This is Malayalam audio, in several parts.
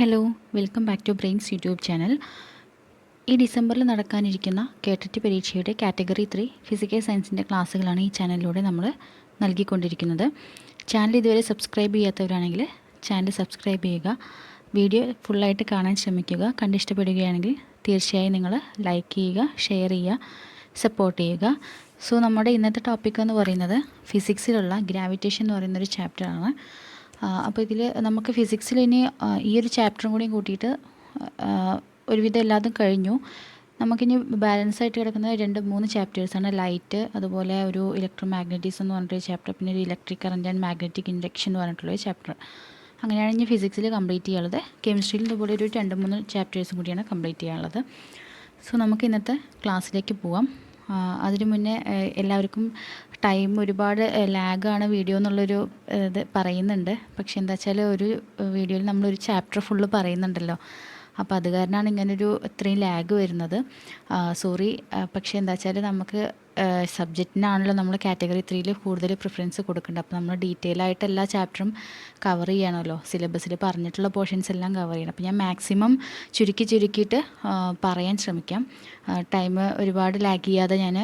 Hello, welcome back to Brains YouTube channel. ഈ ഡിസംബറിൽ നടക്കാനിരിക്കുന്ന കേട്ടറ്റ് പരീക്ഷയുടെ കാറ്റഗറി 3 ഫിസിക്കൽ സയൻസിൻ്റെ ക്ലാസ്സുകളാണ് ഈ ചാനലിലൂടെ നമ്മൾ നൽകിക്കൊണ്ടിരിക്കുന്നത്. ചാനൽ ഇതുവരെ സബ്സ്ക്രൈബ് ചെയ്യാത്തവരാണെങ്കിൽ ചാനൽ സബ്സ്ക്രൈബ് ചെയ്യുക, വീഡിയോ ഫുള്ളായിട്ട് കാണാൻ ശ്രമിക്കുക. കണ്ടിഷ്ടപ്പെടുകയാണെങ്കിൽ തീർച്ചയായും നിങ്ങൾ ലൈക്ക് ചെയ്യുക, ഷെയർ ചെയ്യുക, സപ്പോർട്ട് ചെയ്യുക. സോ നമ്മുടെ ഇന്നത്തെ ടോപ്പിക് എന്ന് പറയുന്നത് ഫിസിക്സിലുള്ള ഗ്രാവിറ്റേഷൻ എന്ന് പറയുന്നൊരു ചാപ്റ്ററാണ്. അപ്പോൾ ഇതിൽ നമുക്ക് ഫിസിക്സിൽ ഇനി ഈ ഒരു ചാപ്റ്ററും കൂടി കൂട്ടിയിട്ട് ഒരുവിധം എല്ലാതും കഴിഞ്ഞു. നമുക്കിനി ബാലൻസ് ആയിട്ട് കിടക്കുന്ന 2-3 ചാപ്റ്റേഴ്സാണ്. ലൈറ്റ്, അതുപോലെ ഒരു ഇലക്ട്രോ മാഗ്നറ്റിസം എന്ന് പറഞ്ഞിട്ടൊരു ചാപ്റ്റർ, പിന്നെ ഒരു electric current and magnetic induction എന്ന് പറഞ്ഞിട്ടുള്ളൊരു ചാപ്റ്റർ. അങ്ങനെയാണ് ഇനി ഫിസിക്സിൽ കംപ്ലീറ്റ് ചെയ്യാനുള്ളത്. കെമിസ്ട്രിയിൽ ഇതുപോലെ ഒരു 2-3 ചാപ്റ്റേഴ്സും കൂടിയാണ് കംപ്ലീറ്റ് ചെയ്യാനുള്ളത്. സോ നമുക്ക് ഇന്നത്തെ ക്ലാസ്സിലേക്ക് പോവാം. അതിനു മുന്നേ എല്ലാവർക്കും ടൈം ഒരുപാട് ലാഗാണ് വീഡിയോ എന്നുള്ളൊരു ഇത് പറയുന്നുണ്ട്. പക്ഷെ എന്താ വെച്ചാൽ ഒരു വീഡിയോയിൽ നമ്മളൊരു ചാപ്റ്റർ ഫുള്ള് പറയുന്നുണ്ടല്ലോ, അപ്പോൾ അത് കാരണമാണ് ഇങ്ങനൊരു ഇത്രയും ലാഗ് വരുന്നത്. സോറി. പക്ഷേ എന്താ വെച്ചാൽ നമുക്ക് സബ്ജക്റ്റിനാണല്ലോ നമ്മൾ കാറ്റഗറി 3 കൂടുതൽ പ്രിഫറൻസ് കൊടുക്കേണ്ടത്. അപ്പോൾ നമ്മൾ ഡീറ്റെയിൽ ആയിട്ട് എല്ലാ ചാപ്റ്ററും കവർ ചെയ്യണമല്ലോ, സിലബസിൽ പറഞ്ഞിട്ടുള്ള പോർഷൻസ് എല്ലാം കവർ ചെയ്യണം. അപ്പോൾ ഞാൻ മാക്സിമം ചുരുക്കിയിട്ട് പറയാൻ ശ്രമിക്കാം. ടൈം ഒരുപാട് ലാഗ് ചെയ്യാതെ ഞാൻ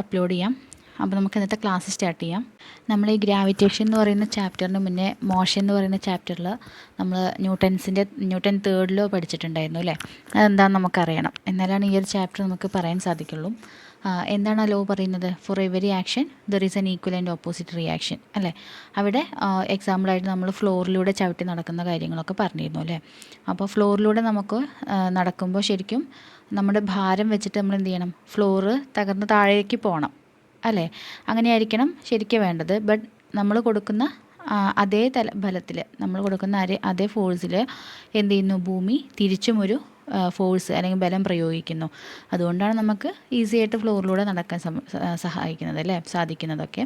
അപ്ലോഡ് ചെയ്യാം. അപ്പോൾ നമുക്ക് ഇന്നത്തെ ക്ലാസ് സ്റ്റാർട്ട് ചെയ്യാം. നമ്മൾ ഈ ഗ്രാവിറ്റേഷൻ എന്ന് പറയുന്ന ചാപ്റ്ററിന് മുന്നേ മോഷൻ എന്ന് പറയുന്ന ചാപ്റ്ററിൽ നമ്മൾ ന്യൂട്ടൺ തേർഡിലോ പഠിച്ചിട്ടുണ്ടായിരുന്നു അല്ലേ? അതെന്താണെന്ന് നമുക്കറിയണം. എന്നാലാണ് ഈ ഒരു ചാപ്റ്റർ നമുക്ക് പറയാൻ സാധിക്കുള്ളൂ. എന്താണ് ആ ലോ പറയുന്നത്? For every action there is N equal and opposite reaction അല്ലേ? അവിടെ എക്സാമ്പിളായിട്ട് നമ്മൾ ഫ്ലോറിലൂടെ ചവിട്ടി നടക്കുന്ന കാര്യങ്ങളൊക്കെ പറഞ്ഞിരുന്നു അല്ലേ? അപ്പോൾ ഫ്ലോറിലൂടെ നമുക്ക് നടക്കുമ്പോൾ ശരിക്കും നമ്മുടെ ഭാരം വെച്ചിട്ട് നമ്മൾ എന്ത് ചെയ്യണം? ഫ്ലോറ് തകർന്ന് താഴേക്ക് പോകണം അല്ലേ? അങ്ങനെയായിരിക്കണം ശരിക്കും വേണ്ടത്. ബട്ട് നമ്മൾ കൊടുക്കുന്ന അതേ ബലത്തിൽ, നമ്മൾ കൊടുക്കുന്ന അതേ ഫോഴ്സിൽ എന്ത് ചെയ്യുന്നു? ഭൂമി തിരിച്ചും ഒരു ഫോഴ്സ് അല്ലെങ്കിൽ ബലം പ്രയോഗിക്കുന്നു. അതുകൊണ്ടാണ് നമുക്ക് ഈസി ആയിട്ട് ഫ്ലോറിലൂടെ നടക്കാൻ സഹായിക്കുന്നത് അല്ലേ, സാധിക്കുന്നതൊക്കെ.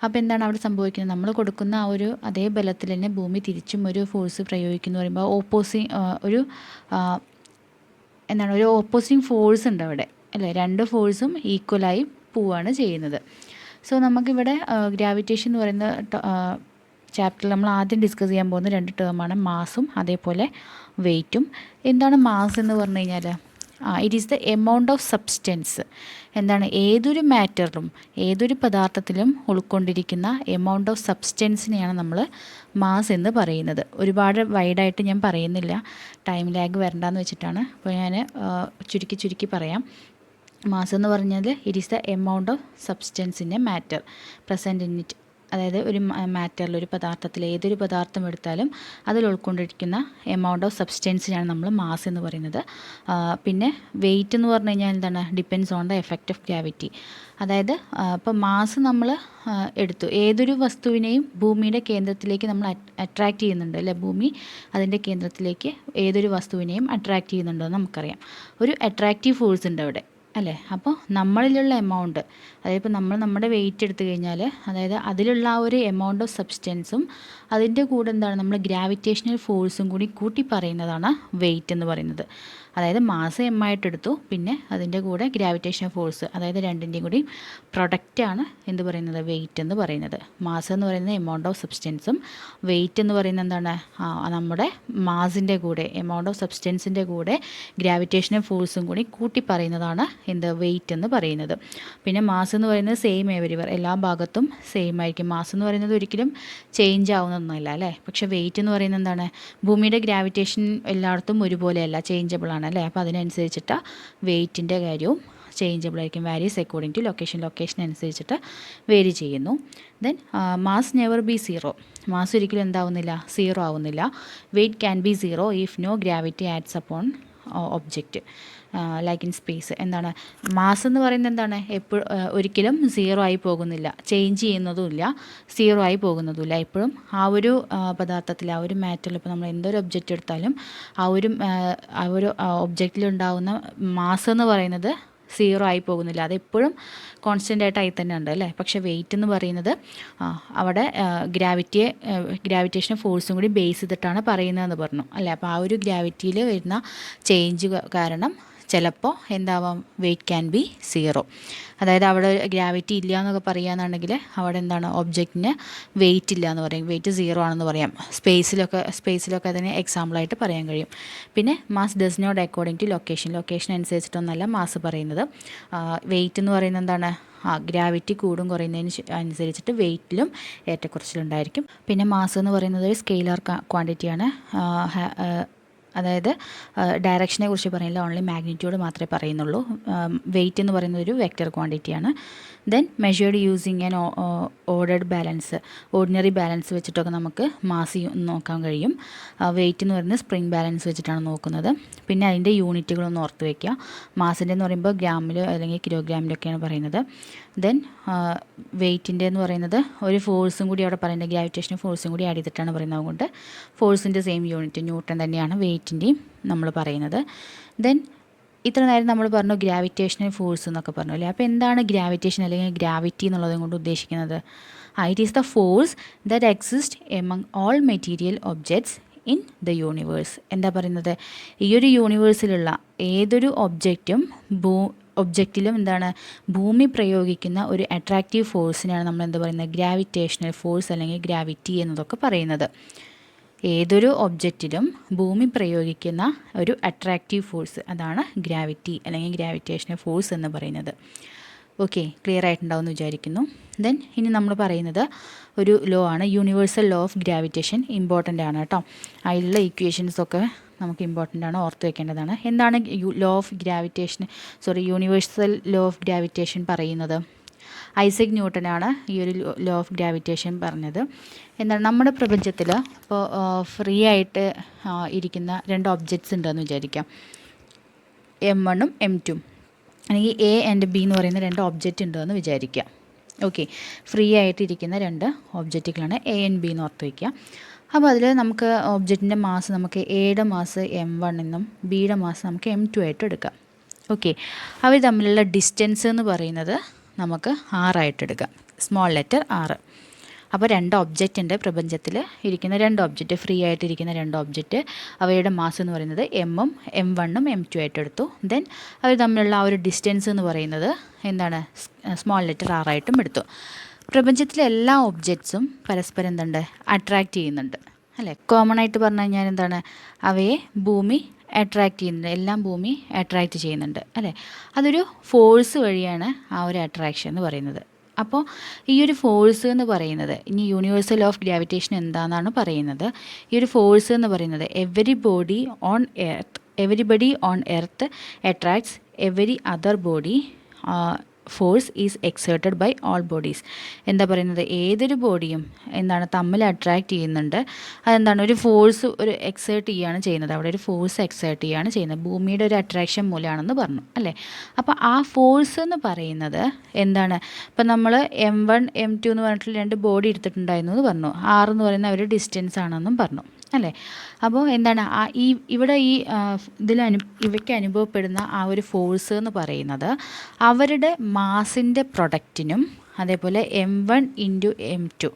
അപ്പോൾ എന്താണ് അവിടെ സംഭവിക്കുന്നത്? നമ്മൾ കൊടുക്കുന്ന ആ ഒരു അതേ ബലത്തിൽ തന്നെ ഭൂമി തിരിച്ചും ഒരു ഫോഴ്സ് പ്രയോഗിക്കുന്നു പറയുമ്പോൾ ഒരു ഓപ്പോസിങ് ഫോഴ്സ് ഉണ്ട് അവിടെ അല്ലേ? രണ്ട് ഫോഴ്സും ഈക്വലായി പോവുകയാണ് ചെയ്യുന്നത്. സോ നമുക്കിവിടെ ഗ്രാവിറ്റേഷൻ എന്ന് പറയുന്ന ചാപ്റ്ററിൽ നമ്മൾ ആദ്യം ഡിസ്കസ് ചെയ്യാൻ പോകുന്ന 2 ടേമാണ് മാസും അതേപോലെ വെയ്റ്റും. എന്താണ് മാസ് എന്ന് പറഞ്ഞു കഴിഞ്ഞാൽ it is the amount of substance. എന്താണ്? ഏതൊരു മാറ്ററിലും ഏതൊരു പദാർത്ഥത്തിലും ഉൾക്കൊണ്ടിരിക്കുന്ന എമൗണ്ട് ഓഫ് സബ്സ്റ്റൻസിനെയാണ് നമ്മൾ മാസ് എന്ന് പറയുന്നത്. ഒരുപാട് വൈഡായിട്ട് ഞാൻ പറയുന്നില്ല, ടൈം ലാഗ് വരണ്ടെന്ന് വെച്ചിട്ടാണ്. അപ്പോൾ ഞാൻ ചുരുക്കി പറയാം. മാസ് എന്ന് പറഞ്ഞാൽ it is the amount of substance in A matter present in it. അതായത് ഒരു മാറ്ററിൽ, ഒരു പദാർത്ഥത്തിൽ ഏതൊരു പദാർത്ഥം എടുത്താലും അതിൽ ഉൾക്കൊണ്ടിരിക്കുന്ന എമൗണ്ട് ഓഫ് സബ്സ്റ്റൻസിനാണ് നമ്മൾ മാസ് എന്ന് പറയുന്നത്. പിന്നെ വെയിറ്റ് എന്ന് പറഞ്ഞു കഴിഞ്ഞാൽ എന്താണ്? Depends on the effect of gravity. അതായത് ഇപ്പോൾ മാസ് നമ്മൾ എടുത്തു, ഏതൊരു വസ്തുവിനെയും ഭൂമിയുടെ കേന്ദ്രത്തിലേക്ക് നമ്മൾ അട്രാക്റ്റ് ചെയ്യുന്നുണ്ട് അല്ലേ? ഭൂമി അതിൻ്റെ കേന്ദ്രത്തിലേക്ക് ഏതൊരു വസ്തുവിനെയും അട്രാക്റ്റ് ചെയ്യുന്നുണ്ടോ എന്ന് നമുക്കറിയാം. ഒരു അട്രാക്റ്റീവ് ഫോഴ്സ് ഉണ്ട് അവിടെ അല്ലേ? അപ്പോൾ നമ്മളിലുള്ള എമൗണ്ട്, അതായത് ഇപ്പോൾ നമ്മുടെ വെയിറ്റ് എടുത്തു കഴിഞ്ഞാൽ, അതായത് അതിലുള്ള ആ ഒരു എമൗണ്ട് ഓഫ് സബ്സ്റ്റൻസും അതിൻ്റെ കൂടെ എന്താണ്, നമ്മൾ ഗ്രാവിറ്റേഷണൽ ഫോഴ്സും കൂടി കൂട്ടി പറയുന്നതാണ് വെയിറ്റ് എന്ന് പറയുന്നത്. അതായത് മാസ് എം ആയിട്ട് എടുത്തു, പിന്നെ അതിൻ്റെ കൂടെ ഗ്രാവിറ്റേഷണൽ ഫോഴ്സ്, അതായത് രണ്ടിൻ്റെയും കൂടി പ്രൊഡക്റ്റാണ് എന്ത് പറയുന്നത്? വെയിറ്റ് എന്ന് പറയുന്നത്. മാസ് എന്ന് പറയുന്നത് എമൗണ്ട് ഓഫ് സബ്സ്റ്റൻസും വെയിറ്റ് എന്ന് പറയുന്നത് എന്താണ്? നമ്മുടെ മാസിൻ്റെ കൂടെ, എമൗണ്ട് ഓഫ് സബ്സ്റ്റൻസിൻ്റെ കൂടെ ഗ്രാവിറ്റേഷണൽ ഫോഴ്സും കൂടി കൂട്ടി പറയുന്നതാണ് എന്ത്? വെയിറ്റ് എന്ന് പറയുന്നത്. പിന്നെ മാസ് എന്ന് പറയുന്നത് സെയിം എവരിവർ, എല്ലാ ഭാഗത്തും സെയിം ആയിരിക്കും. മാസ് എന്ന് പറയുന്നത് ഒരിക്കലും ചേഞ്ച് ആവുന്നൊന്നുമില്ല അല്ലേ? പക്ഷേ വെയിറ്റ് എന്ന് പറയുന്നത് എന്താണ്? ഭൂമിയുടെ ഗ്രാവിറ്റേഷൻ എല്ലായിടത്തും ഒരുപോലെയല്ല, ചേഞ്ചബിൾ ആണ് അല്ലേ? അപ്പോൾ അതിനനുസരിച്ചിട്ട് വെയിറ്റിൻ്റെ കാര്യവും ചേഞ്ചബിൾ ആയിരിക്കും. വാരീസ് അക്കോർഡിംഗ് ടു ലൊക്കേഷൻ അനുസരിച്ചിട്ട് വേരി ചെയ്യുന്നു. Then mass never be zero. Mass ഒരിക്കലും എന്താവുന്നില്ല? സീറോ ആവുന്നില്ല. Weight can be zero if no gravity acts upon object like in space. എന്താണ്? മാസ് എന്ന് പറയുന്നത് എന്താണ്? ഒരിക്കലും സീറോ ആയി പോകുന്നില്ല, ചേഞ്ച് ചെയ്യുന്നതുമില്ല, സീറോ ആയി പോകുന്നതുമില്ല. എപ്പോഴും ആ ഒരു പദാർത്ഥത്തിൽ, ആ ഒരു മാറ്ററിൽ, ഇപ്പോൾ നമ്മൾ എന്തൊരു ഒബ്ജക്റ്റ് എടുത്താലും ആ ഒരു ഒബ്ജക്റ്റിലുണ്ടാകുന്ന മാസ് എന്ന് പറയുന്നത് സീറോ ആയി പോകുന്നില്ല, അതെപ്പോഴും കോൺസ്റ്റൻ്റ് ആയിട്ട് ആയി തന്നെ ഉണ്ട് അല്ലേ? പക്ഷേ വെയിറ്റ് എന്ന് പറയുന്നത് അവിടെ ഗ്രാവിറ്റേഷൻ ഫോഴ്സും കൂടി ബേസ് ചെയ്തിട്ടാണ് പറയുന്നതെന്ന് പറഞ്ഞു അല്ലേ? അപ്പോൾ ആ ഒരു ഗ്രാവിറ്റിയിൽ വരുന്ന ചേഞ്ച് കാരണം ചിലപ്പോൾ എന്താവാം, വെയിറ്റ് ക്യാൻ ബി 0. അതായത് അവിടെ ഗ്രാവിറ്റി ഇല്ല എന്നൊക്കെ പറയുകയാണെന്നുണ്ടെങ്കിൽ അവിടെ എന്താണ്, ഒബ്ജക്റ്റിന് വെയിറ്റ് ഇല്ല എന്ന് പറയും, വെയിറ്റ് 0 ആണെന്ന് പറയാം. സ്പേസിലൊക്കെ അതിന് എക്സാമ്പിളായിട്ട് പറയാൻ കഴിയും. പിന്നെ mass does not according to location അനുസരിച്ചിട്ടൊന്നല്ല മാസ് പറയുന്നത്. വെയിറ്റ് എന്ന് പറയുന്നത് എന്താണ്, ഗ്രാവിറ്റി കൂടും കുറയുന്നതിന് അനുസരിച്ചിട്ട് വെയിറ്റിലും ഏറ്റക്കുറച്ചിലുണ്ടായിരിക്കും. പിന്നെ മാസ് എന്ന് പറയുന്നത് ഒരു സ്കെയിലർ ക്വാണ്ടിറ്റിയാണ്. അതായത് ഡയറക്ഷനെ കുറിച്ച് പറയുന്നില്ല, ഓൺലി മാഗ്നിറ്റ്യൂഡ് മാത്രമേ പറയുന്നുള്ളൂ. വെയിറ്റ് എന്ന് പറയുന്നത് ഒരു വെക്റ്റർ ക്വാണ്ടിറ്റിയാണ്. Then measured using an ordered balance, ordinary balance വെച്ചിട്ടൊക്കെ നമുക്ക് മാസ് നോക്കാൻ കഴിയും. വെയിറ്റ് എന്ന് പറയുന്നത് സ്പ്രിംഗ് ബാലൻസ് വെച്ചിട്ടാണ് നോക്കുന്നത്. പിന്നെ അതിൻ്റെ യൂണിറ്റുകളൊന്ന് ഓർത്ത് വയ്ക്കുക. മാസിൻ്റെ എന്ന് പറയുമ്പോൾ ഗ്രാമിലോ അല്ലെങ്കിൽ കിലോഗ്രാമിലൊക്കെയാണ് പറയുന്നത്. ദെൻ വെയിറ്റിൻ്റെ എന്ന് പറയുന്നത് ഒരു ഫോഴ്സും കൂടി അവിടെ പറയുന്നത്, ഗ്രാവിറ്റേഷൻ ഫോഴ്സും കൂടി ആഡ് ചെയ്തിട്ടാണ് പറയുന്നത്. അതുകൊണ്ട് ഫോഴ്സിൻ്റെ സെയിം യൂണിറ്റ് ന്യൂട്ടൺ തന്നെയാണ് വെയിറ്റിൻ്റെയും നമ്മൾ പറയുന്നത്. ദെൻ ഇത്ര നേരം നമ്മൾ പറഞ്ഞു ഗ്രാവിറ്റേഷണൽ ഫോഴ്സ് എന്നൊക്കെ പറഞ്ഞു അല്ലേ. അപ്പോൾ എന്താണ് ഗ്രാവിറ്റേഷൻ അല്ലെങ്കിൽ ഗ്രാവിറ്റി എന്നുള്ളത് കൊണ്ട് ഉദ്ദേശിക്കുന്നത്? It is the force that exist among all material objects in the universe. എന്താ പറയുന്നത്, ഈ ഒരു യൂണിവേഴ്സിലുള്ള ഏതൊരു ഒബ്ജക്റ്റിലും എന്താണ്, ഭൂമി പ്രയോഗിക്കുന്ന ഒരു അട്രാക്റ്റീവ് ഫോഴ്സിനാണ് നമ്മൾ എന്താ പറയുന്നത്, ഗ്രാവിറ്റേഷണൽ ഫോഴ്സ് അല്ലെങ്കിൽ ഗ്രാവിറ്റി എന്നതൊക്കെ പറയുന്നത്. ഏതൊരു ഒബ്ജക്റ്റിലും ഭൂമി പ്രയോഗിക്കുന്ന ഒരു അട്രാക്റ്റീവ് ഫോഴ്സ്, അതാണ് ഗ്രാവിറ്റി അല്ലെങ്കിൽ ഗ്രാവിറ്റേഷണൽ ഫോഴ്സ് എന്ന് പറയുന്നത്. ഓക്കെ, ക്ലിയർ ആയിട്ടുണ്ടാവുമെന്ന് വിചാരിക്കുന്നു. ദെൻ ഇനി നമ്മൾ പറയുന്നത് ഒരു ലോ ആണ്, universal law of gravitation. Important ആണ് കേട്ടോ. അതിലുള്ള ഇക്വേഷൻസൊക്കെ നമുക്ക് ഇമ്പോർട്ടൻ്റ് ആണ്, ഓർത്ത് വയ്ക്കേണ്ടതാണ്. എന്താണ് യൂണിവേഴ്സൽ ലോ ഓഫ് ഗ്രാവിറ്റേഷൻ പറയുന്നത്? ഐസക് ന്യൂട്ടനാണ് ഈ ഒരു ലോ ഓഫ് ഗ്രാവിറ്റേഷൻ പറഞ്ഞത്. എന്താണ്, നമ്മുടെ പ്രപഞ്ചത്തിൽ ഇപ്പോൾ ഫ്രീ ആയിട്ട് ഇരിക്കുന്ന രണ്ട് ഒബ്ജക്ട്സ് ഉണ്ടെന്ന് വിചാരിക്കാം, M1ഉം M2, അല്ലെങ്കിൽ A ആൻഡ് B എന്ന് പറയുന്ന രണ്ട് ഒബ്ജക്റ്റ് ഉണ്ടെന്ന് വിചാരിക്കാം. ഓക്കെ, ഫ്രീ ആയിട്ടിരിക്കുന്ന രണ്ട് ഒബ്ജക്റ്റുകളാണ് A ആൻഡ് B എന്ന് ഓർത്ത് വയ്ക്കുക. അപ്പോൾ അതിൽ നമുക്ക് ഒബ്ജക്റ്റിൻ്റെ മാസ് നമുക്ക് Aയുടെ മാസ് M1 എന്നും Bയുടെ മാസ് നമുക്ക് M2 ആയിട്ട് എടുക്കാം. ഓക്കെ, അവർ തമ്മിലുള്ള ഡിസ്റ്റൻസ് എന്ന് പറയുന്നത് നമുക്ക് R ആയിട്ട് എടുക്കാം, സ്മോൾ ലെറ്റർ R. അപ്പോൾ രണ്ട് ഒബ്ജക്റ്റ് ഉണ്ട് പ്രപഞ്ചത്തിൽ ഇരിക്കുന്ന രണ്ട് ഒബ്ജക്റ്റ്, ഫ്രീ ആയിട്ടിരിക്കുന്ന രണ്ട് ഒബ്ജക്റ്റ്, അവയുടെ മാസ് എന്ന് പറയുന്നത് M1ഉം M2 ആയിട്ട് എടുത്തു. ദെൻ അവർ തമ്മിലുള്ള ആ ഒരു ഡിസ്റ്റൻസ് എന്ന് പറയുന്നത് എന്താണ്, സ്മോൾ ലെറ്റർ R ആയിട്ടും എടുത്തു. പ്രപഞ്ചത്തിലെ എല്ലാ ഒബ്ജക്ട്സും പരസ്പരം എന്തുണ്ട്, അട്രാക്റ്റ് ചെയ്യുന്നുണ്ട് അല്ലേ. കോമൺ ആയിട്ട് പറഞ്ഞു കഴിഞ്ഞാൽ എന്താണ്, അവയെ ഭൂമി അട്രാക്റ്റ് ചെയ്യുന്നുണ്ട്, എല്ലാം ഭൂമി അട്രാക്റ്റ് ചെയ്യുന്നുണ്ട് അല്ലേ. അതൊരു ഫോഴ്സ് വഴിയാണ് ആ ഒരു അട്രാക്ഷൻ എന്ന് പറയുന്നത്. അപ്പോൾ ഈ ഒരു ഫോഴ്സ് എന്ന് പറയുന്നത്, ഇനി യൂണിവേഴ്സൽ ഓഫ് ഗ്രാവിറ്റേഷൻ എന്താണെന്നാണ് പറയുന്നത്. ഈ ഒരു ഫോഴ്സ് എന്ന് പറയുന്നത് everybody on earth attracts every other body, force is exerted by all bodies. എന്താ പറയുന്നത്, ഏതൊരു ബോഡിയും എന്താണ് തമ്മിൽ അട്രാക്റ്റ് ചെയ്യുന്നുണ്ട്. അതെന്താണ്, ഒരു ഫോഴ്സ് എക്സേർട്ട് ചെയ്യുകയാണ് ചെയ്യുന്നത്, അവിടെ ഒരു ഫോഴ്സ് എക്സേർട്ട് ചെയ്യുകയാണ് ചെയ്യുന്നത്, ഭൂമിയുടെ ഒരു അട്രാക്ഷൻ മൂലമാണെന്ന് പറഞ്ഞു അല്ലേ. അപ്പോൾ ആ ഫോഴ്സ് എന്ന് പറയുന്നത് എന്താണ്, ഇപ്പം നമ്മൾ M1 M2 എന്ന് പറഞ്ഞിട്ട് രണ്ട് ബോഡി എടുത്തിട്ടുണ്ടായിരുന്നു എന്ന് പറഞ്ഞു, R എന്ന് പറയുന്ന ഒരു ഡിസ്റ്റൻസ് ആണെന്നും പറഞ്ഞു അല്ലേ. അപ്പോൾ എന്താണ്, ഇവിടെ ഇവയ്ക്ക് അനുഭവപ്പെടുന്ന ആ ഒരു ഫോഴ്സ് എന്ന് പറയുന്നത് അവരുടെ മാസിൻ്റെ പ്രൊഡക്റ്റിനും അതേപോലെ M1 ഇൻറ്റു M2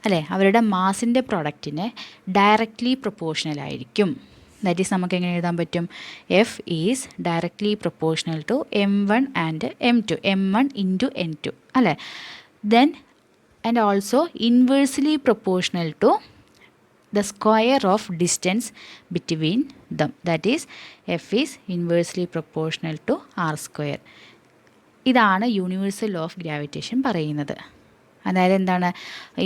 അല്ലേ, അവരുടെ മാസിൻ്റെ പ്രൊഡക്റ്റിന് ഡയറക്റ്റ്ലി പ്രൊപ്പോർഷണൽ ആയിരിക്കും. ദാറ്റ് ഈസ് നമുക്ക് എങ്ങനെ എഴുതാൻ പറ്റും, F is directly proportional to M1 and M2, M1 into N2 അല്ലേ. Then and also inversely proportional to the square of distance between them, that is F is inversely proportional to R square. ഇതാണ് യൂണിവേഴ്സൽ ലോ ഓഫ് ഗ്രാവിറ്റേഷൻ പറയുന്നത്. അതായത് എന്താണ്,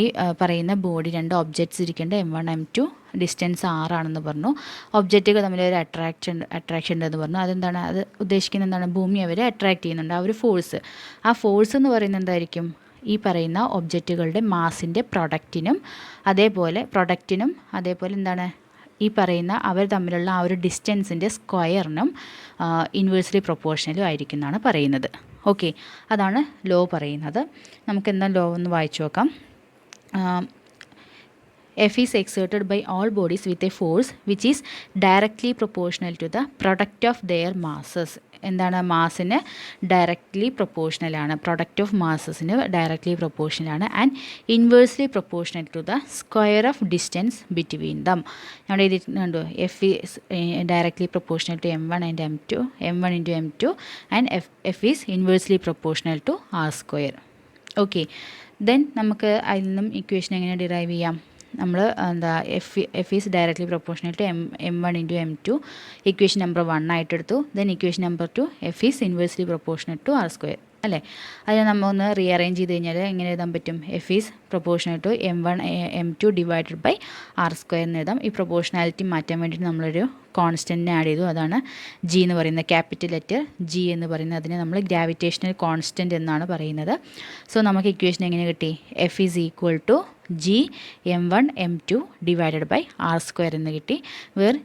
ഈ പറയുന്ന ബോഡി രണ്ട് ഒബ്ജക്ട്സ് ഇരിക്കേണ്ട M1 M2 ഡിസ്റ്റൻസ് R ആണെന്ന് പറഞ്ഞു, ഒബ്ജക്റ്റുകൾ തമ്മിൽ ഒരു അട്രാക്ഷൻ ഉണ്ടെന്ന് പറഞ്ഞു. അതെന്താണ്, അത് ഉദ്ദേശിക്കുന്നത് എന്താണ്, ഭൂമി അവരെ അട്രാക്റ്റ് ചെയ്യുന്നുണ്ട്, ആ ഒരു ഫോഴ്സ്. ആ ഫോഴ്സ് എന്ന് പറയുന്നത് എന്തായിരിക്കും, ഈ പറയുന്ന ഒബ്ജക്റ്റുകളുടെ മാസിൻ്റെ പ്രൊഡക്റ്റിനും അതേപോലെ എന്താണ്, ഈ പറയുന്ന അവർ തമ്മിലുള്ള ആ ഒരു ഡിസ്റ്റൻസിൻ്റെ സ്ക്വയറിനും ഇൻവേഴ്സ്ലി പ്രൊപ്പോർഷണലും ആയിരിക്കും എന്നാണ് പറയുന്നത്. ഓക്കെ, അതാണ് ലോ പറയുന്നത്. നമുക്ക് എന്താ ലോ ഒന്ന് വായിച്ചു നോക്കാം. F is exerted by all bodies with a force which is directly proportional to the product of their masses. എന്താണ് മാസിന് ഡയറക്റ്റ്ലി പ്രൊപ്പോർഷണലാണ്, പ്രൊഡക്റ്റ് ഓഫ് മാസസിന് ഡയറക്റ്റ്ലി പ്രൊപ്പോർഷണലാണ് and inversely proportional to the square of distance between them. അവിടെ എഴുതിയിട്ടുണ്ടോ F is directly proportional to M1 and M2, M1 into M2 and F is inversely proportional to R square. Okay, then നമുക്ക് അതിൽ നിന്നും ഇക്വേഷൻ എങ്ങനെ ഡിറൈവ് ചെയ്യാം? നമ്മൾ എന്താ F is directly proportional to M1 into M2 equation number 1 ആയിട്ടെടുത്തു. Then equation number 2 F is inversely proportional to R square അല്ലേ. അതിനെ നമ്മൾ ഒന്ന് റീഅറേഞ്ച് ചെയ്ത് കഴിഞ്ഞാൽ എങ്ങനെ എഴുതാൻ പറ്റും? F is proportional to M1 M2 divided by R square എന്ന് എഴുതാം. ഈ പ്രൊപ്പോർഷണാലിറ്റി മാറ്റാൻ വേണ്ടിയിട്ട് നമ്മളൊരു കോൺസ്റ്റൻറ്റിനെ ആഡ് ചെയ്തു, അതാണ് ജി എന്ന് പറയുന്നത്. ക്യാപിറ്റൽ ലെറ്റർ ജി എന്ന് പറയുന്നത് അതിനെ നമ്മൾ ഗ്രാവിറ്റേഷണൽ കോൺസ്റ്റൻറ്റ് എന്നാണ് പറയുന്നത്. സോ നമുക്ക് ഇക്വേഷൻ എങ്ങനെ കിട്ടി? F is equal to G M1 M2 divided by R square എന്ന് കിട്ടി. വേർ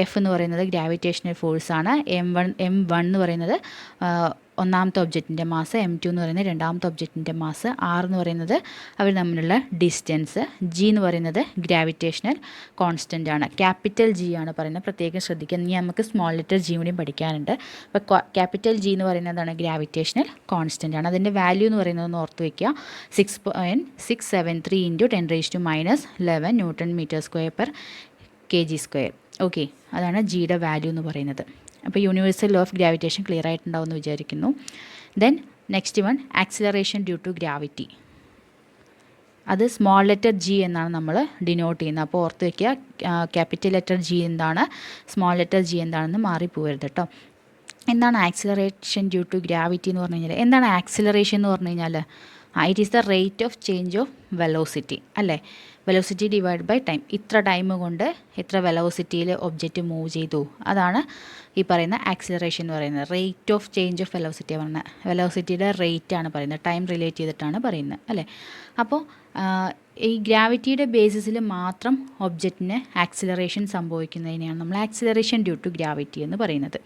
എഫ് എന്ന് പറയുന്നത് ഗ്രാവിറ്റേഷണൽ ഫോഴ്സാണ്, M1 എന്ന് പറയുന്നത് ഒന്നാമത്തെ ഒബ്ജക്റ്റിൻ്റെ മാസ്, M2 എന്ന് പറയുന്നത് രണ്ടാമത്തെ ഒബ്ജക്റ്റിൻ്റെ മാസ്, R എന്ന് പറയുന്നത് അവർ തമ്മിലുള്ള ഡിസ്റ്റൻസ്, ജി എന്ന് പറയുന്നത് ഗ്രാവിറ്റേഷണൽ കോൺസ്റ്റൻ്റ് ആണ്. ക്യാപിറ്റൽ ജി ആണ് പറയുന്നത്, പ്രത്യേകം ശ്രദ്ധിക്കുക. ഇനി നമുക്ക് സ്മോൾ ലെറ്റർ ജി കൂടിയും പഠിക്കാനുണ്ട്. അപ്പോൾ ക്യാപിറ്റൽ ജി എന്ന് പറയുന്നതാണ് ഗ്രാവിറ്റേഷണൽ കോൺസ്റ്റൻ്റ് ആണ്. അതിൻ്റെ വാല്യൂ എന്ന് പറയുന്നത് ഓർത്ത് വയ്ക്കുക, 6.673 into 10⁻⁻11 newton metre square per kg². Okay, അതാണ് ജിയുടെ വാല്യൂ എന്ന് പറയുന്നത്. അപ്പോൾ universal law of gravitation clear ആയിട്ടുണ്ടാവുമെന്ന് വിചാരിക്കുന്നു. Then next one, acceleration due to gravity. അത് സ്മോൾ ലെറ്റർ ജി എന്നാണ് നമ്മൾ ഡിനോട്ട് ചെയ്യുന്നത്. അപ്പോൾ ഓർത്ത് വയ്ക്കുക, ക്യാപിറ്റൽ ലെറ്റർ ജി എന്താണ്, സ്മോൾ ലെറ്റർ ജി എന്താണെന്ന് മാറിപ്പോകരുത് കേട്ടോ. എന്താണ് ആക്സിലറേഷൻ ഡ്യൂ ടു ഗ്രാവിറ്റി എന്ന് പറഞ്ഞു കഴിഞ്ഞാൽ? എന്താണ് ആക്സിലറേഷൻ എന്ന് പറഞ്ഞു കഴിഞ്ഞാൽ? It is the rate of change of velocity അല്ലേ. Velocity divide by time. ഇത്ര ടൈം കൊണ്ട് എത്ര വെലോസിറ്റിയിൽ ഒബ്ജക്റ്റ് മൂവ് ചെയ്തു, അതാണ് ഈ പറയുന്ന ആക്സിലറേഷൻ എന്ന് പറയുന്നത്. Rate of change of velocity പറയുന്നത്, വെലോസിറ്റിയുടെ റേറ്റ് ആണ് പറയുന്നത്, ടൈം റിലേറ്റ് ചെയ്തിട്ടാണ് പറയുന്നത് അല്ലേ. അപ്പോൾ ഈ ഗ്രാവിറ്റിയുടെ ബേസിസിൽ മാത്രം ഒബ്ജക്റ്റിന് ആക്സിലറേഷൻ സംഭവിക്കുന്നതിനെയാണ് നമ്മൾ ആക്സിലറേഷൻ ഡ്യൂ ടു ഗ്രാവിറ്റി എന്ന് പറയുന്നത്.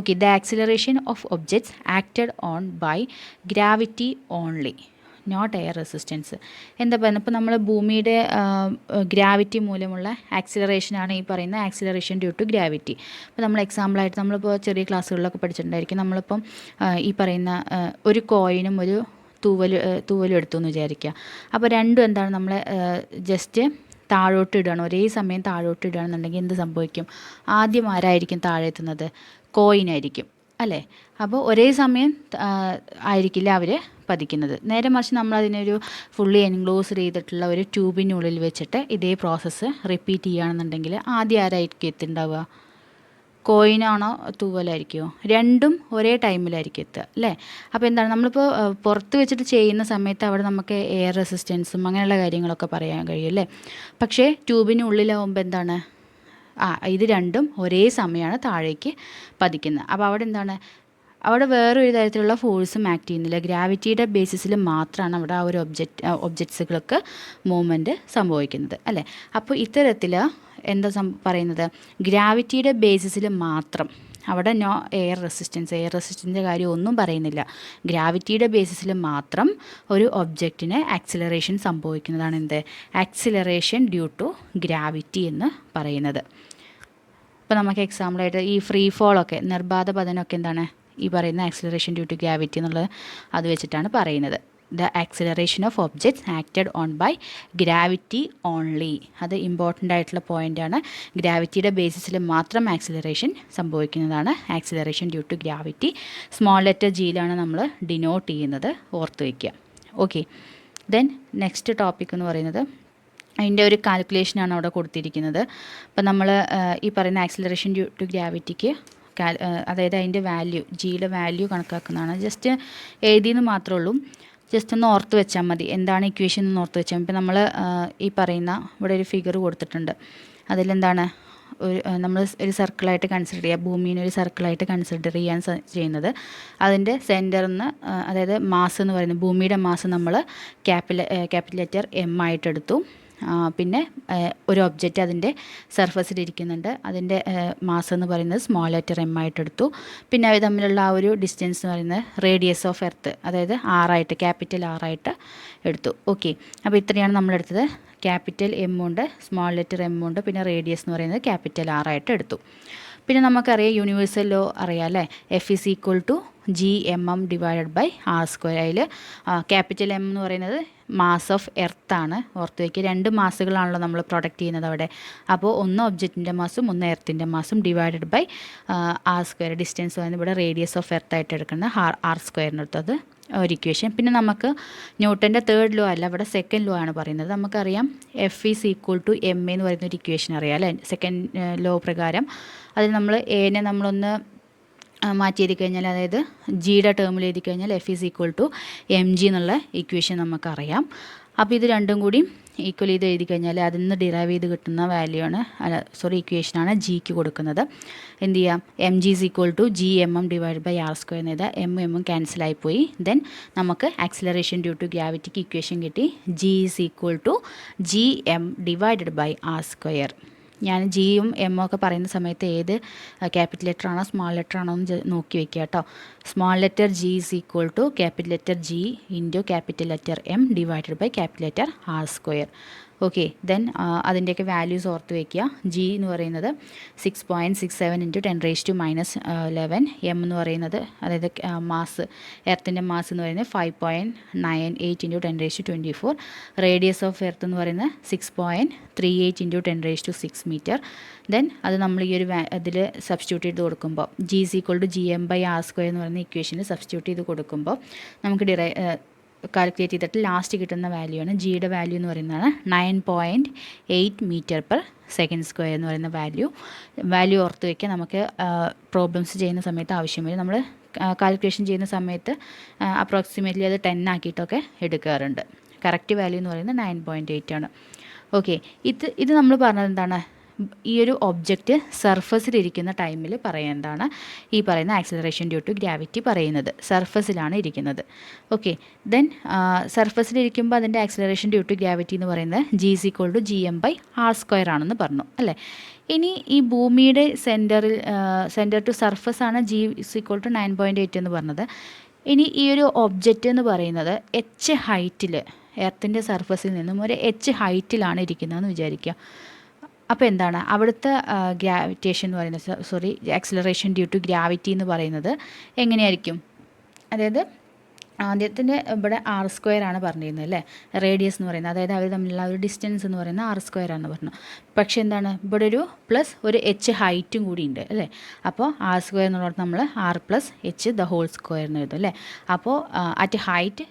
Okay, the acceleration of objects acted on by gravity only, not air resistance. എന്താ പറയുന്നത്? ഇപ്പോൾ നമ്മൾ ഭൂമിയുടെ ഗ്രാവിറ്റി മൂലമുള്ള ആക്സിലറേഷനാണ് ഈ പറയുന്ന ആക്സിലറേഷൻ ഡ്യൂ ടു ഗ്രാവിറ്റി. അപ്പോൾ നമ്മൾ എക്സാമ്പിളായിട്ട് നമ്മളിപ്പോൾ ചെറിയ ക്ലാസ്സുകളിലൊക്കെ പഠിച്ചിട്ടുണ്ടായിരിക്കും. നമ്മളിപ്പം ഈ പറയുന്ന ഒരു കോയിനും ഒരു തൂവലും എടുത്തു എന്ന് വിചാരിക്കുക. അപ്പോൾ രണ്ടും എന്താണ്, നമ്മൾ ജസ്റ്റ് താഴോട്ട് ഇടുകയാണ്, ഒരേ സമയം താഴോട്ട് ഇടുകയാണെന്നുണ്ടെങ്കിൽ എന്ത് സംഭവിക്കും? ആദ്യം ആരായിരിക്കും താഴെ എത്തുന്നത്? കോയിനായിരിക്കും അല്ലേ. അപ്പോൾ ഒരേ സമയം ആയിരിക്കില്ല അവർ പതിക്കുന്നത്. നേരെ മറിച്ച് നമ്മളതിനൊരു ഫുള്ളി എൻക്ലോസ് ചെയ്തിട്ടുള്ള ഒരു ട്യൂബിനുള്ളിൽ വെച്ചിട്ട് ഇതേ പ്രോസസ്സ് റിപ്പീറ്റ് ചെയ്യുകയാണെന്നുണ്ടെങ്കിൽ ആദ്യം ആരായിരിക്കും എത്തുണ്ടാവുക? കോയിനാണോ തൂവലായിരിക്കുമോ? രണ്ടും ഒരേ ടൈമിലായിരിക്കും എത്തുക അല്ലേ. അപ്പോൾ എന്താണ്, നമ്മളിപ്പോൾ പുറത്ത് വെച്ചിട്ട് ചെയ്യുന്ന സമയത്ത് അവിടെ നമുക്ക് എയർ റെസിസ്റ്റൻസും അങ്ങനെയുള്ള കാര്യങ്ങളൊക്കെ പറയാൻ കഴിയും അല്ലേ. പക്ഷേ ട്യൂബിനുള്ളിലാവുമ്പോൾ എന്താണ്, ഇത് രണ്ടും ഒരേ സമയമാണ് താഴേക്ക് പതിക്കുന്നത്. അപ്പോൾ അവിടെ എന്താണ്, അവിടെ വേറൊരു തരത്തിലുള്ള ഫോഴ്സും ആക്ട് ചെയ്യുന്നില്ല. ഗ്രാവിറ്റിയുടെ ബേസിസിൽ മാത്രമാണ് അവിടെ ആ ഒരു ഒബ്ജക്ട്സുകൾക്ക് മൂവ്മെൻറ്റ് സംഭവിക്കുന്നത് അല്ലേ. അപ്പോൾ ഇത്തരത്തിൽ എന്താ പറയുന്നത്, ഗ്രാവിറ്റിയുടെ ബേസിസിൽ മാത്രം അവിടെ നോ എയർ റെസിസ്റ്റൻസിൻ്റെ കാര്യം ഒന്നും പറയുന്നില്ല. ഗ്രാവിറ്റിയുടെ ബേസിസിൽ മാത്രം ഒരു ഒബ്ജക്റ്റിന് ആക്സിലറേഷൻ സംഭവിക്കുന്നതാണ് എന്ത്, ആക്സിലറേഷൻ ഡ്യൂ ടു ഗ്രാവിറ്റി എന്ന് പറയുന്നത്. ഇപ്പോൾ നമുക്ക് എക്സാമ്പിളായിട്ട് ഈ ഫ്രീ ഫോളൊക്കെ, നിർബാധ പതനമൊക്കെ എന്താണ് ഈ പറയുന്ന ആക്സിലറേഷൻ ഡ്യൂ ടു ഗ്രാവിറ്റി എന്നുള്ളത് അത് വെച്ചിട്ടാണ് പറയുന്നത്. The acceleration of objects acted on by gravity only. അത് ഇമ്പോർട്ടൻ്റ് ആയിട്ടുള്ള പോയിൻ്റാണ്. ഗ്രാവിറ്റിയുടെ ബേസിസിൽ മാത്രം ആക്സിലറേഷൻ സംഭവിക്കുന്നതാണ് acceleration due to gravity. Small letter ജിയിലാണ് നമ്മൾ ഡിനോട്ട് ചെയ്യുന്നത്, ഓർത്ത് വയ്ക്കുക. ഓക്കെ, ദെൻ നെക്സ്റ്റ് ടോപ്പിക് എന്ന് പറയുന്നത് അതിൻ്റെ ഒരു കാൽക്കുലേഷനാണ് അവിടെ കൊടുത്തിരിക്കുന്നത്. അപ്പം നമ്മൾ ഈ പറയുന്ന ആക്സിലറേഷൻ ഡ്യൂ ടു ഗ്രാവിറ്റിക്ക് അതായത് അതിൻ്റെ വാല്യൂ, ജിയുടെ വാല്യൂ കണക്കാക്കുന്നതാണ്. ജസ്റ്റ് എഴുതിയെന്ന് മാത്രമേ ഉള്ളൂ, ജസ്റ്റ് ഒന്ന് ഓർത്ത് വെച്ചാൽ മതി. എന്താണ് ഇക്വേഷൻ എന്ന് ഓർത്ത് വെച്ചാൽ മതി. ഇപ്പം നമ്മൾ ഈ പറയുന്ന ഇവിടെ ഒരു ഫിഗർ കൊടുത്തിട്ടുണ്ട്. അതിലെന്താണ്, നമ്മൾ ഒരു സർക്കിളായിട്ട് കൺസിഡർ ചെയ്യുക, ഭൂമിനെ ഒരു സർക്കിളായിട്ട് കൺസിഡർ ചെയ്യാൻ ചെയ്യുന്നത്. അതിൻ്റെ സെൻറ്ററിൽ നിന്ന്, അതായത് മാസ് എന്ന് പറയുന്നത് ഭൂമിയുടെ മാസ് നമ്മൾ ക്യാപിറ്റൽ ലെറ്റർ M ആയിട്ടെടുത്തു. പിന്നെ ഒരു ഒബ്ജക്റ്റ് അതിൻ്റെ സർഫസിലിരിക്കുന്നുണ്ട്. അതിൻ്റെ മാസ് എന്ന് പറയുന്നത് സ്മോൾ ലെറ്റർ എം ആയിട്ട് എടുത്തു. പിന്നെ അവർ തമ്മിലുള്ള ആ ഒരു ഡിസ്റ്റൻസ് എന്ന് പറയുന്നത് റേഡിയസ് ഓഫ് എർത്ത്, അതായത് ആറായിട്ട്, ക്യാപിറ്റൽ ആറായിട്ട് എടുത്തു. ഓക്കെ, അപ്പോൾ ഇത്രയാണ് നമ്മളെടുത്തത്. ക്യാപിറ്റൽ എം ഉണ്ട്, സ്മോൾ ലെറ്റർ എം ഉണ്ട്, പിന്നെ റേഡിയസ് എന്ന് പറയുന്നത് ക്യാപിറ്റൽ ആറായിട്ട് എടുത്തു. പിന്നെ നമുക്കറിയാം യൂണിവേഴ്സൽ ലോ അറിയാം അല്ലേ, F is equal to G M M divided by R square. അതിൽ ക്യാപിറ്റൽ എം എന്ന് പറയുന്നത് മാസ് ഓഫ് എർത്താണ്. ഓർത്ത് വയ്ക്കുക, 2 മാസുകളാണല്ലോ നമ്മൾ പ്രൊഡക്റ്റ് ചെയ്യുന്നത് അവിടെ. അപ്പോൾ ഒന്ന് ഒബ്ജക്റ്റിൻ്റെ മാസും ഒന്ന് എർത്തിൻ്റെ മാസും divided by R square. Distance പറയുന്നത് ഇവിടെ റേഡിയസ് ഓഫ് എർത്തായിട്ട് എടുക്കുന്നത് ആർ സ്ക്വയറിനടുത്തത് ഒരു ഇക്വേഷൻ. പിന്നെ നമുക്ക് ന്യൂട്ടൻ്റെ 3rd ലോ അല്ല, ഇവിടെ 2nd ലോ ആണ് പറയുന്നത്. നമുക്കറിയാം F is equal to M എന്ന് പറയുന്ന ഒരു ഇക്വേഷൻ അറിയാം അല്ലേ, 2nd ലോ പ്രകാരം. അതിൽ നമ്മൾ എനെ നമ്മളൊന്ന് മാറ്റി എഴുതി കഴിഞ്ഞാൽ, അതായത് ജിയുടെ ടേമിൽ എഴുതി കഴിഞ്ഞാൽ F is equal to M G എന്നുള്ള ഇക്വേഷൻ നമുക്കറിയാം. അപ്പോൾ ഇത് രണ്ടും കൂടി ഈക്വൽ ചെയ്ത് എഴുതി കഴിഞ്ഞാൽ അതിൽ നിന്ന് ഡിറൈവ് ചെയ്ത് കിട്ടുന്ന വാല്യൂ ആണ്, ഇക്വേഷനാണ് ജിക്ക് കൊടുക്കുന്നത്. എന്ത് ചെയ്യാം, M G is equal to G M M divide by R square എന്ന് എഴുതാം. എമ്മും ക്യാൻസലായിപ്പോയി. ദെൻ നമുക്ക് ആക്സിലറേഷൻ ഡ്യൂ ടു ഗ്രാവിറ്റിക്ക് ഇക്വേഷൻ കിട്ടി. G is equal to G M divided by R square. ഞാൻ ജിയും എമ്മും ഒക്കെ പറയുന്ന സമയത്ത് ഏത് ക്യാപിറ്റൽ ലെറ്റർ ആണോ സ്മോൾ ലെറ്റർ ആണോ എന്ന് നോക്കി വെക്കുക കേട്ടോ. Small letter G is equal to capital letter G into capital letter M divided by capital letter R square. Okay, then അതിൻ്റെയൊക്കെ വാല്യൂസ് ഓർത്ത് വയ്ക്കുക. ജി എന്ന് പറയുന്നത് 6.67 ഇൻറ്റു 10⁻⁻11. എം എന്ന് പറയുന്നത്, അതായത് മാസ്, എർത്തിൻ്റെ മാസ് എന്ന് പറയുന്നത് 5.98 ഇൻറ്റു 10⁻24. റേഡിയസ് ഓഫ് എർത്ത് എന്ന് പറയുന്നത് 6.38 ഇൻറ്റു 10⁻6 മീറ്റർ. ദെൻ അത് നമ്മൾ ഈ ഒരു ഇതിൽ സബ്സ്റ്റിറ്റ്യൂട്ട് ചെയ്ത് കൊടുക്കുമ്പോൾ G is equal to G M by R square എന്ന് പറയുന്ന ഇക്വേഷനിൽ സബ്സ്റ്റിറ്റ്യൂട്ട് ചെയ്ത് കൊടുക്കുമ്പോൾ നമുക്ക് കാൽക്കുലേറ്റ് ചെയ്തിട്ട് ലാസ്റ്റ് കിട്ടുന്ന വാല്യൂ ആണ്. ജിയുടെ വാല്യൂ എന്ന് പറയുന്നത് 9.8 മീറ്റർ പെർ സെക്കൻഡ് സ്ക്വയർ എന്ന് പറയുന്ന വാല്യൂ ഓർത്ത് വയ്ക്കുക. നമുക്ക് പ്രോബ്ലംസ് ചെയ്യുന്ന സമയത്ത് ആവശ്യം വരും. നമ്മൾ കാൽക്കുലേഷൻ ചെയ്യുന്ന സമയത്ത് അപ്രോക്സിമേറ്റ്ലി അത് 10 ആക്കിയിട്ടൊക്കെ എടുക്കാറുണ്ട്. കറക്റ്റ് വാല്യൂ എന്ന് പറയുന്നത് 9.8 ആണ്. ഓക്കെ, ഇത് നമ്മൾ പറഞ്ഞത് എന്താണ്, ഈ ഒരു ഒബ്ജക്റ്റ് സർഫസിലിരിക്കുന്ന ടൈമിൽ പറയുന്നതാണ് ഈ പറയുന്ന ആക്സിലറേഷൻ ഡ്യൂ ടു ഗ്രാവിറ്റി പറയുന്നത്. സർഫസിലാണ് ഇരിക്കുന്നത്. ഓക്കെ, ദെൻ സർഫസിലിരിക്കുമ്പോൾ അതിൻ്റെ ആക്സിലറേഷൻ ഡ്യൂ ടു ഗ്രാവിറ്റി എന്ന് പറയുന്നത് G is equal to G M by R square ആണെന്ന് പറഞ്ഞു അല്ലേ. ഇനി ഈ ഭൂമിയുടെ സെൻറ്റർ ടു സർഫസ് ആണ് ജി ഈസ് ഈക്വൽ ടു 9.8 എന്ന് പറഞ്ഞത്. ഇനി ഈ ഒരു ഒബ്ജക്റ്റ് എന്ന് പറയുന്നത് എച്ച് ഹൈറ്റിൽ, എർത്തിൻ്റെ സർഫസിൽ നിന്നും ഒരു എച്ച് ഹൈറ്റിലാണ് ഇരിക്കുന്നതെന്ന് വിചാരിക്കുക. അപ്പോൾ എന്താണ് അവിടുത്തെ ഗ്രാവിറ്റേഷൻ എന്ന് പറയുന്നത്, ആക്സിലറേഷൻ ഡ്യൂ ടു ഗ്രാവിറ്റി എന്ന് പറയുന്നത് എങ്ങനെയായിരിക്കും? അതായത് ആദ്യത്തിൻ്റെ ഇവിടെ ആർ സ്ക്വയർ ആണ് പറഞ്ഞിരുന്നത് അല്ലേ, റേഡിയസ് എന്ന് പറയുന്നത്, അതായത് അവർ തമ്മിലുള്ള ഒരു ഡിസ്റ്റൻസ് എന്ന് പറയുന്നത് ആർ സ്ക്വയർ ആണെന്ന് പറഞ്ഞു. പക്ഷേ എന്താണ്, ഇവിടെ ഒരു പ്ലസ് ഒരു എച്ച് ഹൈറ്റും കൂടി ഉണ്ട് അല്ലേ. അപ്പോൾ ആർ സ്ക്വയർ എന്നുള്ളത് നമ്മൾ R plus H the whole square എന്ന് എഴുതും അല്ലേ. അപ്പോൾ at height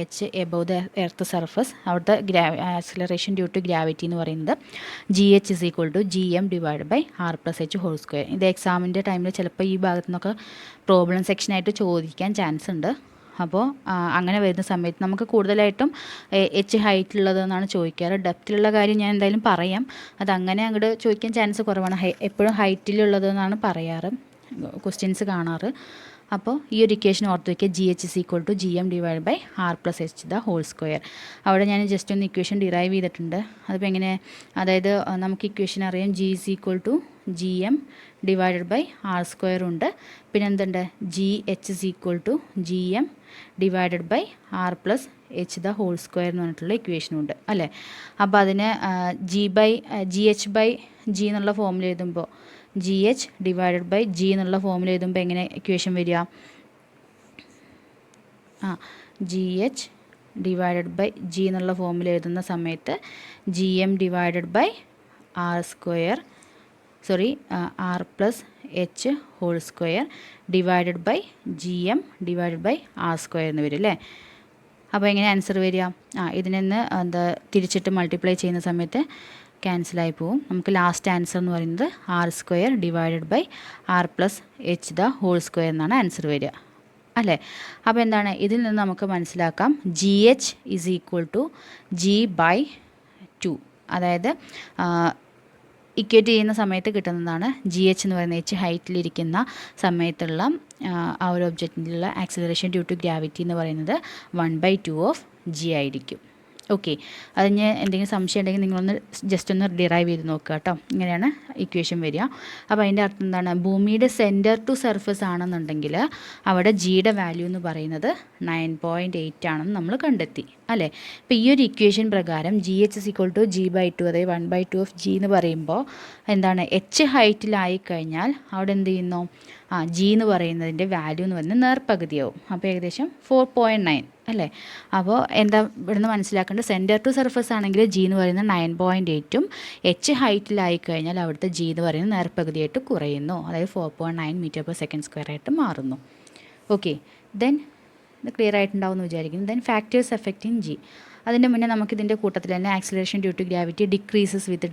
H above the earth surface, അവിടുത്തെ ആക്സിലറേഷൻ ഡ്യൂ ടു ഗ്രാവിറ്റി എന്ന് പറയുന്നത് G H is equal to G M divide by R plus H whole square. ഇത് എക്സാമിൻ്റെ ടൈമിൽ ചിലപ്പോൾ ഈ ഭാഗത്തു നിന്നൊക്കെ പ്രോബ്ലം സെക്ഷനായിട്ട് ചോദിക്കാൻ ചാൻസ് ഉണ്ട്. അപ്പോൾ അങ്ങനെ വരുന്ന സമയത്ത് നമുക്ക് കൂടുതലായിട്ടും എച്ച് ഹൈറ്റിലുള്ളതെന്നാണ് ചോദിക്കാറ്. ഡെപ്തിലുള്ള കാര്യം ഞാൻ എന്തായാലും പറയാം, അതങ്ങനെ അങ്ങോട്ട് ചോദിക്കാൻ ചാൻസ് കുറവാണ്. എപ്പോഴും ഹൈറ്റിലുള്ളതെന്നാണ് പറയാറ്, ക്വസ്റ്റ്യൻസ് കാണാറ്. അപ്പോൾ ഈ ഒരു ഇക്വേഷൻ ഓർത്ത് വയ്ക്കുക, G H is equal to G M divide by R plus H the whole square. അവിടെ ഞാൻ ജസ്റ്റ് ഒന്ന് ഇക്വേഷൻ ഡിറൈവ് ചെയ്തിട്ടുണ്ട്. അതിപ്പോൾ എങ്ങനെ, അതായത് നമുക്ക് ഇക്വേഷൻ അറിയാം, G is equal to G M divided by R square ഉണ്ട്. പിന്നെ എന്തുണ്ട്, G H is equal to G M divided by R plus H the whole square എന്ന് പറഞ്ഞിട്ടുള്ള ഇക്വേഷനുണ്ട് അല്ലേ. അപ്പോൾ അതിന് ജി എച്ച് ബൈ ജി എന്നുള്ള ഫോമിൽ എഴുതുമ്പോൾ G H divided by G എന്നുള്ള ഫോമിൽ എഴുതുമ്പോൾ എങ്ങനെ ഇക്വേഷൻ വരിക, G H divided by G എന്നുള്ള ഫോമിൽ എഴുതുന്ന സമയത്ത് G M divided by R square, R plus H whole square divided by G M divided by R square എന്ന് വരും അല്ലേ. അപ്പോൾ എങ്ങനെ ആൻസർ വരിക, ഇതിൽ നിന്ന് തിരിച്ചിട്ട് മൾട്ടിപ്ലൈ ചെയ്യുന്ന സമയത്ത് ക്യാൻസലായി പോവും. നമുക്ക് ലാസ്റ്റ് ആൻസർ എന്ന് പറയുന്നത് R square divided by R plus H the whole square എന്നാണ് ആൻസർ വരിക അല്ലേ. അപ്പോൾ എന്താണ്, ഇതിൽ നിന്ന് നമുക്ക് മനസ്സിലാക്കാം G H is equal to G by 2, അതായത് ഇക്വേറ്റ് ചെയ്യുന്ന സമയത്ത് കിട്ടുന്നതാണ്. ജി എച്ച് എന്ന് പറയുന്ന എച്ച് ഹൈറ്റിലിരിക്കുന്ന സമയത്തുള്ള ആ ഒരു ഒബ്ജക്റ്റിലുള്ള ആക്സിലറേഷൻ ഡ്യൂ ടു ഗ്രാവിറ്റി എന്ന് പറയുന്നത് 1/2 ഓഫ് ജി ആയിരിക്കും ഓക്കെ, അതിന് എന്തെങ്കിലും സംശയം ഉണ്ടെങ്കിൽ നിങ്ങളൊന്ന് ജസ്റ്റ് ഒന്ന് ഡിറൈവ് ചെയ്ത് നോക്കുക കേട്ടോ. ഇങ്ങനെയാണ് ഇക്വേഷൻ വരിക. അപ്പോൾ അതിൻ്റെ അർത്ഥം എന്താണ്? ഭൂമിയുടെ സെൻറ്റർ ടു സർഫസ് ആണെന്നുണ്ടെങ്കിൽ അവിടെ ജിയുടെ വാല്യൂ എന്ന് പറയുന്നത് 9.8 ആണെന്ന് നമ്മൾ കണ്ടെത്തി അല്ലേ. അപ്പോൾ ഈ ഒരു ഇക്വേഷൻ പ്രകാരം GH=G/2, അതായത് 1/2 ഓഫ് ജി എന്ന് പറയുമ്പോൾ എന്താണ്, എച്ച് ഹൈറ്റിലായി കഴിഞ്ഞാൽ അവിടെ എന്ത് ചെയ്യുന്നു, ജി എന്ന് പറയുന്നതിൻ്റെ വാല്യൂ എന്ന് പറയുന്നത് നേർപകുതിയാവും. അപ്പോൾ ഏകദേശം 4.9 അല്ലേ. അപ്പോൾ എന്താ ഇവിടുന്ന് മനസ്സിലാക്കേണ്ടത്, സെൻറ്റർ ടു സർഫസ് ആണെങ്കിൽ ജി എന്ന് പറയുന്നത് 9.8ഉം എച്ച് ഹൈറ്റിലായി കഴിഞ്ഞാൽ അവിടുത്തെ ജി എന്ന് പറയുന്നത് നേർപകുതിയായിട്ട് കുറയുന്നു, അതായത് 4.9 m/s² ആയിട്ട് മാറുന്നു. ഓക്കെ, ദെൻ ഇത് ക്ലിയർ ആയിട്ടുണ്ടാവും എന്ന് വിചാരിക്കുന്നു. Then factors effecting G. അതിൻ്റെ മുന്നേ നമുക്കിതിൻ്റെ കൂട്ടത്തിൽ തന്നെ acceleration due to gravity decreases with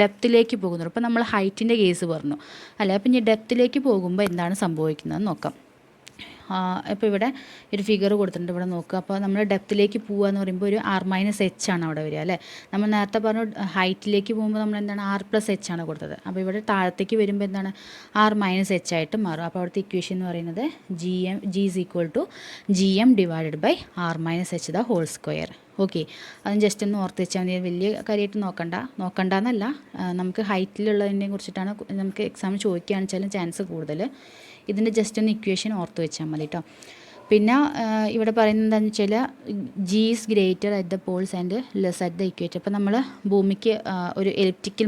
ഡെപ്തിലേക്ക് പോകുന്നു. ഇപ്പോൾ നമ്മൾ ഹൈറ്റിൻ്റെ കേസ് പറഞ്ഞു അല്ലേ. അപ്പോൾ ഇനി ഡെപ്തിലേക്ക് പോകുമ്പോൾ എന്താണ് സംഭവിക്കുന്നതെന്ന് നോക്കാം. ഇപ്പോൾ ഇവിടെ ഒരു ഫിഗർ കൊടുത്തിട്ടുണ്ട്, ഇവിടെ നോക്കുക. അപ്പോൾ നമ്മൾ ഡെപ്തിലേക്ക് പോകുക എന്ന് പറയുമ്പോൾ ഒരു R-H ആണ് അവിടെ വരിക അല്ലേ. നമ്മൾ നേരത്തെ പറഞ്ഞു ഹൈറ്റിലേക്ക് പോകുമ്പോൾ നമ്മൾ എന്താണ് R+H ആണ് കൊടുത്തത്. അപ്പോൾ ഇവിടെ താഴത്തേക്ക് വരുമ്പോൾ എന്താണ് R-H ആയിട്ട് മാറും. അപ്പോൾ അവിടുത്തെ ഇക്വേഷൻ എന്ന് പറയുന്നത് G=GM/R-H². ഓക്കെ, അതും ജസ്റ്റ് ഒന്ന് ഓർത്ത് വെച്ചാൽ മതി. വലിയ കാര്യമായിട്ട് നോക്കണ്ടെന്നല്ല, നമുക്ക് ഹൈറ്റിലുള്ളതിനെ കുറിച്ചിട്ടാണ് നമുക്ക് എക്സാം ചോദിക്കുകയാണെന്ന് വെച്ചാലും ചാൻസ് കൂടുതൽ. ഇതിൻ്റെ ജസ്റ്റ് ഒന്ന് ഇക്വേഷൻ ഓർത്ത് വെച്ചാൽ മതി കേട്ടോ. പിന്നെ ഇവിടെ പറയുന്നത് എന്താണെന്ന് വെച്ചാൽ G is greater at the Paul's and less at the equator. അപ്പോൾ നമ്മൾ ഭൂമിക്ക് ഒരു എലിപ്റ്റിക്കൽ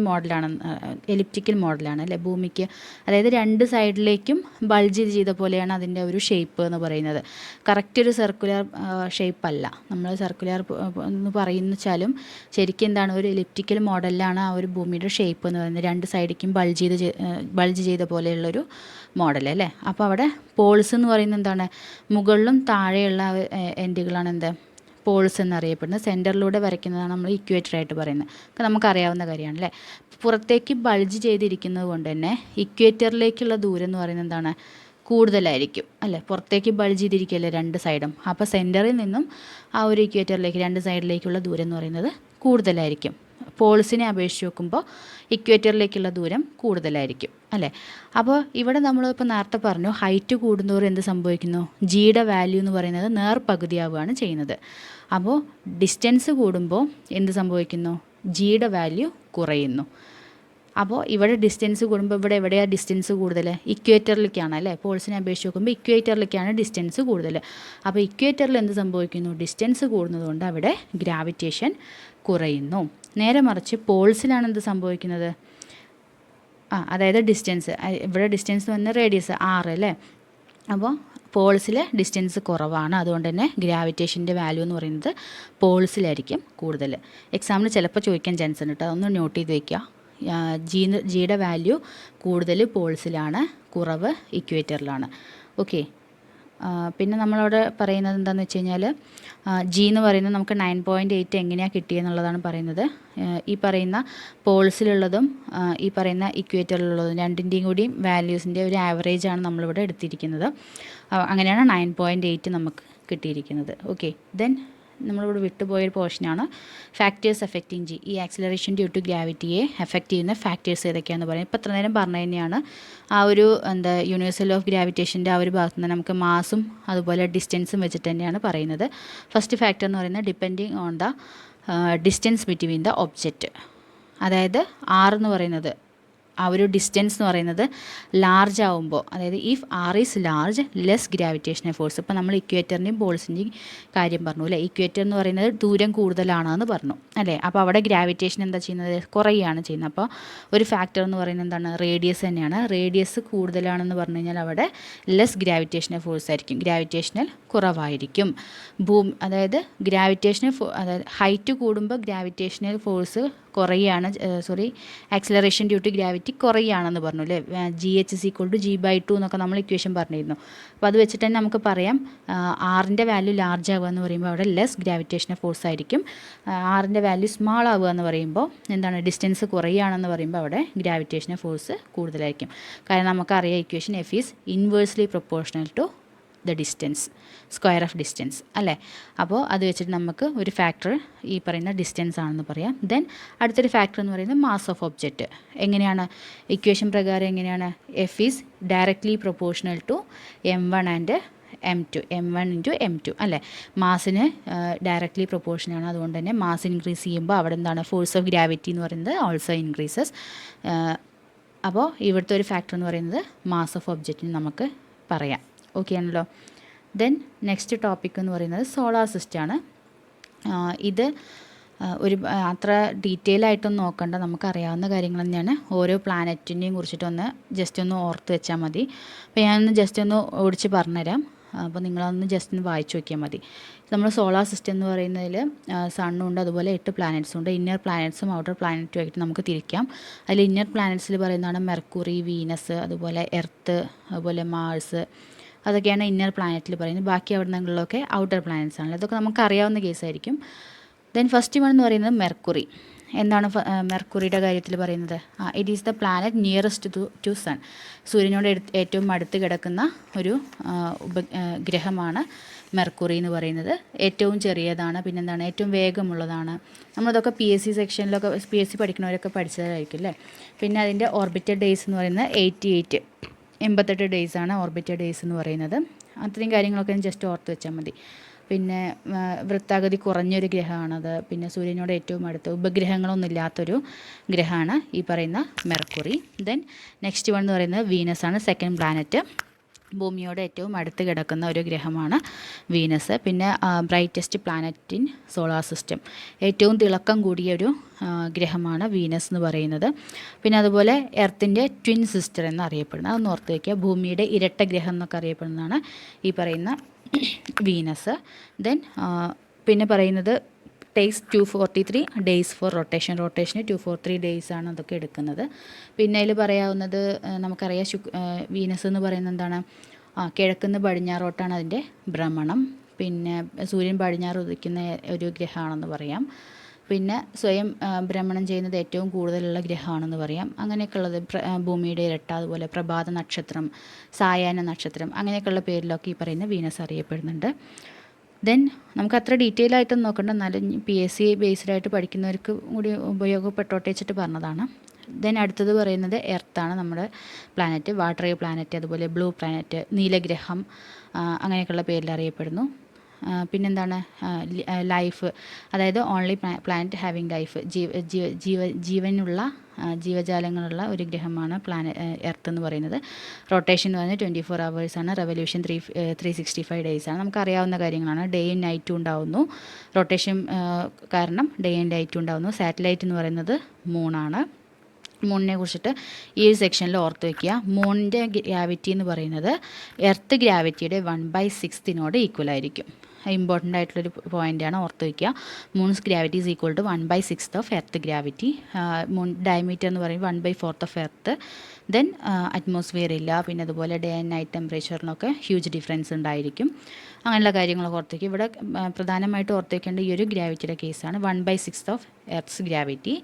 മോഡലാണ് അല്ലേ ഭൂമിക്ക്. അതായത് രണ്ട് സൈഡിലേക്കും ബൾജ് ചെയ്ത പോലെയാണ് അതിൻ്റെ ഒരു ഷേപ്പ് എന്ന് പറയുന്നത്. കറക്റ്റ് ഒരു സർക്കുലർ ഷേപ്പ് അല്ല. നമ്മൾ സർക്കുലർ എന്ന് പറയുന്ന വെച്ചാലും ശരിക്കും എന്താണ്, ഒരു എലിപ്റ്റിക്കൽ മോഡലിലാണ് ആ ഒരു ഭൂമിയുടെ ഷേപ്പ് എന്ന് പറയുന്നത്. രണ്ട് സൈഡിലേക്കും ബൾജ് ചെയ്ത പോലെയുള്ളൊരു മോഡൽ അല്ലേ. അപ്പോൾ അവിടെ പോൾസ് എന്ന് പറയുന്നത് എന്താണ്, മുകളിലും താഴെയുള്ള എൻഡുകളാണ് എന്ത് പോൾസ് എന്നറിയപ്പെടുന്നത്. സെൻറ്ററിലൂടെ വരയ്ക്കുന്നതാണ് നമ്മൾ ഇക്വേറ്റർ ആയിട്ട് പറയുന്നത്. ഒക്കെ നമുക്കറിയാവുന്ന കാര്യമാണ് അല്ലേ. പുറത്തേക്ക് ബൾജ് ചെയ്തിരിക്കുന്നത് കൊണ്ട് തന്നെ ഇക്വേറ്ററിലേക്കുള്ള ദൂരം എന്ന് പറയുന്നത് എന്താണ്, കൂടുതലായിരിക്കും അല്ലേ. പുറത്തേക്ക് ബൾജ് ചെയ്തിരിക്കുകയല്ലേ രണ്ട് സൈഡും. അപ്പോൾ സെൻറ്ററിൽ നിന്നും ആ ഒരു ഇക്വേറ്ററിലേക്ക് രണ്ട് സൈഡിലേക്കുള്ള ദൂരം എന്ന് പറയുന്നത് കൂടുതലായിരിക്കും. പോൾസിനെ അപേക്ഷിച്ച് നോക്കുമ്പോൾ ഇക്വേറ്ററിലേക്കുള്ള ദൂരം കൂടുതലായിരിക്കും അല്ലേ. അപ്പോൾ ഇവിടെ നമ്മളിപ്പോൾ നേരത്തെ പറഞ്ഞു ഹൈറ്റ് കൂടുന്നതോറും എന്ത് സംഭവിക്കുന്നു, ജിയുടെ വാല്യൂ എന്ന് പറയുന്നത് നേർപകുതിയാവുകയാണ് ചെയ്യുന്നത്. അപ്പോൾ ഡിസ്റ്റൻസ് കൂടുമ്പോൾ എന്ത് സംഭവിക്കുന്നു, ജിയുടെ വാല്യൂ കുറയുന്നു. അപ്പോൾ ഇവിടെ ഡിസ്റ്റൻസ് കൂടുമ്പോൾ ഇവിടെ എവിടെയാണ് ഡിസ്റ്റൻസ് കൂടുതൽ, ഇക്വേറ്ററിലേക്കാണ് അല്ലേ. പോൾസിനെ അപേക്ഷിച്ച് നോക്കുമ്പോൾ ഇക്വേറ്ററിലേക്കാണ് ഡിസ്റ്റൻസ് കൂടുതൽ. അപ്പോൾ ഇക്വേറ്ററിൽ എന്ത് സംഭവിക്കുന്നു, ഡിസ്റ്റൻസ് കൂടുന്നതുകൊണ്ട് അവിടെ ഗ്രാവിറ്റേഷൻ കുറയുന്നു. നേരെ മറിച്ച് പോൾസിലാണ് എന്ത് സംഭവിക്കുന്നത്, അതായത് ഡിസ്റ്റൻസ്, ഇവിടെ ഡിസ്റ്റൻസ് വന്ന റേഡിയസ് R അല്ലേ. അപ്പോൾ പോൾസിൽ ഡിസ്റ്റൻസ് കുറവാണ്, അതുകൊണ്ട് തന്നെ ഗ്രാവിറ്റേഷൻ്റെ വാല്യൂ എന്ന് പറയുന്നത് പോൾസിലായിരിക്കും കൂടുതൽ. എക്സാമിന് ചിലപ്പോൾ ചോദിക്കാൻ ചാൻസ് ഉണ്ട് കേട്ടോ, അതൊന്ന് നോട്ട് ചെയ്ത് വയ്ക്കുക. ജിയുടെ വാല്യൂ കൂടുതൽ പോൾസിലാണ്, കുറവ് ഇക്വേറ്ററിലാണ്. ഓക്കെ, പിന്നെ നമ്മളവിടെ പറയുന്നത് എന്താണെന്ന് വെച്ച് കഴിഞ്ഞാൽ ജി എന്ന് പറയുന്നത് നമുക്ക് 9.8 എങ്ങനെയാണ് കിട്ടിയെന്നുള്ളതാണ് പറയുന്നത്. ഈ പറയുന്ന പോൾസിലുള്ളതും ഈ പറയുന്ന ഇക്വേറ്ററിലുള്ളതും രണ്ടിൻ്റെയും കൂടി വാല്യൂസിൻ്റെ ഒരു ആവറേജാണ് നമ്മളിവിടെ എടുത്തിരിക്കുന്നത്. അങ്ങനെയാണ് 9.8 നമുക്ക് കിട്ടിയിരിക്കുന്നത്. ഓക്കെ, ദെൻ നമ്മളിവിടെ വിട്ടുപോയൊരു പോർഷനാണ് ഫാക്ടേഴ്സ് എഫക്റ്റിംഗ് ജി. ഈ ആക്സിലറേഷൻ ഡ്യൂ ടു ഗ്രാവിറ്റിയെ എഫക്റ്റ് ചെയ്യുന്ന ഫാക്ടേഴ്സ് ഏതൊക്കെയാണെന്ന് പറയുന്നത്. ഇപ്പോൾ ഇത്ര നേരം പറഞ്ഞു തന്നെയാണ് ആ ഒരു യൂണിവേഴ്സൽ ഓഫ് ഗ്രാവിറ്റേഷൻ്റെ ആ ഒരു ഭാഗത്ത് നിന്ന് നമുക്ക് മാസും അതുപോലെ ഡിസ്റ്റൻസും വെച്ചിട്ട് തന്നെയാണ് പറയുന്നത്. ഫസ്റ്റ് ഫാക്ടർ എന്ന് പറയുന്നത് depending on the distance between the object. അതായത് R എന്ന് പറയുന്നത് ആ ഒരു ഡിസ്റ്റൻസ് എന്ന് പറയുന്നത് ലാർജ് ആവുമ്പോൾ, അതായത് if R is large less gravitational force. ഇപ്പോൾ നമ്മൾ ഇക്വേറ്ററിൻ്റെയും പോൾസിൻ്റെയും കാര്യം പറഞ്ഞു അല്ലേ. ഇക്വേറ്റർ എന്ന് പറയുന്നത് ദൂരം കൂടുതലാണെന്ന് പറഞ്ഞു അല്ലേ. അപ്പോൾ അവിടെ ഗ്രാവിറ്റേഷൻ എന്താ ചെയ്യുന്നത്, കുറയുകയാണ് ചെയ്യുന്നത്. അപ്പോൾ ഒരു ഫാക്ടർ എന്ന് പറയുന്നത് എന്താണ്, റേഡിയസ് തന്നെയാണ്. റേഡിയസ് കൂടുതലാണെന്ന് പറഞ്ഞു കഴിഞ്ഞാൽ അവിടെ ലെസ് ഗ്രാവിറ്റേഷണൽ ഫോഴ്സ് ആയിരിക്കും, ഗ്രാവിറ്റേഷണൽ കുറവായിരിക്കും. അതായത് അതായത് ഹൈറ്റ് കൂടുമ്പോൾ ഗ്രാവിറ്റേഷണൽ ഫോഴ്സ് കുറയുകയാണ്, ആക്സിലറേഷൻ ഡ്യൂ ടു ഗ്രാവിറ്റി കുറയുകയാണെന്ന് പറഞ്ഞു അല്ലേ. GH=G/2 എന്നൊക്കെ നമ്മൾ ഇക്വേഷൻ പറഞ്ഞിരുന്നു. അപ്പോൾ അത് വെച്ചിട്ട് തന്നെ നമുക്ക് പറയാം ആറിൻ്റെ വാല്യൂ ലാർജ് ആവുക എന്ന് പറയുമ്പോൾ അവിടെ ലെസ് ഗ്രാവിറ്റേഷണൽ ഫോഴ്സ് ആയിരിക്കും. ആറിൻ്റെ വാല്യൂ സ്മാൾ ആവുക എന്ന് പറയുമ്പോൾ എന്താണ്, ഡിസ്റ്റൻസ് കുറയുകയാണെന്ന് പറയുമ്പോൾ അവിടെ ഗ്രാവിറ്റേഷണൽ ഫോഴ്സ് കൂടുതലായിരിക്കും. കാരണം നമുക്കറിയാം equation F is inversely proportional to the distance, square of distance അല്ലേ. അപ്പോൾ അത് വെച്ചിട്ട് നമുക്ക് ഒരു ഫാക്ടർ ഈ പറയുന്ന ഡിസ്റ്റൻസ് ആണെന്ന് പറയാം. ദെൻ അടുത്തൊരു ഫാക്ടർ എന്ന് പറയുന്നത് മാസ് ഓഫ് ഒബ്ജക്റ്റ്. എങ്ങനെയാണ് ഇക്വേഷൻ പ്രകാരം, എങ്ങനെയാണ്, F is directly proportional to M1 and m2 m1 into m2 അല്ലേ. മാസിന് ഡയറക്റ്റ്ലി പ്രൊപ്പോർഷനാണ്. അതുകൊണ്ട് തന്നെ മാസ് ഇൻക്രീസ് ചെയ്യുമ്പോൾ അവിടെ എന്താണ് ഫോഴ്സ് ഓഫ് ഗ്രാവിറ്റി എന്ന് പറയുന്നത് ഓൾസോ ഇൻക്രീസസ്. അപ്പോൾ ഇവിടുത്തെ ഒരു ഫാക്ടർ എന്ന് പറയുന്നത് മാസ് ഓഫ് ഒബ്ജക്റ്റിന് നമുക്ക് പറയാം. ഓക്കെ ആണല്ലോ. ദെൻ നെക്സ്റ്റ് ടോപ്പിക് എന്ന് പറയുന്നത് സോളാർ സിസ്റ്റമാണ്. ഇത് ഒരു അത്ര ഡീറ്റെയിൽ ആയിട്ടൊന്നും നോക്കണ്ട, നമുക്കറിയാവുന്ന കാര്യങ്ങൾ തന്നെയാണ്. ഓരോ പ്ലാനറ്റിൻ്റെയും കുറിച്ചിട്ടൊന്ന് ജസ്റ്റ് ഒന്ന് ഓർത്ത് വെച്ചാൽ മതി. അപ്പോൾ ഞാനൊന്ന് ജസ്റ്റ് ഒന്ന് ഓടിച്ച് പറഞ്ഞുതരാം. അപ്പോൾ നിങ്ങളൊന്ന് ജസ്റ്റ് ഒന്ന് വായിച്ച് നോക്കിയാൽ മതി. നമ്മൾ സോളാർ സിസ്റ്റം എന്ന് പറയുന്നതിൽ സണ്ണുണ്ട്, അതുപോലെ 8 പ്ലാനറ്റ്സും ഉണ്ട്. ഇന്നർ പ്ലാനറ്റ്സും ഔട്ടർ പ്ലാനറ്റും ആയിട്ട് നമുക്ക് തിരിക്കാം. അതിൽ ഇന്നർ പ്ലാനറ്റ്സിൽ പറയുന്നതാണ് മെർക്കുറി, വീനസ്, അതുപോലെ എർത്ത്, അതുപോലെ മാർസ്. അതൊക്കെയാണ് ഇന്നർ പ്ലാനറ്റിൽ പറയുന്നത്. ബാക്കി അവിടെ നിന്നുള്ളതൊക്കെ ഔട്ടർ പ്ലാനറ്റ്സ് ആണല്ലോ. ഇതൊക്കെ നമുക്ക് അറിയാവുന്ന കേസായിരിക്കും. ദെൻ ഫസ്റ്റ് വൺ എന്ന് പറയുന്നത് മെർക്കുറി. എന്താണ് മെർക്കുറിയുടെ കാര്യത്തിൽ പറയുന്നത്? It is the planet nearest to sun. സൂര്യനോട് ഏറ്റവും അടുത്ത് കിടക്കുന്ന ഒരു ഗ്രഹമാണ് മെർക്കുറി എന്ന് പറയുന്നത്. ഏറ്റവും ചെറിയതാണ്, പിന്നെന്താണ് ഏറ്റവും വേഗമുള്ളതാണ്. നമ്മളതൊക്കെ PSC സെക്ഷനിലൊക്കെ PSC പഠിക്കുന്നവരൊക്കെ പഠിച്ചതായിരിക്കും അല്ലേ. പിന്നെ അതിൻ്റെ ഓർബിറ്റൽ ഡേയ്സ് എന്ന് പറയുന്നത് 88 ഡേയ്സാണ് ഓർബിറ്റൽ ഡേയ്സ് എന്ന് പറയുന്നത്. അത്രയും കാര്യങ്ങളൊക്കെ ജസ്റ്റ് ഓർത്ത് വെച്ചാൽ മതി. പിന്നെ വൃത്താകൃതി കുറഞ്ഞൊരു ഗ്രഹമാണത്. പിന്നെ സൂര്യനോട് ഏറ്റവും അടുത്ത് ഉപഗ്രഹങ്ങളൊന്നും ഇല്ലാത്തൊരു ഗ്രഹമാണ് ഈ പറയുന്ന മെർക്കുറി. ദെൻ നെക്സ്റ്റ് വൺ എന്ന് പറയുന്നത് വീനസ് ആണ്, സെക്കൻഡ് പ്ലാനറ്റ്. ഭൂമിയോട് ഏറ്റവും അടുത്ത് കിടക്കുന്ന ഒരു ഗ്രഹമാണ് വീനസ്. പിന്നെ brightest planet in solar system, ഏറ്റവും തിളക്കം കൂടിയ ഒരു ഗ്രഹമാണ് വീനസ് എന്ന് പറയുന്നത്. പിന്നെ അതുപോലെ എർത്തിൻ്റെ ട്വിൻ സിസ്റ്റർ എന്നറിയപ്പെടുന്നത്, അതൊന്ന് ഓർത്ത് വയ്ക്കുക. ഭൂമിയുടെ ഇരട്ട ഗ്രഹം എന്നൊക്കെ അറിയപ്പെടുന്നതാണ് ഈ പറയുന്ന വീനസ്. ദെൻ പിന്നെ പറയുന്നത് ടേക്സ് 243 ഡേയ്സ് ഫോർ റൊട്ടേഷന് 243 ഡേയ്സ് ആണ് അതൊക്കെ എടുക്കുന്നത്. പിന്നെ അതിൽ പറയാവുന്നത് നമുക്കറിയാം, വീനസ് എന്ന് പറയുന്നത് എന്താണ്, കിഴക്കുന്ന് പടിഞ്ഞാറോട്ടാണ് അതിൻ്റെ ഭ്രമണം. പിന്നെ സൂര്യൻ പടിഞ്ഞാറ് ഉദിക്കുന്ന ഒരു ഗ്രഹമാണെന്ന് പറയാം. പിന്നെ സ്വയം ഭ്രമണം ചെയ്യുന്നത് ഏറ്റവും കൂടുതലുള്ള ഗ്രഹമാണെന്ന് പറയാം. അങ്ങനെയൊക്കെയുള്ളത് ഭൂമിയുടെ ഇരട്ട, അതുപോലെ പ്രഭാത നക്ഷത്രം, സായാഹ്ന നക്ഷത്രം, അങ്ങനെയൊക്കെയുള്ള പേരിലൊക്കെ ഈ പറയുന്ന വീനസ് അറിയപ്പെടുന്നുണ്ട്. ദെൻ നമുക്ക് അത്ര ഡീറ്റെയിൽ ആയിട്ടൊന്നും നോക്കണ്ട, എന്നാലും PSC ബേസ്ഡ് ആയിട്ട് പഠിക്കുന്നവർക്ക് കൂടി ഉപയോഗപ്പെട്ടോട്ടെ വെച്ചിട്ട് പറഞ്ഞതാണ്. ദെൻ അടുത്തത് പറയുന്നത് എർത്താണ്, നമ്മുടെ പ്ലാനറ്റ്, വാട്ടർ പ്ലാനറ്റ്, അതുപോലെ ബ്ലൂ പ്ലാനറ്റ്, നീലഗ്രഹം, അങ്ങനെയൊക്കെയുള്ള പേരിൽ അറിയപ്പെടുന്നു. പിന്നെന്താണ് ലൈഫ്, അതായത് ഓൺലി പ്ലാനറ്റ് ഹാവിങ് ലൈഫ്, ജീവനുള്ള ജീവജാലങ്ങളുള്ള ഒരു ഗ്രഹമാണ് എർത്ത് എന്ന് പറയുന്നത്. റൊട്ടേഷൻ എന്ന് പറയുന്നത് 24 hours, റെവല്യൂഷൻ 365 days ആണ്. നമുക്കറിയാവുന്ന കാര്യങ്ങളാണ്. ഡേ ആൻഡ് നൈറ്റും ഉണ്ടാവുന്നു. റൊട്ടേഷൻ കാരണം ഡേ ആൻഡ് നൈറ്റും ഉണ്ടാവുന്നു. സാറ്റലൈറ്റ് എന്ന് പറയുന്നത് മൂണാണ്. മൂണിനെ കുറിച്ചിട്ട് ഈ ഒരു സെക്ഷനിൽ ഓർത്ത് വയ്ക്കുക. മൂണിൻ്റെ ഗ്രാവിറ്റി എന്ന് പറയുന്നത് എർത്ത് ഗ്രാവിറ്റിയുടെ 1/6 ഈക്വൽ ആയിരിക്കും. ഇമ്പോർട്ടൻ്റ് ആയിട്ടുള്ളൊരു പോയിൻ്റാണ്, ഓർത്ത് വയ്ക്കുക. Moon's gravity is equal to 1/6 earth gravity. Moon diameter എന്ന് പറയുമ്പോൾ 1/4 എർത്ത്. ദെൻ അറ്റ്മോസ്ഫിയർ ഇല്ല. പിന്നെ അതുപോലെ ഡേ ആൻഡ് നൈറ്റ് ടെമ്പറേച്ചറിനൊക്കെ ഹ്യൂജ് ഡിഫറൻസ് ഉണ്ടായിരിക്കും. അങ്ങനെയുള്ള കാര്യങ്ങളൊക്കെ ഓർത്ത് വയ്ക്കുക. ഇവിടെ പ്രധാനമായിട്ട് ഓർത്ത് വയ്ക്കേണ്ട ഈ ഒരു ഗ്രാവിറ്റിയുടെ കേസാണ്, 1/6 എർത്ത്സ് ഗ്രാവിറ്റി.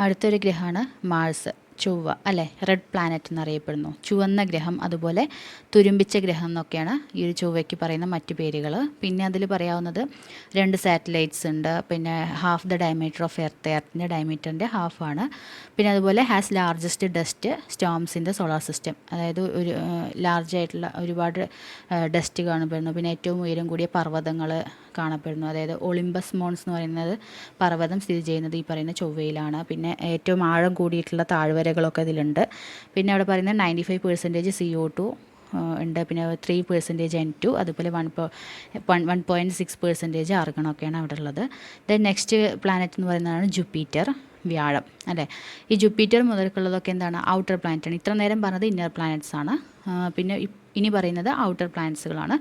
അടുത്തൊരു ഗ്രഹമാണ് മാർസ്, ചൊവ്വ അല്ലേ. റെഡ് പ്ലാനറ്റ് എന്നറിയപ്പെടുന്നു, ചുവന്ന ഗ്രഹം, അതുപോലെ തുരുമ്പിച്ച ഗ്രഹം എന്നൊക്കെയാണ് ഈ ഒരു ചൊവ്വയ്ക്ക് പറയുന്ന മറ്റു പേരുകൾ. പിന്നെ അതിൽ പറയാവുന്നത് 2 സാറ്റലൈറ്റ്സ് ഉണ്ട്. പിന്നെ ഹാഫ് ദ ഡയമീറ്റർ ഓഫ് എർത്തിൻ്റെ ഡയമീറ്ററിൻ്റെ ഹാഫാണ്. പിന്നെ അതുപോലെ has largest dust storms in the solar system, അതായത് ഒരു ലാർജായിട്ടുള്ള ഒരുപാട് ഡസ്റ്റ് കാണപ്പെടുന്നു. പിന്നെ ഏറ്റവും ഉയരം കൂടിയ പർവ്വതങ്ങൾ കാണപ്പെടുന്നു, അതായത് ഒളിമ്പസ് മോൺസ് എന്ന് പറയുന്നത് പർവ്വതം സ്ഥിതി ചെയ്യുന്നത് ഈ പറയുന്ന ചൊവ്വയിലാണ്. പിന്നെ ഏറ്റവും ആഴം കൂടിയിട്ടുള്ള താഴ്വരകളൊക്കെ ഇതിലുണ്ട്. പിന്നെ അവിടെ പറയുന്നത് 95% CO2 ഉണ്ട്. പിന്നെ 3% N2, അതുപോലെ 1.6% ആർഗണൊക്കെയാണ് അവിടെ ഉള്ളത്. ദെൻ നെക്സ്റ്റ് പ്ലാനറ്റ് എന്ന് പറയുന്നതാണ് ജൂപ്പിറ്റർ, വ്യാഴം അല്ലേ. ഈ ജൂപ്പിറ്റർ മുതൽക്കുള്ളതൊക്കെ എന്താണ്, ഔട്ടർ പ്ലാനറ്റാണ്. ഇത്ര നേരം പറഞ്ഞത് ഇന്നർ പ്ലാനറ്റ്സ് ആണ്. പിന്നെ ഇനി പറയുന്നത് ഔട്ടർ പ്ലാനറ്റ്സുകളാണ്.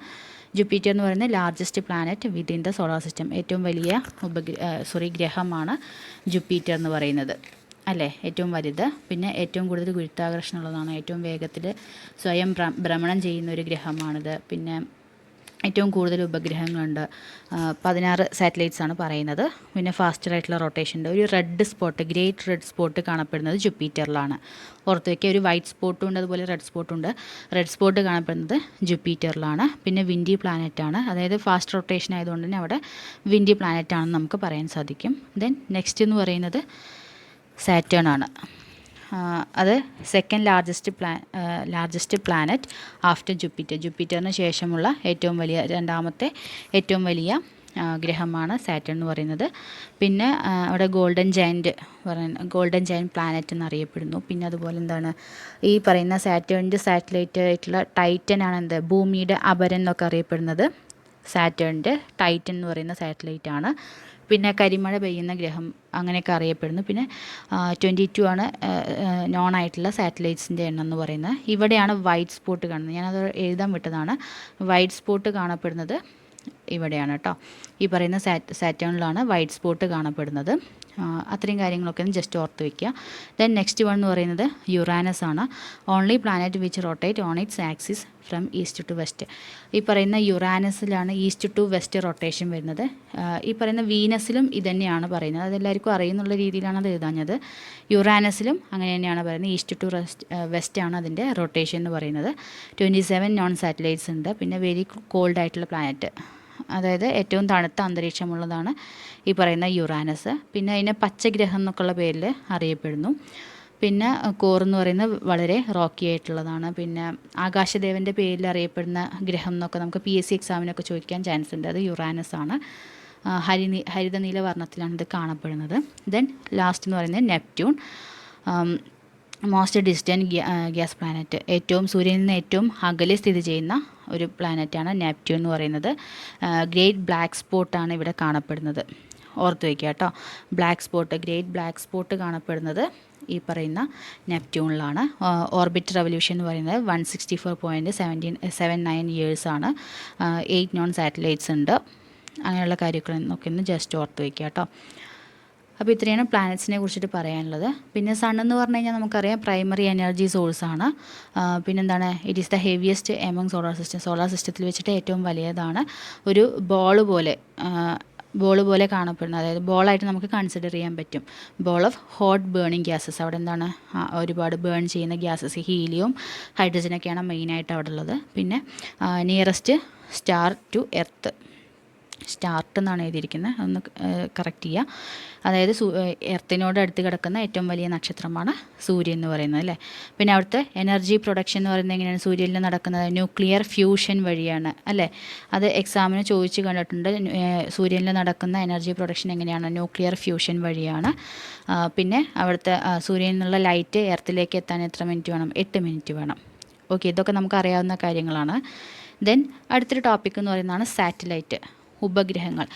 ജൂപ്പിറ്റർ എന്ന് പറയുന്നത് largest planet within the solar system, ഏറ്റവും വലിയ ഗ്രഹമാണ് ജൂപ്പിറ്റർ എന്ന് പറയുന്നത് അല്ലേ, ഏറ്റവും വലുത്. പിന്നെ ഏറ്റവും കൂടുതൽ ഗുരുത്വാകർഷണമുള്ളതാണ്, ഏറ്റവും വേഗത്തിൽ സ്വയം ഭ്രമണം ചെയ്യുന്ന ഒരു ഗ്രഹമാണിത്. പിന്നെ ഏറ്റവും കൂടുതൽ ഉപഗ്രഹങ്ങളുണ്ട്, 16 സാറ്റലൈറ്റ്സ് ആണ് പറയുന്നത്. പിന്നെ ഫാസ്റ്റർ ആയിട്ടുള്ള റൊട്ടേഷൻ ഉണ്ട്. ഒരു red spot, great red spot കാണപ്പെടുന്നത് ജൂപ്പിറ്ററിലാണ്. ഓർത്ത് വയ്ക്കുക, ഒരു വൈറ്റ് സ്പോട്ടും ഉണ്ട്, അതുപോലെ റെഡ് സ്പോട്ടും ഉണ്ട്. റെഡ് സ്പോട്ട് കാണപ്പെടുന്നത് ജൂപ്പിറ്ററിലാണ്. പിന്നെ വിൻഡി പ്ലാനറ്റാണ്, അതായത് ഫാസ്റ്റ് റൊട്ടേഷൻ ആയതുകൊണ്ട് തന്നെ അവിടെ വിൻഡി പ്ലാനറ്റ് ആണെന്ന് നമുക്ക് പറയാൻ സാധിക്കും. ദെൻ നെക്സ്റ്റ് എന്ന് പറയുന്നത് സാറ്റേൺ ആണ്. അത് സെക്കൻഡ് ലാർജസ്റ്റ് പ്ലാനറ്റ് ആഫ്റ്റർ ജൂപ്പിറ്ററിന് ശേഷമുള്ള രണ്ടാമത്തെ ഏറ്റവും വലിയ ഗ്രഹമാണ് സാറ്റേൺ എന്ന് പറയുന്നത്. പിന്നെ അവിടെ ഗോൾഡൻ ജയൻറ്റ് പ്ലാനറ്റ് എന്നറിയപ്പെടുന്നു. പിന്നെ അതുപോലെ എന്താണ് ഈ പറയുന്ന സാറ്റേണിൻ്റെ സാറ്റലൈറ്റ് ആയിട്ടുള്ള ടൈറ്റൻ ആണ് ഭൂമിയുടെ അപരൻ എന്നൊക്കെ അറിയപ്പെടുന്നത്. സാറ്റേണിൻ്റെ ടൈറ്റൻ എന്ന് പറയുന്ന സാറ്റലൈറ്റ് ആണ്. പിന്നെ കരിമഴ പെയ്യുന്ന ഗ്രഹം അങ്ങനെയൊക്കെ അറിയപ്പെടുന്നു. പിന്നെ 22 ആണ് നോൺ ആയിട്ടുള്ള സാറ്റലൈറ്റ്സിൻ്റെ എണ്ണം എന്ന് പറയുന്നത്. ഇവിടെയാണ് വൈറ്റ് സ്പോട്ട് കാണുന്നത്. ഞാനത് എഴുതാൻ വിട്ടതാണ്. വൈറ്റ് സ്പോട്ട് കാണപ്പെടുന്നത് ഇവിടെയാണ് കേട്ടോ. ഈ പറയുന്ന സാറ്റേണിലാണ് വൈറ്റ് സ്പോട്ട് കാണപ്പെടുന്നത്. അത്രയും കാര്യങ്ങളൊക്കെ ഒന്ന് ജസ്റ്റ് ഓർത്ത് വയ്ക്കുക. ദെൻ നെക്സ്റ്റ് വൺ എന്ന് പറയുന്നത് യുറാനസ് ആണ്. Only planet which rotate on its axis from east to west. ഈ പറയുന്ന യുറാനസിലാണ് ഈസ്റ്റ് ടു വെസ്റ്റ് റൊട്ടേഷൻ വരുന്നത്. ഈ പറയുന്ന വീനസിലും ഇതുതന്നെയാണ് പറയുന്നത്. അതെല്ലാവർക്കും അറിയുന്നുള്ള രീതിയിലാണ് അത് എഴുതാഞ്ഞത്. യുറാനസിലും അങ്ങനെ തന്നെയാണ് പറയുന്നത്. ഈസ്റ്റ് ടു വെസ്റ്റ് ആണ് അതിൻ്റെ റൊട്ടേഷൻ എന്ന് പറയുന്നത്. 27 നോൺ സാറ്റലൈറ്റ്സ് ഉണ്ട്. പിന്നെ വെരി കോൾഡ് ആയിട്ടുള്ള പ്ലാനറ്റ്, അതായത് ഏറ്റവും തണുത്ത അന്തരീക്ഷമുള്ളതാണ് ഈ പറയുന്ന യുറാനസ്. പിന്നെ അതിനെ പച്ചഗ്രഹം എന്നൊക്കെയുള്ള പേരിൽ അറിയപ്പെടുന്നു. പിന്നെ കോർ എന്ന് പറയുന്നത് വളരെ റോക്കി ആയിട്ടുള്ളതാണ്. പിന്നെ ആകാശദേവൻ്റെ പേരിൽ അറിയപ്പെടുന്ന ഗ്രഹം എന്നൊക്കെ നമുക്ക് PSC എക്സാമിനൊക്കെ ചോദിക്കാൻ ചാൻസ് ഉണ്ട്. അത് യുറാനസ് ആണ്. ഹരിതനീല വർണ്ണത്തിലാണ് ഇത് കാണപ്പെടുന്നത്. ദെൻ ലാസ്റ്റ് എന്ന് പറയുന്നത് Neptune, most distant gas planet. സൂര്യനിൽ നിന്ന് ഏറ്റവും അകലെ സ്ഥിതി ചെയ്യുന്ന ഒരു പ്ലാനറ്റാണ് നെപ്റ്റ്യൂൺ എന്ന് പറയുന്നത്. ഗ്രേറ്റ് ബ്ലാക്ക് സ്പോട്ടാണ് ഇവിടെ കാണപ്പെടുന്നത്. ഓർത്ത് വയ്ക്കുക കേട്ടോ. ഗ്രേറ്റ് ബ്ലാക്ക് സ്പോട്ട് കാണപ്പെടുന്നത് ഈ പറയുന്ന നെപ്റ്റ്യൂണിലാണ്. ഓർബിറ്റ് റെവല്യൂഷൻ എന്ന് പറയുന്നത് 164.79 ഇയേഴ്സ് ആണ്. 8 നോൺ സാറ്റലൈറ്റ്സ് ഉണ്ട്. അങ്ങനെയുള്ള കാര്യങ്ങളൊക്കെ ഒന്ന് ജസ്റ്റ് ഓർത്ത് വയ്ക്കുക കേട്ടോ. അപ്പോൾ ഇത്രയാണ് പ്ലാനറ്റ്സിനെ കുറിച്ചിട്ട് പറയാനുള്ളത്. പിന്നെ സൺ എന്ന് പറഞ്ഞു കഴിഞ്ഞാൽ നമുക്കറിയാം പ്രൈമറി എനർജി സോഴ്സാണ്. പിന്നെന്താണ്, it is the heaviest among solar സിസ്റ്റത്തിൽ വെച്ചിട്ട് ഏറ്റവും വലിയതാണ്. ഒരു ബോൾ പോലെ കാണപ്പെടുന്നത്, അതായത് ബോളായിട്ട് നമുക്ക് കൺസിഡർ ചെയ്യാൻ പറ്റും. Ball of hot burning gases. അവിടെ എന്താണ്, ഒരുപാട് ബേൺ ചെയ്യുന്ന ഗ്യാസസ്, ഹീലിയവും ഹൈഡ്രജനൊക്കെയാണ് മെയിനായിട്ട് അവിടെ ഉള്ളത്. പിന്നെ nearest star to earth, start എന്നാണ് എഴുതിയിരിക്കുന്നത്, ഒന്ന് കറക്റ്റ് ചെയ്യുക. അതായത് എർത്തിനോട് അടുത്ത് കിടക്കുന്ന ഏറ്റവും വലിയ നക്ഷത്രമാണ് സൂര്യൻ എന്ന് പറയുന്നത് അല്ലേ. പിന്നെ അവിടുത്തെ എനർജി പ്രൊഡക്ഷൻ എന്ന് പറയുന്നത് എങ്ങനെയാണ് സൂര്യനിൽ നടക്കുന്നത്? ന്യൂക്ലിയർ ഫ്യൂഷൻ വഴിയാണ് അല്ലേ. അത് എക്സാമിന് ചോദിച്ച് കണ്ടിട്ടുണ്ട്. സൂര്യനിൽ നടക്കുന്ന എനർജി പ്രൊഡക്ഷൻ എങ്ങനെയാണ്? ന്യൂക്ലിയർ ഫ്യൂഷൻ വഴിയാണ്. പിന്നെ അവിടുത്തെ സൂര്യനിൽ നിന്നുള്ള ലൈറ്റ് എർത്തിലേക്ക് എത്താൻ എത്ര മിനിറ്റ് വേണം? 8 മിനിറ്റ് വേണം. ഓക്കെ, ഇതൊക്കെ നമുക്ക് അറിയാവുന്ന കാര്യങ്ങളാണ്. ദെൻ അടുത്തൊരു ടോപ്പിക് എന്ന് പറയുന്നതാണ് സാറ്റലൈറ്റ്, ഉപഗ്രഹങ്ങൾ.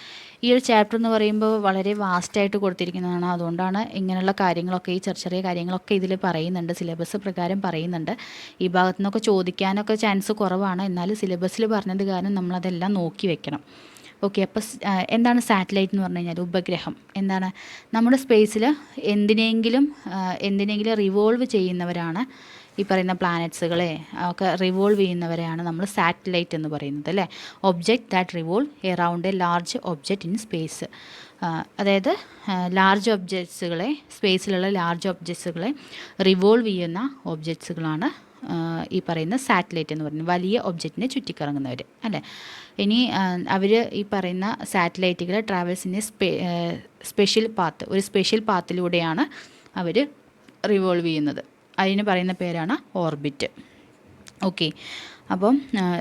ഈ ഒരു ചാപ്റ്റർ എന്ന് പറയുമ്പോൾ വളരെ വാസ്റ്റായിട്ട് കൊടുത്തിരിക്കുന്നതാണ്. അതുകൊണ്ടാണ് ഇങ്ങനെയുള്ള കാര്യങ്ങളൊക്കെ, ഈ ചെറിയ കാര്യങ്ങളൊക്കെ ഇതിൽ പറയുന്നുണ്ട്, സിലബസ് പ്രകാരം പറയുന്നുണ്ട്. ഈ ഭാഗത്തു നിന്നൊക്കെ ചോദിക്കാനൊക്കെ ചാൻസ് കുറവാണ്. എന്നാലും സിലബസിൽ പറഞ്ഞത് കാരണം നമ്മളതെല്ലാം നോക്കി വെക്കണം. ഓക്കെ, അപ്പോൾ എന്താണ് സാറ്റലൈറ്റ് എന്ന് പറഞ്ഞു കഴിഞ്ഞാൽ? ഉപഗ്രഹം എന്താണ്? നമ്മുടെ സ്പേസിൽ എന്തിനെങ്കിലും റിവോൾവ് ചെയ്യുന്നവരാണ് ഈ പറയുന്ന പ്ലാനറ്റ്സുകളെ ഒക്കെ റിവോൾവ് ചെയ്യുന്നവരെയാണ് നമ്മൾ സാറ്റലൈറ്റ് എന്ന് പറയുന്നത് അല്ലേ. Object that revolve around A large object in space. അതായത് ലാർജ് ഒബ്ജക്ട്സുകളെ, സ്പേസിലുള്ള ലാർജ് ഒബ്ജക്ട്സുകളെ റിവോൾവ് ചെയ്യുന്ന ഒബ്ജക്ട്സുകളാണ് ഈ പറയുന്ന സാറ്റലൈറ്റ് എന്ന് പറയുന്നത്. വലിയ ഒബ്ജക്റ്റിനെ ചുറ്റിക്കറങ്ങുന്നവർ അല്ലേ. ഇനി അവർ ഈ പറയുന്ന സാറ്റലൈറ്റുകൾ ട്രാവൽസിൻ്റെ ഒരു സ്പെഷ്യൽ പാത്തിലൂടെയാണ് അവർ റിവോൾവ് ചെയ്യുന്നത്. അതിന് പറയുന്ന പേരാണ് ഓർബിറ്റ്. ഓക്കെ, അപ്പം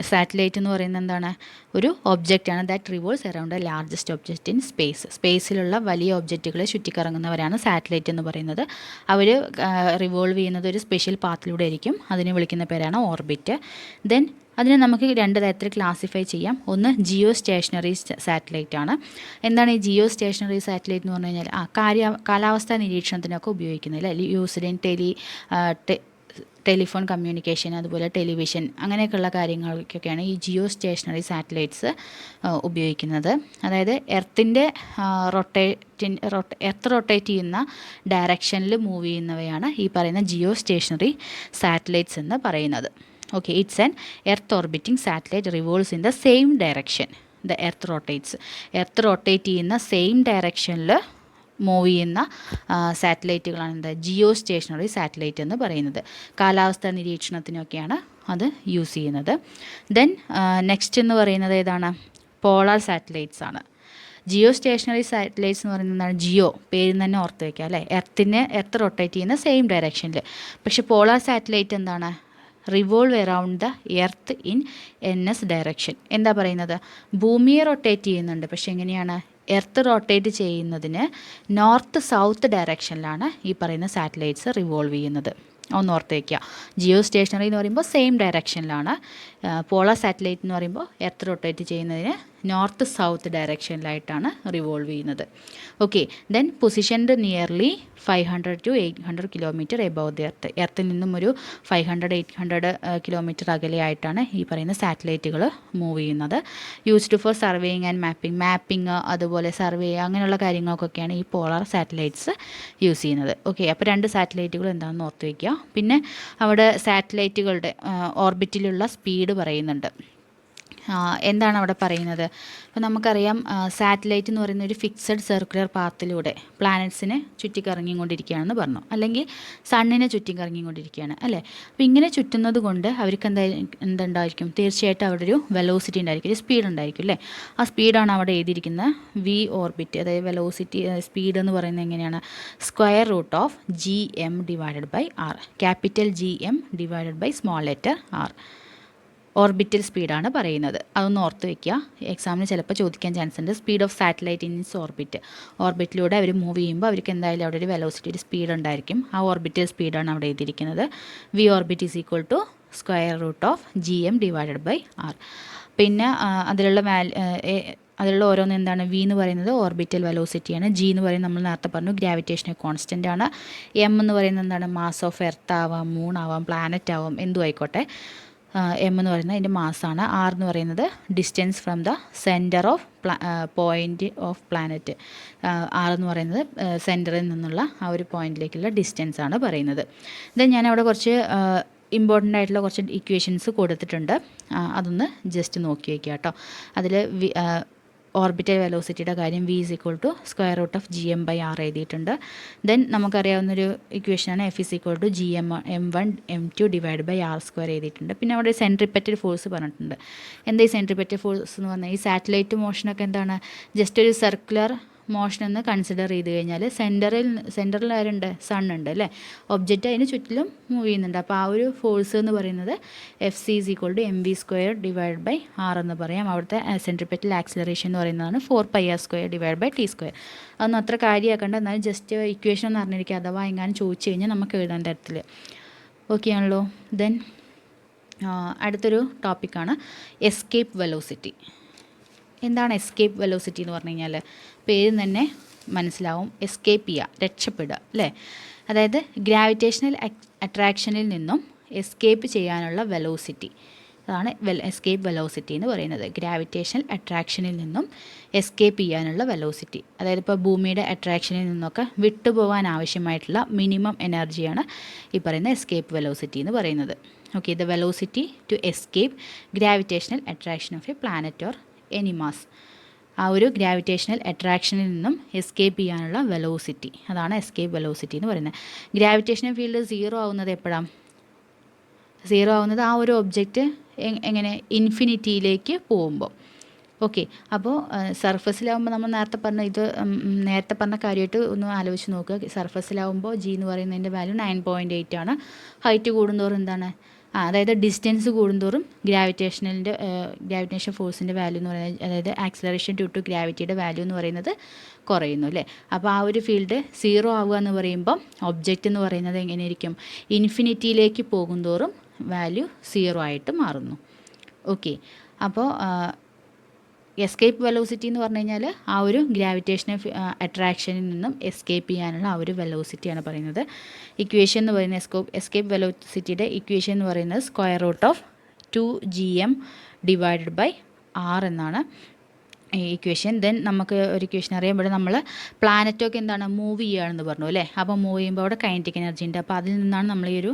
സാറ്റലൈറ്റ് എന്ന് പറയുന്നത് എന്താണ്? ഒരു ഒബ്ജക്റ്റാണ് that revolves around a largest object in സ്പേസിലുള്ള വലിയ ഒബ്ജക്റ്റുകളെ ചുറ്റിക്കറങ്ങുന്നവരാണ് സാറ്റലൈറ്റ് എന്ന് പറയുന്നത്. അവർ റിവോൾവ് ചെയ്യുന്നത് ഒരു സ്പെഷ്യൽ പാത്തിലൂടെ ആയിരിക്കും. അതിനെ വിളിക്കുന്ന പേരാണ് ഓർബിറ്റ്. ദെൻ അതിനെ നമുക്ക് 2 തരത്തിൽ ക്ലാസിഫൈ ചെയ്യാം. ഒന്ന് ജിയോ സ്റ്റേഷനറി സാറ്റലൈറ്റ് ആണ്. എന്താണ് ഈ ജിയോ സ്റ്റേഷനറി സാറ്റലൈറ്റ് എന്ന് പറഞ്ഞു കഴിഞ്ഞാൽ? കാലാവസ്ഥാ നിരീക്ഷണത്തിനൊക്കെ ഉപയോഗിക്കുന്നത് അല്ലേ. യൂസ്ഡ് ഇൻ ടെലിഫോൺ കമ്മ്യൂണിക്കേഷൻ, അതുപോലെ ടെലിവിഷൻ, അങ്ങനെയൊക്കെയുള്ള കാര്യങ്ങൾക്കൊക്കെയാണ് ഈ ജിയോ സ്റ്റേഷനറി സാറ്റലൈറ്റ്സ് ഉപയോഗിക്കുന്നത്. അതായത് എർത്ത് റൊട്ടേറ്റ് ചെയ്യുന്ന ഡയറക്ഷനിൽ മൂവ് ചെയ്യുന്നവയാണ് ഈ പറയുന്ന ജിയോ സ്റ്റേഷനറി സാറ്റലൈറ്റ്സ് എന്ന് പറയുന്നത്. Okay, it's an earth orbiting satellite revolves in the same direction the earth rotates. Earth rotate ചെയ്യുന്ന സെയിം ഡയറക്ഷനിൽ മൂവ് ചെയ്യുന്ന സാറ്റലൈറ്റുകളാണ് എന്താ ജിയോ സ്റ്റേഷനറി സാറ്റലൈറ്റ് എന്ന് പറയുന്നത്. കാലാവസ്ഥാ നിരീക്ഷണത്തിനൊക്കെയാണ് അത് യൂസ് ചെയ്യുന്നത്. ദെൻ നെക്സ്റ്റ് എന്ന് പറയുന്നത് ഏതാണ്? പോളാർ സാറ്റലൈറ്റ്സ് ആണ്. ജിയോ സ്റ്റേഷണറി സാറ്റലൈറ്റ്സ് എന്ന് പറയുന്നത് എന്താണ്? ജിയോ പേരിൽ തന്നെ ഓർത്ത് വയ്ക്കുക അല്ലേ, എർത്ത് റൊട്ടേറ്റ് ചെയ്യുന്ന സെയിം ഡയറക്ഷനിൽ. പക്ഷെ പോളാർ സാറ്റലൈറ്റ് എന്താണ്? Revolve around the earth in NS direction. എന്താ പറയുന്നത്? ഭൂമിയെ റൊട്ടേറ്റ് ചെയ്യുന്നുണ്ട്, പക്ഷെ എങ്ങനെയാണ്? എർത്ത് റൊട്ടേറ്റ് ചെയ്യുന്നതിന് നോർത്ത് സൗത്ത് ഡയറക്ഷനിലാണ് ഈ പറയുന്ന സാറ്റലൈറ്റ്സ് റിവോൾവ് ചെയ്യുന്നത്. ഒന്ന് ഓർത്ത് വയ്ക്കുക. ജിയോ സ്റ്റേഷണറി എന്ന് പറയുമ്പോൾ സെയിം ഡയറക്ഷനിലാണ്. പോളാർ സാറ്റലൈറ്റ് എന്ന് പറയുമ്പോൾ എർത്ത് റൊട്ടേറ്റ് ചെയ്യുന്നതിന് നോർത്ത് സൗത്ത് ഡയറക്ഷനിലായിട്ടാണ് റിവോൾവ് ചെയ്യുന്നത്. Okay, then positioned nearly 500 to 800 kilometre above the earth. എർത്തിൽ നിന്നും ഒരു 500-800 കിലോമീറ്റർ അകലെയായിട്ടാണ് ഈ പറയുന്ന സാറ്റലൈറ്റുകൾ മൂവ് ചെയ്യുന്നത്. Used for surveying and mapping അതുപോലെ സർവേ അങ്ങനെയുള്ള കാര്യങ്ങൾക്കൊക്കെയാണ് ഈ പോളാർ സാറ്റലൈറ്റ്സ് യൂസ് ചെയ്യുന്നത്. ഓക്കെ, അപ്പോൾ 2 സാറ്റലൈറ്റുകൾ എന്താണെന്ന് ഓർത്ത് വയ്ക്കുക. പിന്നെ അവിടെ സാറ്റലൈറ്റുകളുടെ ഓർബിറ്റിലുള്ള സ്പീഡ് പറയുന്നുണ്ട്. എന്താണ് അവിടെ പറയുന്നത്? അപ്പോൾ നമുക്കറിയാം സാറ്റലൈറ്റ് എന്ന് പറയുന്ന ഒരു ഫിക്സഡ് സർക്കുലർ പാത്തിലൂടെ പ്ലാനറ്റ്സിനെ ചുറ്റിക്കറങ്ങിക്കൊണ്ടിരിക്കുകയാണെന്ന് പറഞ്ഞു, അല്ലെങ്കിൽ സണ്ണിനെ ചുറ്റിക്കറങ്ങിക്കൊണ്ടിരിക്കുകയാണ് അല്ലേ. അപ്പോൾ ഇങ്ങനെ ചുറ്റുന്നത് കൊണ്ട് അവർക്ക് എന്തുണ്ടായിരിക്കും? തീർച്ചയായിട്ടും അവിടെ ഒരു വെലോസിറ്റി ഉണ്ടായിരിക്കും, ഒരു സ്പീഡ് ഉണ്ടായിരിക്കും അല്ലേ. ആ സ്പീഡാണ് അവിടെ എഴുതിയിരിക്കുന്നത് V ഓർബിറ്റ്. അതായത് വെലോസിറ്റി സ്പീഡ് എന്ന് പറയുന്നത് എങ്ങനെയാണ്? Square root of GM divided by R. Capital GM divided by small letter R. Orbital സ്പീഡാണ് പറയുന്നത്. അതൊന്ന് ഓർത്ത് വയ്ക്കുക, എക്സാമിന് ചിലപ്പോൾ ചോദിക്കാൻ ചാൻസ് ഉണ്ട്. Speed of satellite in its orbit. ഓർബിറ്റിലൂടെ അവർ മൂവ് ചെയ്യുമ്പോൾ അവർക്ക് എന്തായാലും അവിടെ ഒരു വെലോസിറ്റി, ഒരു സ്പീഡ് ഉണ്ടായിരിക്കും. ആ ഓർബിറ്റൽ സ്പീഡാണ് അവിടെ എഴുതിയിരിക്കുന്നത്. V orbit is equal to square root of GM divided by R. പിന്നെ അതിലുള്ള ഓരോന്ന് എന്താണ്? V എന്ന് പറയുന്നത് ഓർബിറ്റൽ വെലോസിറ്റിയാണ്. G എന്ന് പറയുന്നത് നമ്മൾ നേരത്തെ പറഞ്ഞു ഗ്രാവിറ്റേഷണൽ കോൺസ്റ്റൻ്റ് ആണ്. M എന്ന് പറയുന്നത് എന്താണ്? മാസ് ഓഫ് എർത്ത് ആവാം, മൂൺ ആവാം, പ്ലാനറ്റ് ആവാം, എന്തും ആയിക്കോട്ടെ. M എന്ന് പറയുന്നത് അതിൻ്റെ മാസ്സാണ്. R എന്ന് പറയുന്നത് distance from the centre of point of planet. R എന്ന് പറയുന്നത് സെൻറ്ററിൽ നിന്നുള്ള ആ ഒരു പോയിന്റിലേക്കുള്ള ഡിസ്റ്റൻസ് ആണ് പറയുന്നത്. ദെൻ ഞാനവിടെ കുറച്ച് ഇമ്പോർട്ടൻ്റ് ആയിട്ടുള്ള കുറച്ച് ഇക്വേഷൻസ് കൊടുത്തിട്ടുണ്ട്, അതൊന്ന് ജസ്റ്റ് നോക്കി വയ്ക്കുക കേട്ടോ. അതിൽ ഓർബിറ്റൽ വെലോസിറ്റിയുടെ കാര്യം V is equal to square root of GM by R എഴുതിയിട്ടുണ്ട്. ദെൻ നമുക്കറിയാവുന്നൊരു ഇക്വേഷനാണ് F is equal to M1 M2 divide by R square എഴുതിയിട്ടുണ്ട്. പിന്നെ അവിടെ സെൻട്രിപെറ്റൽ ഫോഴ്സ് പറഞ്ഞിട്ടുണ്ട്. എന്താ ഈ സെൻട്രിപെറ്റൽ ഫോഴ്സ് എന്ന് പറഞ്ഞാൽ? ഈ സാറ്റലൈറ്റ് മോഷനൊക്കെ എന്താണ്? ജസ്റ്റ് ഒരു സർക്കുലർ മോഷൻ എന്ന് കൺസിഡർ ചെയ്ത് കഴിഞ്ഞാൽ സെൻറ്ററിൽ ആരുണ്ട്? സൺ ഉണ്ട് അല്ലേ. ഒബ്ജക്റ്റ് അതിന് ചുറ്റിലും മൂവ് ചെയ്യുന്നുണ്ട്. അപ്പോൾ ആ ഒരു ഫോഴ്സ് എന്ന് പറയുന്നത് FC is equal to MV square divide by R എന്ന് പറയാം. അവിടുത്തെ സെൻട്രിപെറ്റൽ ആക്സിലറേഷൻ എന്ന് പറയുന്നതാണ് 4πr square divide by T square. അതൊന്നും അത്ര കാര്യമാക്കേണ്ട, എന്നാലും ജസ്റ്റ് ഇക്വേഷൻ എന്ന് അറിഞ്ഞിരിക്കുക. അഥവാ എങ്ങാനും ചോദിച്ചു കഴിഞ്ഞാൽ നമുക്ക് എഴുതാൻ തരത്തിൽ. ഓക്കെ ആണല്ലോ. ദെൻ അടുത്തൊരു ടോപ്പിക്കാണ് എസ്കേപ്പ് വെലോസിറ്റി. എന്താണ് എസ്കേപ്പ് വെലോസിറ്റി എന്ന് പറഞ്ഞു കഴിഞ്ഞാൽ? പേര് തന്നെ മനസ്സിലാവും, എസ്കേപ്പ് ചെയ്യുക, രക്ഷപ്പെടുക അല്ലേ. അതായത് ഗ്രാവിറ്റേഷണൽ അട്രാക്ഷനിൽ നിന്നും എസ്കേപ്പ് ചെയ്യാനുള്ള വെലോസിറ്റി, അതാണ് എസ്കേപ്പ് വെലോസിറ്റി എന്ന് പറയുന്നത്. ഗ്രാവിറ്റേഷണൽ അട്രാക്ഷനിൽ നിന്നും എസ്കേപ്പ് ചെയ്യാനുള്ള വെലോസിറ്റി, അതായത് ഇപ്പോൾ ഭൂമിയുടെ അട്രാക്ഷനിൽ നിന്നൊക്കെ വിട്ടുപോകാൻ ആവശ്യമായിട്ടുള്ള മിനിമം എനർജിയാണ് ഈ പറയുന്ന എസ്കേപ്പ് വെലോസിറ്റി എന്ന് പറയുന്നത്. Okay, the velocity to escape gravitational attraction of a planet or any mass. ആ ഒരു ഗ്രാവിറ്റേഷണൽ അട്രാക്ഷനിൽ നിന്നും എസ്കേപ്പ് ചെയ്യാനുള്ള വെലോസിറ്റി, അതാണ് എസ്കേപ്പ് വെലോസിറ്റി എന്ന് പറയുന്നത്. ഗ്രാവിറ്റേഷണൽ ഫീൽഡ് 0 ആവുന്നത് എപ്പോഴാണ്? 0 ആവുന്നത് ആ ഒരു ഒബ്ജക്റ്റ് എങ്ങനെ ഇൻഫിനിറ്റിയിലേക്ക് പോകുമ്പോൾ. ഓക്കെ, അപ്പോൾ സർഫസിലാവുമ്പോൾ നമ്മൾ നേരത്തെ പറഞ്ഞ കാര്യമായിട്ട് ഒന്ന് ആലോചിച്ച് നോക്കുക. സർഫസിലാവുമ്പോൾ G എന്ന് പറയുന്നതിൻ്റെ വാല്യൂ 9.8 ആണ്. ഹൈറ്റ് കൂടുന്തോറും എന്താണ്? അതായത് ഡിസ്റ്റൻസ് കൂടുന്തോറും ഗ്രാവിറ്റേഷൻ ഫോഴ്സിൻ്റെ വാല്യൂ എന്ന് പറയുന്നത്, അതായത് ആക്സിലറേഷൻ ഡ്യൂ ടു ഗ്രാവിറ്റിയുടെ വാല്യൂ എന്ന് പറയുന്നത് കുറയുന്നു അല്ലേ. അപ്പോൾ ആ ഒരു ഫീൽഡ് 0 ആവുക എന്ന് പറയുമ്പം ഒബ്ജക്റ്റ് എന്ന് പറയുന്നത് എങ്ങനെയായിരിക്കും? ഇൻഫിനിറ്റിയിലേക്ക് പോകുന്തോറും വാല്യൂ 0 ആയിട്ട് മാറുന്നു. ഓക്കെ, അപ്പോൾ എസ്കേപ്പ് വെലോസിറ്റി എന്ന് പറഞ്ഞു കഴിഞ്ഞാൽ ആ ഒരു ഗ്രാവിറ്റേഷണൽ അട്രാക്ഷനിൽ നിന്നും എസ്കേപ്പ് ചെയ്യാനുള്ള ആ ഒരു വെലോസിറ്റിയാണ് പറയുന്നത്. ഇക്വേഷൻ എന്ന് പറയുന്നത് എസ്കേപ്പ് വെലോസിറ്റിയുടെ ഇക്വേഷൻ എന്ന് പറയുന്നത് square root of 2GM divided by R എന്നാണ് ഈ ഇക്വേഷൻ. ദെൻ നമുക്ക് ഒരു ഇക്വേഷൻ അറിയാം. ഇവിടെ നമ്മൾ പ്ലാനറ്റൊക്കെ എന്താണ് മൂവ് ചെയ്യുകയാണെന്ന് പറഞ്ഞു അല്ലേ. അപ്പോൾ മൂവ് ചെയ്യുമ്പോൾ അവിടെ കൈനറ്റിക് എനർജി ഉണ്ട്. അപ്പോൾ അതിൽ നിന്നാണ് നമ്മൾ ഈ ഒരു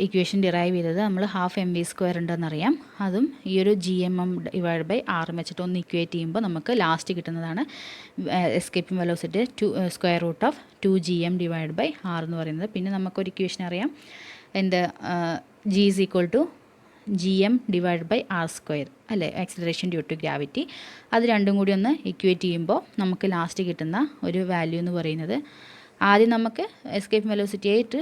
ഇക്വേഷൻ ഡിറൈവ് ചെയ്തത്. നമ്മൾ ½ MV സ്ക്വയർ ഉണ്ടെന്നറിയാം. അതും ഈ ഒരു GM ഡിവൈഡ് ബൈ R വെച്ചിട്ട് ഒന്ന് ഇക്വേറ്റ് ചെയ്യുമ്പോൾ നമുക്ക് ലാസ്റ്റ് കിട്ടുന്നതാണ് escaping velocity square root of 2GM divide by R എന്ന് പറയുന്നത്. പിന്നെ നമുക്കൊരു ഇക്വേഷൻ അറിയാം, G is equal to gm/r², അല്ലേ, ആക്സിലറേഷൻ ഡ്യൂ ടു ഗ്രാവിറ്റി. അത് രണ്ടും കൂടി ഒന്ന് ഇക്വേറ്റ് ചെയ്യുമ്പോൾ നമുക്ക് ലാസ്റ്റ് കിട്ടുന്ന ഒരു വാല്യൂ എന്ന് പറയുന്നത്, ആദ്യം നമുക്ക് എസ്കേപ്പ് വെലോസിറ്റി ആയിട്ട്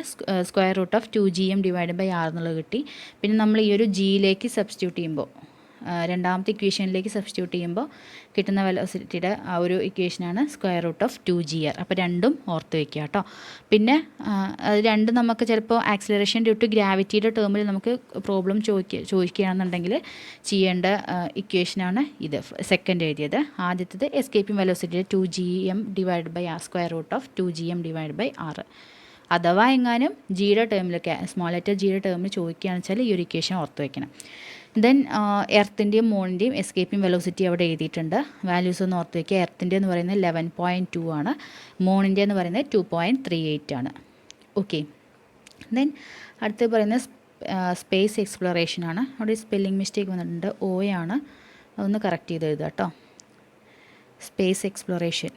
√2gm/r എന്നുള്ളത് കിട്ടി. പിന്നെ നമ്മൾ ഈ ഒരു ജിയിലേക്ക് സബ്സ്റ്റിറ്റ്യൂട്ട് ചെയ്യുമ്പോൾ, രണ്ടാമത്തെ ഇക്വേഷനിലേക്ക് സബ്സ്റ്റിറ്റ്യൂട്ട് ചെയ്യുമ്പോൾ കിട്ടുന്ന വെലോസിറ്റിയുടെ ആ ഒരു ഇക്വേഷനാണ് √2gr. അപ്പോൾ രണ്ടും ഓർത്ത് വയ്ക്കുക കേട്ടോ. പിന്നെ അത് രണ്ടും നമുക്ക് ചിലപ്പോൾ ആക്സിലറേഷൻ ഡ്യൂ ടു ഗ്രാവിറ്റിയുടെ ടേമിൽ നമുക്ക് പ്രോബ്ലം ചോദിക്കുകയാണെന്നുണ്ടെങ്കിൽ ചെയ്യേണ്ട ഇക്വേഷനാണ് ഇത്, സെക്കൻഡ് എഴുതിയത്. ആദ്യത്തേത് എസ്കേപ്പിംഗ് വെലോസിറ്റിയുടെ 2gm/r, √2gm/r. അഥവാ എങ്ങാനും ജിയുടെ ടേമിലൊക്കെ, സ്മോൾ ലെറ്റർ ജിയുടെ ടേമിൽ ചോദിക്കുകയാണെന്ന് വെച്ചാൽ ഈ ഒരു ഇക്വേഷൻ ഓർത്ത് വയ്ക്കണം. ദെൻ എർത്തിൻ്റെയും മൂണിൻ്റെയും എസ്കേപ്പിംഗ് വെലോസിറ്റി അവിടെ എഴുതിയിട്ടുണ്ട്. വാല്യൂസ് ഒന്ന് ഓർത്ത് വയ്ക്കുക. എർത്തിൻ്റെ എന്ന് പറയുന്നത് 11.2 ആണ്, മൂണിൻ്റെ എന്ന് പറയുന്നത് 2.38 ആണ്. ഓക്കെ. ദെൻ അടുത്ത് പറയുന്നത് സ്പേസ് എക്സ്പ്ലോറേഷൻ ആണ്. അവിടെ സ്പെല്ലിംഗ് മിസ്റ്റേക്ക് വന്നിട്ടുണ്ട്, O ആണ്, അതൊന്ന് കറക്റ്റ് ചെയ്ത് എഴുതുക കേട്ടോ. സ്പേസ് എക്സ്പ്ലോറേഷൻ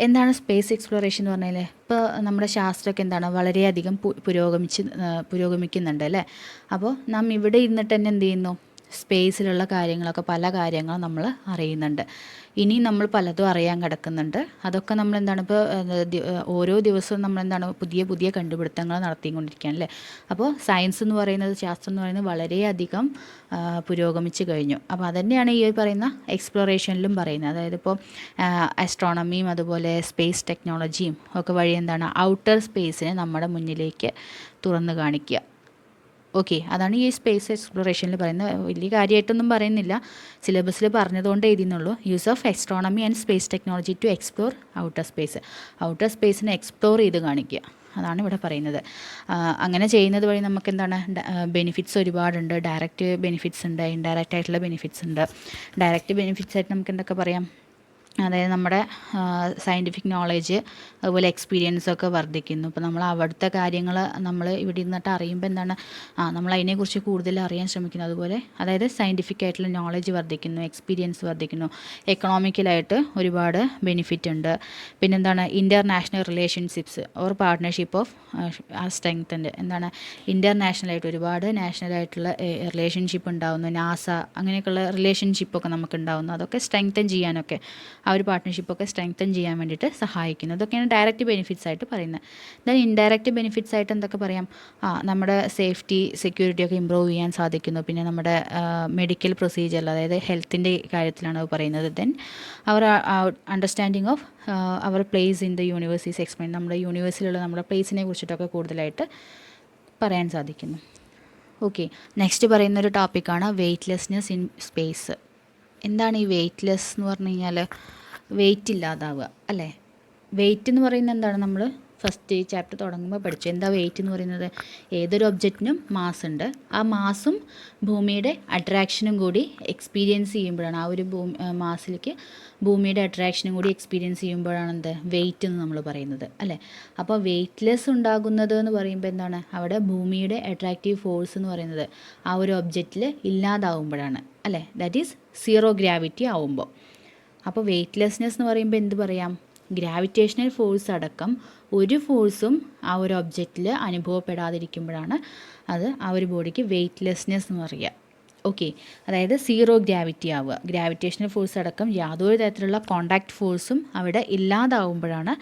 എന്താണ്? സ്പേസ് എക്സ്പ്ലോറേഷൻ എന്ന് പറഞ്ഞാൽ ഇപ്പോൾ നമ്മുടെ ശാസ്ത്രമൊക്കെ എന്താണ്, വളരെയധികം പുരോഗമിക്കുന്നുണ്ട് അല്ലേ. അപ്പോൾ നാം ഇവിടെ ഇരുന്നിട്ട് തന്നെ എന്ത് ചെയ്യുന്നു, സ്പേസിലുള്ള കാര്യങ്ങളൊക്കെ, പല കാര്യങ്ങളും നമ്മൾ അറിയുന്നുണ്ട്. ഇനി നമ്മൾ പലതും അറിയാൻ കിടക്കുന്നുണ്ട്. അതൊക്കെ നമ്മൾ എന്താണ്, ഇപ്പോൾ ഓരോ ദിവസവും നമ്മൾ എന്താണ്, പുതിയ പുതിയ കണ്ടുപിടുത്തങ്ങൾ നടത്തിക്കൊണ്ടിരിക്കുകയാണ് അല്ലേ. അപ്പോൾ സയൻസ് എന്ന് പറയുന്നത്, ശാസ്ത്രം എന്ന് പറയുന്നത് വളരെയധികം പുരോഗമിച്ച് കഴിഞ്ഞു. അപ്പോൾ അതുതന്നെയാണ് ഈ പറയുന്ന എക്സ്പ്ലോറേഷനിലും പറയുന്നത്. അതായത് ഇപ്പോൾ ആസ്ട്രോണമിയും അതുപോലെ സ്പേസ് ടെക്നോളജിയും ഒക്കെ വഴി എന്താണ്, ഔട്ടർ സ്പേസിനെ നമ്മുടെ മുന്നിലേക്ക് തുറന്നു കാണിക്കുക. ഓക്കെ, അതാണ് ഈ സ്പേസ് എക്സ്പ്ലോറേഷനിൽ പറയുന്നത്. വലിയ കാര്യമായിട്ടൊന്നും പറയുന്നില്ല, സിലബസിൽ പറഞ്ഞതുകൊണ്ട് എഴുതിയെന്നുള്ളൂ. Use of astronomy and space technology to explore outer space. Outer സ്പേസിനെ എക്സ്പ്ലോർ ചെയ്ത് കാണിക്കുക, അതാണ് ഇവിടെ പറയുന്നത്. അങ്ങനെ ചെയ്യുന്നത് വഴി നമുക്ക് എന്താണ്, ബെനിഫിറ്റ്സ് ഒരുപാടുണ്ട്. ഡയറക്റ്റ് ബെനിഫിറ്റ്സ് ഉണ്ട്, ഇൻഡയറക്റ്റ് ആയിട്ടുള്ള ബെനിഫിറ്റ്സ് ഉണ്ട്. ഡയറക്റ്റ് ബെനിഫിറ്റ്സ് ആയിട്ട് നമുക്ക് എന്തൊക്കെ പറയാം, അതായത് നമ്മുടെ സയൻറ്റിഫിക് നോളേജ് അതുപോലെ എക്സ്പീരിയൻസൊക്കെ വർദ്ധിക്കുന്നു. ഇപ്പോൾ നമ്മൾ അവിടുത്തെ കാര്യങ്ങൾ നമ്മൾ ഇവിടെ ഇരുന്നിട്ട് അറിയുമ്പോൾ എന്താണ്, നമ്മൾ അതിനെക്കുറിച്ച് കൂടുതൽ അറിയാൻ ശ്രമിക്കുന്നു. അതുപോലെ അതായത് സയൻറ്റിഫിക് ആയിട്ടുള്ള നോളേജ് വർദ്ധിക്കുന്നു, എക്സ്പീരിയൻസ് വർദ്ധിക്കുന്നു. എക്കണോമിക്കലായിട്ട് ഒരുപാട് ബെനിഫിറ്റ് ഉണ്ട്. പിന്നെന്താണ്, international relationships or partnership of strengthened. എന്താണ്, ഇൻ്റർനാഷണലായിട്ട് ഒരുപാട് നാഷണലായിട്ടുള്ള റിലേഷൻഷിപ്പ് ഉണ്ടാകുന്നു. നാസ അങ്ങനെയൊക്കെയുള്ള റിലേഷൻഷിപ്പൊക്കെ നമുക്ക് ഉണ്ടാകുന്നു. അതൊക്കെ സ്ട്രെങ്തൻ ചെയ്യാനൊക്കെ, ആ ഒരു പാർട്ട്ണർഷിപ്പൊക്കെ സ്ട്രെങ്തൻ ചെയ്യാൻ വേണ്ടിയിട്ട് സഹായിക്കുന്നു. അതൊക്കെയാണ് ഡയറക്റ്റ് ബെനിഫിറ്റ്സ് ആയിട്ട് പറയുന്നത്. ദെൻ ഇൻഡയറക്റ്റ് ബെനിഫിറ്റ്സ് ആയിട്ട് എന്തൊക്കെ പറയാം, നമ്മുടെ സേഫ്റ്റി സെക്യൂരിറ്റി ഒക്കെ ഇമ്പ്രൂവ് ചെയ്യാൻ സാധിക്കുന്നു. പിന്നെ നമ്മുടെ മെഡിക്കൽ പ്രൊസീജിയർ, അതായത് ഹെൽത്തിൻ്റെ കാര്യത്തിലാണ് അത് പറയുന്നത്. Then our understanding of our place in the universe is explain. നമ്മുടെ യൂണിവേഴ്സിലുള്ള നമ്മുടെ പ്ലേസിനെ കുറിച്ചിട്ടൊക്കെ കൂടുതലായിട്ട് പറയാൻ സാധിക്കുന്നു. ഓക്കെ, നെക്സ്റ്റ് പറയുന്നൊരു ടോപ്പിക്കാണ് വെയ്റ്റ്ലെസ്നെസ് ഇൻ സ്പേസ്. എന്താണ് ഈ വെയ്റ്റ്ലെസ് എന്ന് പറഞ്ഞു കഴിഞ്ഞാൽ, വെയിറ്റ് ഇല്ലാതാവുക അല്ലേ. വെയിറ്റ് എന്ന് പറയുന്നത് എന്താണ്, നമ്മൾ ഫസ്റ്റ് ഈ ചാപ്റ്റർ തുടങ്ങുമ്പോൾ പഠിച്ചു. എന്താ വെയിറ്റ് എന്ന് പറയുന്നത്, ഏതൊരു ഒബ്ജക്റ്റിനും മാസ് ഉണ്ട്. ആ മാസും ഭൂമിയുടെ അട്രാക്ഷനും കൂടി എക്സ്പീരിയൻസ് ചെയ്യുമ്പോഴാണ്, ആ ഒരു മാസിലേക്ക് ഭൂമിയുടെ അട്രാക്ഷനും കൂടി എക്സ്പീരിയൻസ് ചെയ്യുമ്പോഴാണ് എന്ത്, വെയിറ്റ് എന്ന് നമ്മൾ പറയുന്നത് അല്ലേ. അപ്പോൾ വെയ്റ്റ്ലെസ് ഉണ്ടാകുന്നത് എന്ന് പറയുമ്പോൾ എന്താണ്, അവിടെ ഭൂമിയുടെ അട്രാക്റ്റീവ് ഫോഴ്സ് എന്ന് പറയുന്നത് ആ ഒരു ഒബ്ജക്റ്റിൽ ഇല്ലാതാവുമ്പോഴാണ് അല്ലേ. ദാറ്റ് ഈസ് സീറോ ഗ്രാവിറ്റി ആവുമ്പോൾ. അപ്പോൾ വെയ്റ്റ്ലെസ്നെസ് എന്ന് പറയുമ്പോൾ എന്ത് പറയാം, ഗ്രാവിറ്റേഷണൽ ഫോഴ്സ് അടക്കം ഒരു ഫോഴ്സും ആ ഒരു ഒബ്ജക്റ്റിൽ അനുഭവപ്പെടാതിരിക്കുമ്പോഴാണ് അത് ആ ഒരു ബോഡിക്ക് വെയ്റ്റ്ലെസ്നെസ് എന്ന് പറയുക. ഓക്കെ, അതായത് സീറോ ഗ്രാവിറ്റി ആവുക. ഗ്രാവിറ്റേഷണൽ ഫോഴ്സ് അടക്കം യാതൊരു തരത്തിലുള്ള കോണ്ടാക്ട് ഫോഴ്സും അവിടെ ഇല്ലാതാവുമ്പോഴാണ്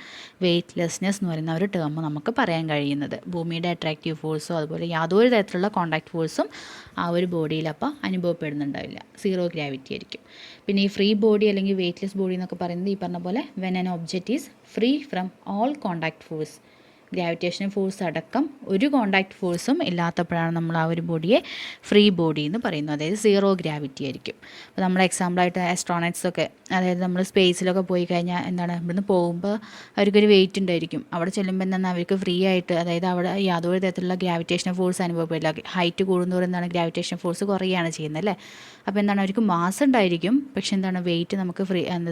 വെയ്റ്റ്ലെസ്നെസ് എന്ന് പറയുന്ന ഒരു ടേം നമുക്ക് പറയാൻ കഴിയുന്നത്. ഭൂമിയുടെ അട്രാക്റ്റീവ് ഫോഴ്സോ അതുപോലെ യാതൊരു തരത്തിലുള്ള കോണ്ടാക്ട് ഫോഴ്സും ആ ഒരു ബോഡിയിൽ അപ്പോൾ അനുഭവപ്പെടുന്നുണ്ടാവില്ല, സീറോ ഗ്രാവിറ്റി ആയിരിക്കും. പിന്നെ ഈ ഫ്രീ ബോഡി അല്ലെങ്കിൽ വെയ്റ്റ്ലെസ് ബോഡി എന്നൊക്കെ പറയുന്നത് ഈ പറഞ്ഞ പോലെ when an object is free from all contact force, gravitational force അടക്കം ഒരു കോണ്ടാക്ട് ഫോഴ്സും ഇല്ലാത്തപ്പോഴാണ് നമ്മൾ ആ ഒരു ബോഡിയെ ഫ്രീ ബോഡി എന്ന് പറയുന്നത്, അതായത് സീറോ ഗ്രാവിറ്റി ആയിരിക്കും. അപ്പോൾ നമ്മുടെ എക്സാമ്പിളായിട്ട് ആസ്ട്രോണറ്റ്സൊക്കെ, അതായത് നമ്മൾ സ്പേസിലൊക്കെ പോയി കഴിഞ്ഞാൽ എന്താണ്, ഇവിടുന്ന് പോകുമ്പോൾ അവർക്കൊരു വെയിറ്റ് ഉണ്ടായിരിക്കും. അവിടെ ചെല്ലുമ്പോൾ എന്താണ്, അവർക്ക് ഫ്രീ ആയിട്ട്, അതായത് അവിടെ യാതൊരു തരത്തിലുള്ള ഗ്രാവിറ്റേഷണൽ ഫോഴ്സ് അനുഭവപ്പെടില്ല. ഹൈറ്റ് കൂടുന്നതോടെ എന്താണ്, ഗ്രാവിറ്റേഷണൽ ഫോഴ്സ് കുറയുകയാണ് ചെയ്യുന്നത് അല്ലേ. അപ്പോൾ എന്താണ്, അവർക്ക് മാസ് ഉണ്ടായിരിക്കും, പക്ഷേ എന്താണ്, വെയിറ്റ് നമുക്ക്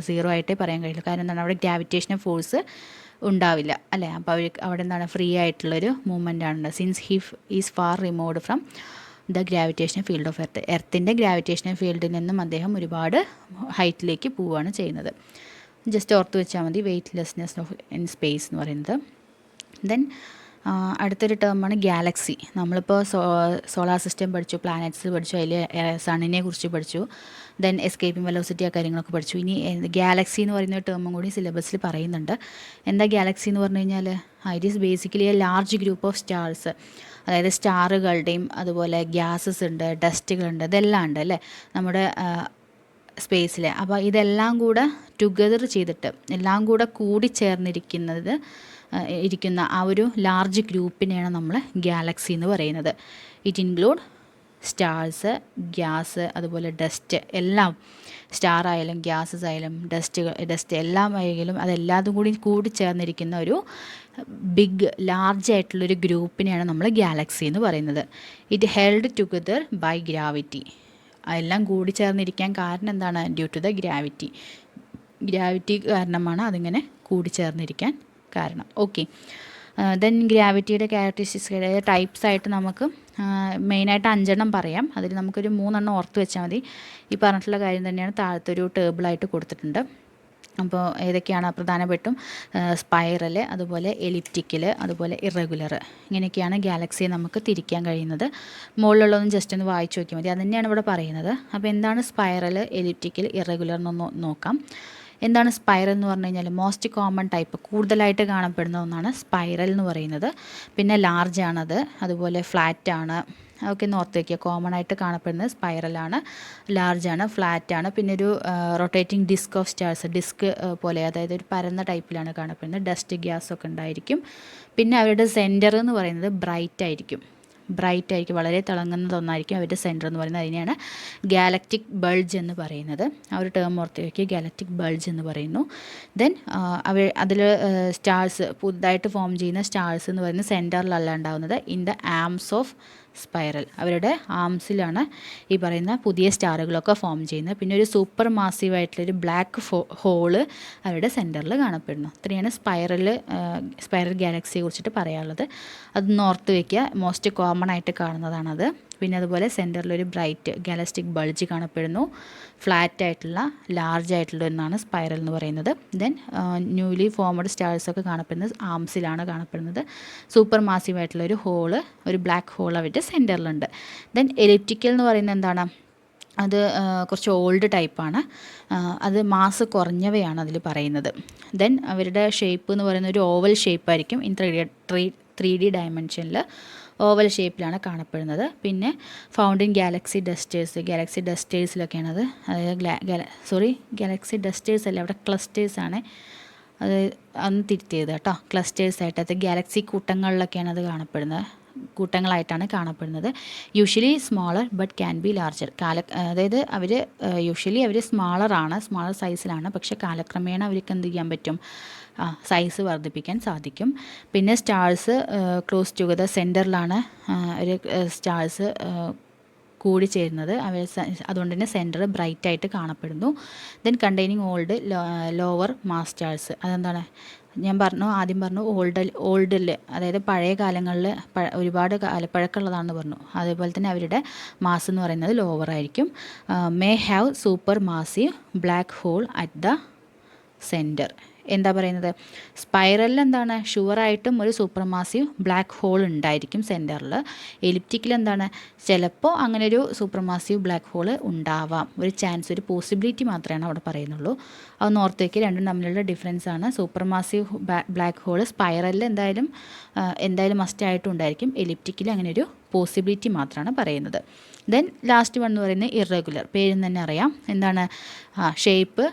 സീറോ ആയിട്ടേ പറയാൻ കഴിയില്ല. കാരണം എന്താണ്, അവിടെ ഗ്രാവിറ്റേഷണൽ ഫോഴ്സ് ഉണ്ടാവില്ല അല്ലേ. അപ്പോൾ അവർക്ക് അവിടെ എന്താണ്, ഫ്രീ ആയിട്ടുള്ളൊരു മൂവ്മെൻ്റ് ആണ്. Since he is far removed from the gravitational field of earth, എർത്തിൻ്റെ ഗ്രാവിറ്റേഷണൽ ഫീൽഡിൽ നിന്നും അദ്ദേഹം ഒരുപാട് ഹൈറ്റിലേക്ക് പോവുകയാണ് ചെയ്യുന്നത്. ജസ്റ്റ് ഓർത്ത് വെച്ചാൽ മതി വെയ്റ്റ്ലെസ്നെസ് ഓഫ് ഇൻ സ്പേസ് എന്ന് പറയുന്നത്. ദെൻ അടുത്തൊരു ടേമാണ് ഗാലക്സി. നമ്മളിപ്പോൾ സോളാർ സിസ്റ്റം പഠിച്ചു, പ്ലാനറ്റ്സ് പഠിച്ചു, അതിൽ സണ്ണിനെ കുറിച്ച് പഠിച്ചു, ദെൻ എസ്കേപ്പിംഗ് വെലോസിറ്റി ആ കാര്യങ്ങളൊക്കെ പഠിച്ചു. ഇനി ഗാലക്സി എന്ന് പറയുന്ന ടേമും കൂടി സിലബസിൽ പറയുന്നുണ്ട്. എന്താ ഗാലക്സി എന്ന് പറഞ്ഞു കഴിഞ്ഞാൽ it is basically A large group of stars. അതായത് സ്റ്റാറുകളുടെയും അതുപോലെ ഗ്യാസസ് ഉണ്ട്, ഡസ്റ്റുകളുണ്ട്, ഇതെല്ലാം ഉണ്ട് അല്ലേ നമ്മുടെ സ്പേസിൽ. അപ്പോൾ ഇതെല്ലാം കൂടെ ടുഗദർ ചെയ്തിട്ട് എല്ലാം കൂടെ കൂടിച്ചേർന്നിരിക്കുന്നത് ഇരിക്കുന്ന ആ ഒരു ലാർജ് ഗ്രൂപ്പിനെയാണ് നമ്മൾ ഗാലക്സി എന്ന് പറയുന്നത്. ഇറ്റ് ഇൻക്ലൂഡ് സ്റ്റാർസ്, ഗ്യാസ്, അതുപോലെ ഡസ്റ്റ്, എല്ലാം സ്റ്റാർ ആയാലും ഗ്യാസസ് ആയാലും ഡസ്റ്റ് എല്ലാം ആയാലും അതെല്ലാതും കൂടി ചേർന്നിരിക്കുന്ന ഒരു ബിഗ് ലാർജ് ആയിട്ടുള്ളൊരു ഗ്രൂപ്പിനെയാണ് നമ്മൾ ഗാലക്സി എന്ന് പറയുന്നത്. It held together by gravity. എല്ലാം കൂടി ചേർന്നിരിക്കാൻ കാരണം എന്താണ്? ഡ്യൂ ടു ദ ഗ്രാവിറ്റി കാരണമാണ് അതിങ്ങനെ കൂടിച്ചേർന്നിരിക്കാൻ കാരണം. ഓക്കെ, ദെൻ ഗ്രാവിറ്റിയുടെ ക്യാരക്ടറിസ്റ്റിക്സ് അതായത് ടൈപ്സ് ആയിട്ട് നമുക്ക് മെയിനായിട്ട് 5 പറയാം. അതിൽ നമുക്കൊരു 3 ഓർത്ത് വെച്ചാൽ മതി. ഈ പറഞ്ഞിട്ടുള്ള കാര്യം തന്നെയാണ് താഴത്തൊരു ടേബിളായിട്ട് കൊടുത്തിട്ടുണ്ട്. അപ്പോൾ ഏതൊക്കെയാണ് പ്രധാനപ്പെട്ടും സ്പൈറൽ, അതുപോലെ എലിപ്റ്റിക്കൽ, അതുപോലെ ഇറഗുലർ, ഇങ്ങനെയൊക്കെയാണ് ഗാലക്സിയെ നമുക്ക് തിരിക്കാൻ കഴിയുന്നത്. മുകളിലുള്ളതൊന്നും ജസ്റ്റ് ഒന്ന് വായിച്ചു നോക്കിയാൽ മതി. അത് തന്നെയാണ് ഇവിടെ പറയുന്നത്. അപ്പോൾ എന്താണ് സ്പൈറൽ, എലിപ്റ്റിക്കൽ, ഇറഗുലർ എന്നൊന്ന് നോക്കാം. എന്താണ് സ്പൈറൽ എന്ന് പറഞ്ഞു കഴിഞ്ഞാൽ മോസ്റ്റ് കോമൺ ടൈപ്പ്, കൂടുതലായിട്ട് കാണപ്പെടുന്ന ഒന്നാണ് സ്പൈറൽ എന്ന് പറയുന്നത്. പിന്നെ ലാർജ് ആണത്, അതുപോലെ ഫ്ലാറ്റ് ആണ്. അതൊക്കെ ഒന്ന് ഓർത്ത് വയ്ക്കുക. കോമൺ ആയിട്ട് കാണപ്പെടുന്നത് സ്പൈറലാണ്, ലാർജാണ്, ഫ്ലാറ്റാണ്. പിന്നെ ഒരു rotating disc of stars, disc പോലെ, അതായത് ഒരു പരന്ന ടൈപ്പിലാണ് കാണപ്പെടുന്നത്. ഡസ്റ്റ്, ഗ്യാസ് ഒക്കെ ഉണ്ടായിരിക്കും. പിന്നെ അവരുടെ സെൻറ്റർ എന്ന് പറയുന്നത് ബ്രൈറ്റ് ആയിരിക്കും, വളരെ തിളങ്ങുന്നതൊന്നായിരിക്കും അവരുടെ സെൻറ്റർ എന്ന് പറയുന്നത്. അതിനെയാണ് ഗാലക്റ്റിക് ബൾജ് എന്ന് പറയുന്നത്. ആ ഒരു ടേം ഓർത്ത് വയ്ക്കുക, ഗാലക്റ്റിക് ബൾജ് എന്ന് പറയുന്നു. ദെൻ അതിൽ സ്റ്റാർസ്, പുതുതായിട്ട് ഫോം ചെയ്യുന്ന സ്റ്റാർസ് എന്ന് പറയുന്നത് സെൻറ്ററിലല്ല ഉണ്ടാകുന്നത്, in the arms of spiral. അവരുടെ ആംസിലാണ് ഈ പറയുന്ന പുതിയ സ്റ്റാറുകളൊക്കെ ഫോം ചെയ്യുന്നത്. പിന്നെ ഒരു സൂപ്പർ മാസീവായിട്ടുള്ളൊരു ബ്ലാക്ക് ഹോള് അവരുടെ സെൻറ്ററിൽ കാണപ്പെടുന്നു. ഇത്രയാണ് സ്പൈറൽ ഗാലക്സിയെ കുറിച്ചിട്ട് പറയാനുള്ളത്. അതൊന്ന് ഓർത്ത് വയ്ക്കുക, മോസ്റ്റ് കോമൺ ആയിട്ട് കാണുന്നതാണത്. പിന്നെ അതുപോലെ സെൻറ്ററിലൊരു ബ്രൈറ്റ് ഗാലക്റ്റിക് ബൾജ് കാണപ്പെടുന്നു. ഫ്ലാറ്റ് ആയിട്ടുള്ള ലാർജ് ആയിട്ടുള്ള ഒന്നാണ് സ്പൈറൽ എന്ന് പറയുന്നത്. ദെൻ ന്യൂലി ഫോംഡ് സ്റ്റാർസൊക്കെ കാണപ്പെടുന്നത് ആംസിലാണ് കാണപ്പെടുന്നത്. സൂപ്പർ മാസീവായിട്ടുള്ള ഒരു ഹോള്, ഒരു ബ്ലാക്ക് ഹോൾ അവരുടെ സെൻറ്ററിലുണ്ട്. ദെൻ എലിപ്റ്റിക്കൽ എന്ന് പറയുന്നത് എന്താണ്? അത് കുറച്ച് ഓൾഡ് ടൈപ്പാണ്. അത് മാസ് കുറഞ്ഞവയാണ് അതിൽ പറയുന്നത്. ദെൻ അവരുടെ ഷേപ്പ് എന്ന് പറയുന്നത് ഒരു ഓവൽ ഷേപ്പായിരിക്കും. ഇൻ 3D ഡയമെൻഷനിൽ ഓവൽ ഷേപ്പിലാണ് കാണപ്പെടുന്നത്. പിന്നെ ഫൗണ്ട് ഇൻ ഗാലക്സി ഡസ്റ്റേഴ്സിലൊക്കെയാണത്. അതായത് ഗാലക്സി ഡസ്റ്റേഴ്സ് അല്ല, അവിടെ ക്ലസ്റ്റേഴ്സാണ്. അത് അന്ന് തിരുത്തിയത് കേട്ടോ, ക്ലസ്റ്റേഴ്സായിട്ട്. അത് ഗാലക്സി കൂട്ടങ്ങളിലൊക്കെയാണ് അത് കാണപ്പെടുന്നത്, കൂട്ടങ്ങളായിട്ടാണ് കാണപ്പെടുന്നത്. Usually smaller but can be larger. അതായത് യൂഷ്വലി അവർ സ്മോളർ സൈസിലാണ്. പക്ഷേ കാലക്രമേണ അവർക്ക് എന്ത് ചെയ്യാൻ പറ്റും? സൈസ് വർദ്ധിപ്പിക്കാൻ സാധിക്കും. പിന്നെ സ്റ്റാർസ് ക്ലോസ് ടുഗദർ, സെൻറ്ററിലാണ് ഒരു സ്റ്റാർസ് കൂടിച്ചേരുന്നത്. അതുകൊണ്ട് തന്നെ സെൻറ്റർ ബ്രൈറ്റ് ആയിട്ട് കാണപ്പെടുന്നു. Then containing lower mass stars. അതെന്താണ്? ആദ്യം പറഞ്ഞു ഓൾഡിൽ, അതായത് പഴയ കാലങ്ങളിൽ ഒരുപാട് കാലപ്പഴക്കമുള്ളതാണെന്ന് പറഞ്ഞു. അതേപോലെ തന്നെ അവരുടെ മാസ് എന്ന് പറയുന്നത് ലോവർ ആയിരിക്കും. May have super massive black hole at the centre. എന്താ പറയുന്നത്? സ്പൈറലിൽ എന്താണ്? ഷുവറായിട്ടും ഒരു സൂപ്പർ മാസീവ് ബ്ലാക്ക് ഹോൾ ഉണ്ടായിരിക്കും സെൻറ്ററിൽ. എലിപ്റ്റിക്കിൽ എന്താണ്? ചിലപ്പോൾ അങ്ങനെ ഒരു സൂപ്പർ മാസീവ് ബ്ലാക്ക് ഹോൾ ഉണ്ടാവാം, ഒരു ചാൻസ്, ഒരു പോസിബിലിറ്റി മാത്രമാണ് അവിടെ പറയുന്നുള്ളൂ. അതൊന്ന് ഓർത്ത് വയ്ക്കുക. രണ്ടും തമ്മിലുള്ള ഡിഫറൻസ് ആണ്. സൂപ്പർ മാസീവ് ബ്ലാക്ക് ഹോൾ സ്പൈറലിൽ എന്തായാലും മസ്റ്റായിട്ടും ഉണ്ടായിരിക്കും. എലിപ്റ്റിക്കിൽ അങ്ങനെ ഒരു പോസിബിലിറ്റി മാത്രമാണ് പറയുന്നത്. ദെൻ ലാസ്റ്റ് വൺ എന്ന് പറയുന്നത് ഇറഗുലർ. പേരിൽ തന്നെ അറിയാം എന്താണ്? ഷേപ്പ്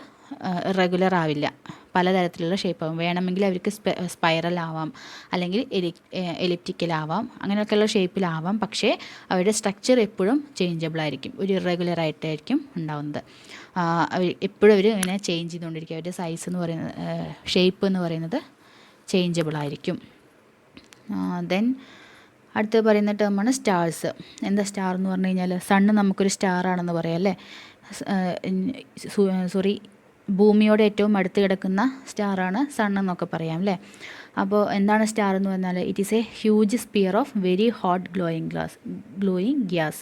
ഇറഗുലർ ആവില്ല, പലതരത്തിലുള്ള ഷേപ്പാകും. വേണമെങ്കിൽ അവർക്ക് സ്പൈറൽ ആവാം, അല്ലെങ്കിൽ എലിപ്റ്റിക്കൽ ആവാം, അങ്ങനെയൊക്കെയുള്ള ഷേപ്പിലാവാം. പക്ഷേ അവരുടെ സ്ട്രക്ചർ എപ്പോഴും ചേഞ്ചബിൾ ആയിരിക്കും, ഒരു ഇറഗുലർ ആയിട്ടായിരിക്കും ഉണ്ടാവുന്നത്. എപ്പോഴും അവർ ഇങ്ങനെ ചേഞ്ച് ചെയ്തുകൊണ്ടിരിക്കും. അവരുടെ സൈസ് എന്ന് പറയുന്നത്, ഷേപ്പ് എന്ന് പറയുന്നത് ചേഞ്ചബിൾ ആയിരിക്കും. ദെൻ അടുത്ത് പറയുന്ന ടേമാണ് സ്റ്റാർസ്. എന്താ സ്റ്റാർ എന്ന് പറഞ്ഞു കഴിഞ്ഞാൽ, സണ്ണ് നമുക്കൊരു സ്റ്റാർ ആണെന്ന് പറയാം അല്ലേ? ഭൂമിയോട് ഏറ്റവും അടുത്ത് കിടക്കുന്ന സ്റ്റാറാണ് സൺ എന്നൊക്കെ പറയാം അല്ലേ. അപ്പോൾ എന്താണ് സ്റ്റാർ എന്ന് പറഞ്ഞാൽ it is a huge sphere of very hot glowing gas.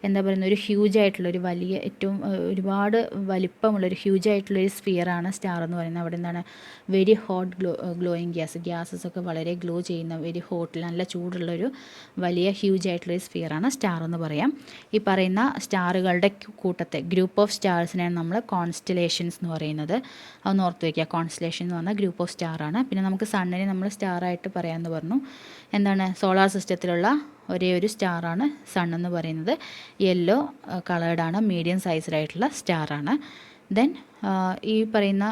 എന്താ പറയുന്നത്, ഒരു ഹ്യൂജ് ആയിട്ടുള്ള ഒരു വലിയ ഏറ്റവും ഒരുപാട് വലിപ്പമുള്ളൊരു ഹ്യൂജ് ആയിട്ടുള്ളൊരു സ്പിയറാണ് സ്റ്റാർ എന്ന് പറയുന്നത്. അവിടെ എന്താണ് വെരി ഹോട്ട് ഗ്ലോയിങ് ഗ്യാസസ് ഒക്കെ വളരെ ഗ്ലോ ചെയ്യുന്ന വെരി ഹോട്ടിൽ നല്ല ചൂടുള്ളൊരു വലിയ ഹ്യൂജ് ആയിട്ടുള്ളൊരു സ്പിയറാണ് സ്റ്റാർ എന്ന് പറയാം. ഈ പറയുന്ന സ്റ്റാറുകളുടെ കൂട്ടത്തെ ഗ്രൂപ്പ് ഓഫ് സ്റ്റാർസിനെയാണ് നമ്മൾ കോൺസ്റ്റലേഷൻസ് എന്ന് പറയുന്നത്. അതൊന്ന് ഓർത്ത് വയ്ക്കുക. കോൺസ്റ്റലേഷൻ എന്ന് പറഞ്ഞാൽ ഗ്രൂപ്പ് ഓഫ് സ്റ്റാറാണ്. പിന്നെ നമുക്ക് സണ്ണിനെ നമ്മൾ സ്റ്റാറായിട്ട് പറയാമെന്ന് പറഞ്ഞു. എന്താണ്, സോളാർ സിസ്റ്റത്തിലുള്ള ഒരേ ഒരു സ്റ്റാറാണ് സൺ എന്ന് പറയുന്നത്. യെല്ലോ കളേർഡാണ്, മീഡിയം സൈസിലായിട്ടുള്ള സ്റ്റാറാണ്. ദെൻ ഈ പറയുന്ന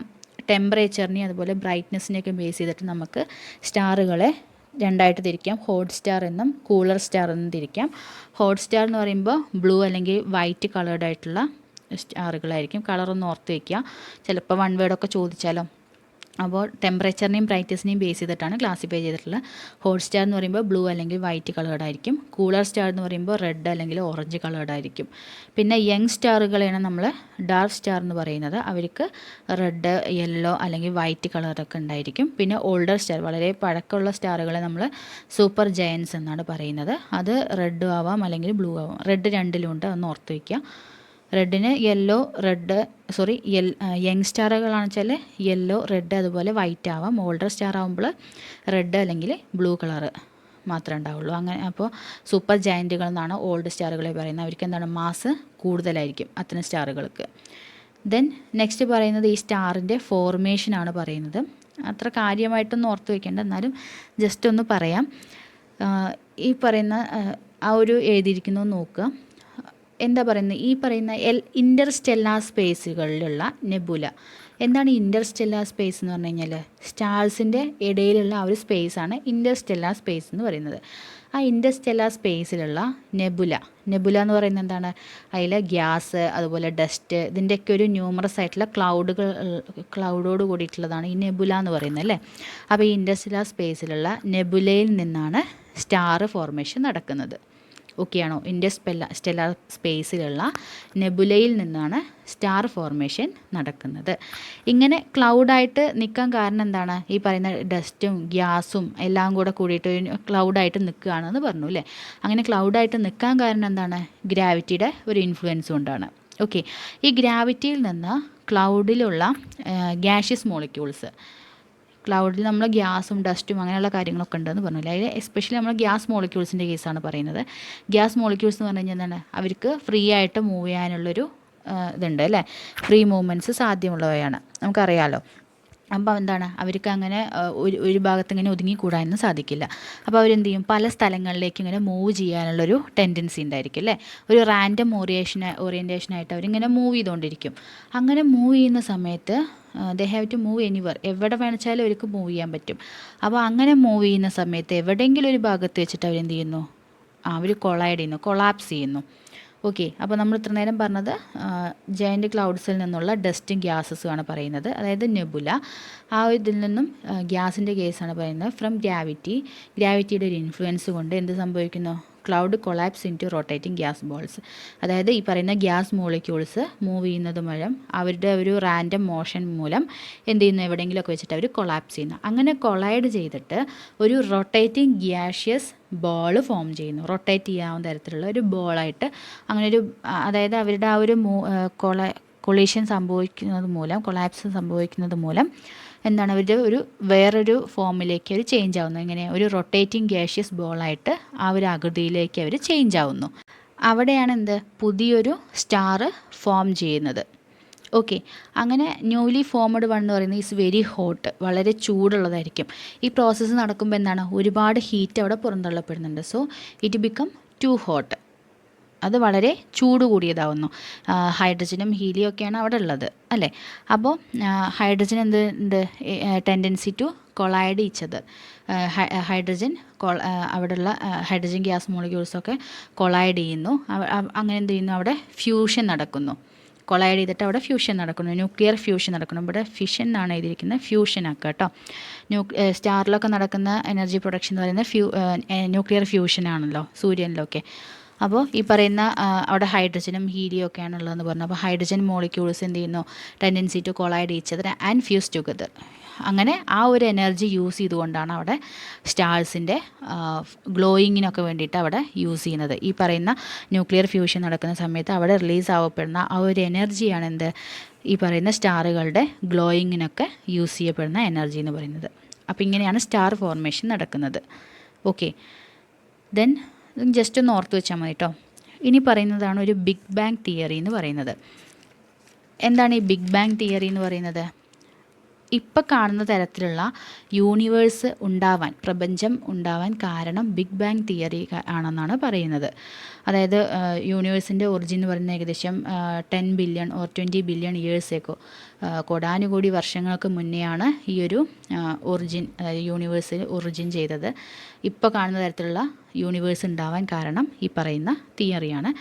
ടെമ്പറേച്ചറിനെയും അതുപോലെ ബ്രൈറ്റ്നെസ്സിനെയൊക്കെ ബേസ് ചെയ്തിട്ട് നമുക്ക് സ്റ്റാറുകളെ രണ്ടായിട്ട് തിരിക്കാം. ഹോട്ട് സ്റ്റാർ എന്നും കൂളർ സ്റ്റാർ എന്നും തിരിക്കാം. ഹോട്ട് സ്റ്റാർ എന്ന് പറയുമ്പോൾ ബ്ലൂ അല്ലെങ്കിൽ വൈറ്റ് കളേർഡ് ആയിട്ടുള്ള സ്റ്റാറുകളായിരിക്കും. കളറൊന്ന് ഓർത്ത് വയ്ക്കുക, ചിലപ്പോൾ വൺ വേർഡൊക്കെ ചോദിച്ചാലോ. അപ്പോൾ ടെമ്പറേച്ചറിനെയും ബ്രൈറ്റ്നസിനെയും ബേസ് ചെയ്തിട്ടാണ് ക്ലാസിഫൈ ചെയ്തിട്ടുള്ളത്. ഹോട്ട് സ്റ്റാർ എന്ന് പറയുമ്പോൾ ബ്ലൂ അല്ലെങ്കിൽ വൈറ്റ് കളേർഡ് ആയിരിക്കും. കൂളർ സ്റ്റാർ എന്ന് പറയുമ്പോൾ റെഡ് അല്ലെങ്കിൽ ഓറഞ്ച് കളേർഡ് ആയിരിക്കും. പിന്നെ യങ് സ്റ്റാറുകളെയാണ് നമ്മൾ ഡാർക്ക് സ്റ്റാർ എന്ന് പറയുന്നത്. അവർക്ക് റെഡ്, യെല്ലോ അല്ലെങ്കിൽ വൈറ്റ് കളറൊക്കെ ഉണ്ടായിരിക്കും. പിന്നെ ഓൾഡർ സ്റ്റാർ, വളരെ പഴക്കമുള്ള സ്റ്റാറുകളെ നമ്മൾ സൂപ്പർ ജയൻസ് എന്നാണ് പറയുന്നത്. അത് റെഡ് ആവാം അല്ലെങ്കിൽ ബ്ലൂ ആവാം. റെഡ് രണ്ടിലും ഉണ്ട്, അതൊന്ന് ഓർത്ത് വയ്ക്കുക. റെഡിന് യെല്ലോ, യങ് സ്റ്റാറുകളാണെന്ന് വെച്ചാൽ യെല്ലോ, റെഡ് അതുപോലെ വൈറ്റ് ആവാം. ഓൾഡർ സ്റ്റാർ ആകുമ്പോൾ റെഡ് അല്ലെങ്കിൽ ബ്ലൂ കളറ് മാത്രമേ ഉണ്ടാവുള്ളൂ. അങ്ങനെ അപ്പോൾ സൂപ്പർ ജയൻറ്റുകൾ എന്നാണ് ഓൾഡ് സ്റ്റാറുകളെ പറയുന്നത്. അവർക്ക് എന്താണ് മാസ് കൂടുതലായിരിക്കും അത്തരം സ്റ്റാറുകൾക്ക്. ദെൻ നെക്സ്റ്റ് പറയുന്നത് ഈ സ്റ്റാറിൻ്റെ ഫോർമേഷനാണ് പറയുന്നത്. അത്ര കാര്യമായിട്ടൊന്നും ഓർത്ത് വയ്ക്കേണ്ട, എന്നാലും ജസ്റ്റ് ഒന്ന് പറയാം. ഈ പറയുന്ന ആ ഒരു എഴുതിയിരിക്കുന്നത് നോക്കുക. എന്താ പറയുന്നത്, ഈ പറയുന്ന ഇൻ്റർസ്റ്റെല്ലാർ സ്പേസുകളിലുള്ള നെബുല. എന്താണ് ഇൻ്റർസ്റ്റെല്ലാർ സ്പേസ് എന്ന് പറഞ്ഞു കഴിഞ്ഞാൽ സ്റ്റാർസിൻ്റെ ഇടയിലുള്ള ആ ഒരു സ്പേസാണ് ഇൻ്റർസ്റ്റെല്ലാർ സ്പേസ് എന്ന് പറയുന്നത്. ആ ഇൻ്റർസ്റ്റെല്ലാർ സ്പേസിലുള്ള നെബുല എന്ന് പറയുന്നത് എന്താണ്, അതിൽ ഗ്യാസ് അതുപോലെ ഡസ്റ്റ് ഇതിൻ്റെയൊക്കെ ഒരു ന്യൂമറസ് ആയിട്ടുള്ള ക്ലൗഡോട് കൂടിയിട്ടുള്ളതാണ് ഈ നെബുല എന്ന് പറയുന്നത് അല്ലേ. അപ്പോൾ ഈ ഇൻ്റർസ്റ്റെല്ലാർ സ്പേസിലുള്ള നെബുലയിൽ നിന്നാണ് സ്റ്റാർ ഫോർമേഷൻ നടക്കുന്നത്. ഓക്കെയാണോ? സ്റ്റെല്ലാർ സ്പേസിലുള്ള നെബുലയിൽ നിന്നാണ് സ്റ്റാർ ഫോർമേഷൻ നടക്കുന്നത്. ഇങ്ങനെ ക്ലൗഡായിട്ട് നിൽക്കാൻ കാരണം എന്താണ്, ഈ പറയുന്ന ഡസ്റ്റും ഗ്യാസും എല്ലാം കൂടെ കൂടിയിട്ട് ക്ലൗഡായിട്ട് നിൽക്കുകയാണെന്ന് പറഞ്ഞു അല്ലേ. അങ്ങനെ ക്ലൗഡായിട്ട് നിൽക്കാൻ കാരണം എന്താണ്, ഗ്രാവിറ്റിയുടെ ഒരു ഇൻഫ്ലുവൻസ് കൊണ്ടാണ്. ഓക്കെ, ഈ ഗ്രാവിറ്റിയിൽ നിന്ന് ക്ലൗഡിലുള്ള ഗ്യാഷ്യസ് മോളിക്യൂൾസ്, ക്ലൗഡിൽ നമ്മൾ ഗ്യാസും ഡസ്റ്റും അങ്ങനെയുള്ള കാര്യങ്ങളൊക്കെ ഉണ്ടെന്ന് പറഞ്ഞില്ല. അതിൽ എസ്പെഷ്യലി നമ്മൾ ഗ്യാസ് മോളിക്യൂൾസിൻ്റെ കേസാണ് പറയുന്നത്. ഗ്യാസ് മോളിക്യൂൾസ് എന്ന് പറഞ്ഞു കഴിഞ്ഞാൽ എന്താണ്, അവർക്ക് ഫ്രീ ആയിട്ട് മൂവ് ചെയ്യാനുള്ളൊരു ഇതുണ്ട് അല്ലേ. ഫ്രീ മൂവ്മെൻറ്റ്സ് സാധ്യമുള്ളവയാണ്, നമുക്കറിയാമല്ലോ. അപ്പോൾ എന്താണ്, അവർക്ക് അങ്ങനെ ഒരു ഭാഗത്ത് ഇങ്ങനെ ഒതുങ്ങിക്കൂടാനൊന്നും സാധിക്കില്ല. അപ്പോൾ അവരെന്ത് ചെയ്യും, പല സ്ഥലങ്ങളിലേക്ക് ഇങ്ങനെ മൂവ് ചെയ്യാനുള്ളൊരു ടെൻഡൻസി ഉണ്ടായിരിക്കും അല്ലേ. ഒരു റാൻഡം ഓറിയൻറ്റേഷനായിട്ട് അവരിങ്ങനെ മൂവ് ചെയ്തുകൊണ്ടിരിക്കും. അങ്ങനെ മൂവ് ചെയ്യുന്ന സമയത്ത് they have to move anywhere, എവിടെ വേണിച്ചാലും അവർക്ക് മൂവ് ചെയ്യാൻ പറ്റും. അപ്പോൾ അങ്ങനെ മൂവ് ചെയ്യുന്ന സമയത്ത് എവിടെയെങ്കിലും ഒരു ഭാഗത്ത് വെച്ചിട്ട് അവരെന്ത് ചെയ്യുന്നു, അവർ കൊളാപ്സ് ചെയ്യുന്നു. ഓക്കെ, അപ്പോൾ നമ്മൾ ഇത്ര നേരം പറഞ്ഞത് ജയൻറ്റ് ക്ലൗഡ്സിൽ നിന്നുള്ള ഡസ്റ്റും ഗ്യാസസുമാണ് പറയുന്നത്, അതായത് നെബുല. ആ ഇതിൽ നിന്നും ഗ്യാസിൻ്റെ കേസാണ് പറയുന്നത്. ഫ്രം ഗ്രാവിറ്റിയുടെ ഒരു ഇൻഫ്ലുവൻസ് കൊണ്ട് എന്ത് സംഭവിക്കുന്നു, cloud collapse into rotating gas balls. അതായത് ഈ പറയുന്ന ഗ്യാസ് മോളിക്യൂൾസ് മൂവ് ചെയ്യുന്നത് മൂലം അവരുടെ ഒരു റാൻഡം മോഷൻ മൂലം എന്ത് ചെയ്യുന്നു, എവിടെയെങ്കിലുമൊക്കെ വെച്ചിട്ട് അവർ കൊളാപ്സ് ചെയ്യുന്നു. അങ്ങനെ കൊളൈഡ് ചെയ്തിട്ട് ഒരു റൊട്ടേറ്റിംഗ് ഗ്യാഷ്യസ് ബോൾ ഫോം ചെയ്യുന്നു. റൊട്ടേറ്റ് ചെയ്യാവുന്ന തരത്തിലുള്ള ഒരു ബോളായിട്ട് അങ്ങനെ ഒരു, അതായത് അവരുടെ ആ ഒരു കൊളീഷൻ സംഭവിക്കുന്നത് മൂലം, കൊളാപ്സ് സംഭവിക്കുന്നത് മൂലം എന്താണ്, അവരുടെ വേറൊരു ഫോമിലേക്ക് അവർ ചേഞ്ച് ആവുന്നു. ഇങ്ങനെ ഒരു റൊട്ടേറ്റിംഗ് ഗ്യാഷ്യസ് ബോളായിട്ട് ആ ഒരു ആകൃതിയിലേക്ക് അവർ ചേഞ്ച് ആവുന്നു. അവിടെയാണ് പുതിയൊരു സ്റ്റാർ ഫോം ചെയ്യുന്നത്. ഓക്കെ, അങ്ങനെ ന്യൂലി ഫോംഡ് വൺ എന്ന് പറയുന്നത് ഈസ് വെരി ഹോട്ട്, വളരെ ചൂടുള്ളതായിരിക്കും. ഈ പ്രോസസ്സ് നടക്കുമ്പോൾ എന്താണ്, ഒരുപാട് ഹീറ്റ് അവിടെ പുറന്തള്ളപ്പെടുന്നുണ്ട്. So it become to hot, അത് വളരെ ചൂട് കൂടിയതാവുന്നു. ഹൈഡ്രജനും ഹീലിയം ഒക്കെയാണ് അവിടെ ഉള്ളത് അല്ലേ. അപ്പോൾ ഹൈഡ്രജൻ ഉണ്ട് tendency to collide each other. Hydrogen അവിടെയുള്ള ഹൈഡ്രജൻ ഗ്യാസ് മോളിക്യൂൾസൊക്കെ കൊളൈഡ് ചെയ്യുന്നു. അങ്ങനെ എന്ത് ചെയ്യുന്നു, അവിടെ ഫ്യൂഷൻ നടക്കുന്നു. കൊളൈഡ് ചെയ്തിട്ട് അവിടെ ഫ്യൂഷൻ നടക്കുന്നു, ന്യൂക്ലിയർ ഫ്യൂഷൻ നടക്കുന്നു. ഇവിടെ ഫിഷൻ എന്നാണ് എഴുതിയിരിക്കുന്നത്, ഫ്യൂഷൻ ആക്കുക കേട്ടോ. സ്റ്റാറിലൊക്കെ നടക്കുന്ന എനർജി പ്രൊഡക്ഷൻ എന്ന് പറയുന്നത് ന്യൂക്ലിയർ ഫ്യൂഷൻ ആണല്ലോ, സൂര്യനിലൊക്കെ. അപ്പോൾ ഈ പറയുന്ന അവിടെ ഹൈഡ്രജനും ഹീലിയം ഒക്കെയാണ് ഉള്ളതെന്ന് പറഞ്ഞു. അപ്പോൾ ഹൈഡ്രജൻ മോളിക്യൂൾസ് എന്ത് ചെയ്യുന്നു, tendency to collide each other and fuse together. അങ്ങനെ ആ ഒരു എനർജി യൂസ് ചെയ്തുകൊണ്ടാണ് അവിടെ സ്റ്റാർസിൻ്റെ ഗ്ലോയിങ്ങിനൊക്കെ വേണ്ടിയിട്ട് അവിടെ യൂസ് ചെയ്യുന്നത്. ഈ പറയുന്ന ന്യൂക്ലിയർ ഫ്യൂഷൻ നടക്കുന്ന സമയത്ത് അവിടെ റിലീസ് ആവപ്പെടുന്ന ആ ഒരു എനർജിയാണ് എന്ത്, ഈ പറയുന്ന സ്റ്റാറുകളുടെ ഗ്ലോയിങ്ങിനൊക്കെ യൂസ് ചെയ്യപ്പെടുന്ന എനർജി എന്ന് പറയുന്നത്. അപ്പോൾ ഇങ്ങനെയാണ് സ്റ്റാർ ഫോർമേഷൻ നടക്കുന്നത്. ഓക്കെ, ദെൻ ജസ്റ്റ് ഒന്ന് ഓർത്ത് വെച്ചാൽ മതി കേട്ടോ. ഇനി പറയുന്നതാണ് ഒരു ബിഗ് ബാങ് തിയറി എന്ന് പറയുന്നത്. എന്താണ് ഈ ബിഗ് ബാങ് തിയറി എന്ന് പറയുന്നത്? ഇപ്പം കാണുന്ന തരത്തിലുള്ള യൂണിവേഴ്സ് ഉണ്ടാവാൻ, പ്രപഞ്ചം ഉണ്ടാവാൻ കാരണം ബിഗ് ബാങ് തിയറി ആണെന്നാണ് പറയുന്നത്. അതായത് യൂണിവേഴ്സിൻ്റെ ഒറിജിൻ എന്ന് പറയുന്നത് ഏകദേശം 10 ബില്യൺ ഓർ 20 ബില്യൺ ഇയേഴ്സേക്കോ, കോടാനുകോടി വർഷങ്ങൾക്ക് മുന്നെയാണ് ഈ ഒരു ഒറിജിൻ, അതായത് യൂണിവേഴ്സിൽ ഒറിജിൻ ചെയ്തത്. ഇപ്പോൾ കാണുന്ന തരത്തിലുള്ള യൂണിവേഴ്സ് ഉണ്ടാവാൻ കാരണം ഈ പറയുന്ന തിയറിയാണ്.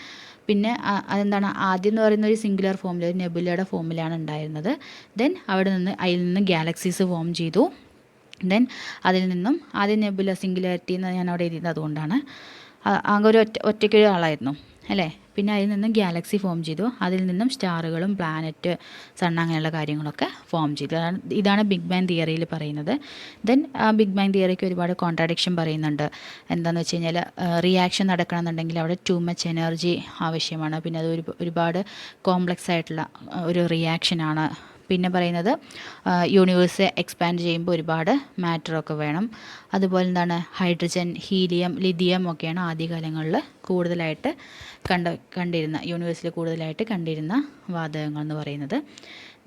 പിന്നെ അതെന്താണ്, ആദ്യം എന്ന് പറയുന്ന ഒരു സിംഗുലർ ഫോമിൽ, ഒരു നെബുലയുടെ ഫോമിലാണ് ഉണ്ടായിരുന്നത്. ദെൻ അതിൽ നിന്ന് ഗാലക്സീസ് ഫോം ചെയ്തു. ദെൻ അതിൽ നിന്നും ആദ്യം നെബുല സിംഗുലാരിറ്റി എന്ന് ഞാൻ അവിടെ എഴുതിയത് അതുകൊണ്ടാണ്. ആകെ ഒരു ഒറ്റയ്ക്കൊരു ആളായിരുന്നു അല്ലേ. പിന്നെ അതിൽ നിന്നും ഗാലക്സി ഫോം ചെയ്തു. അതിൽ നിന്നും സ്റ്റാറുകളും പ്ലാനറ്റ്, സൺ അങ്ങനെയുള്ള കാര്യങ്ങളൊക്കെ ഫോം ചെയ്തു. ഇതാണ് ബിഗ് ബാങ് തിയറിയിൽ പറയുന്നത്. ദെൻ ബിഗ് ബാങ് തിയറിക്ക് ഒരുപാട് കോൺട്രാഡിക്ഷൻ പറയുന്നുണ്ട്. എന്താണെന്ന് വെച്ച് കഴിഞ്ഞാൽ റിയാക്ഷൻ നടക്കണമെന്നുണ്ടെങ്കിൽ അവിടെ ടു മച്ച് എനർജി ആവശ്യമാണ്. പിന്നെ അത് ഒരുപാട് കോംപ്ലക്സ് ആയിട്ടുള്ള ഒരു റിയാക്ഷനാണ്. പിന്നെ പറയുന്നത് യൂണിവേഴ്സ് എക്സ്പാൻഡ് ചെയ്യുമ്പോൾ ഒരുപാട് മാറ്ററൊക്കെ വേണം. അതുപോലെ എന്താണ്, ഹൈഡ്രജൻ, ഹീലിയം, ലിഥിയം ഒക്കെയാണ് ആദ്യകാലങ്ങളിൽ കൂടുതലായിട്ട് കണ്ടിരുന്ന, യൂണിവേഴ്സിൽ കൂടുതലായിട്ട് കണ്ടിരുന്ന വാതകങ്ങൾ എന്ന് പറയുന്നത്.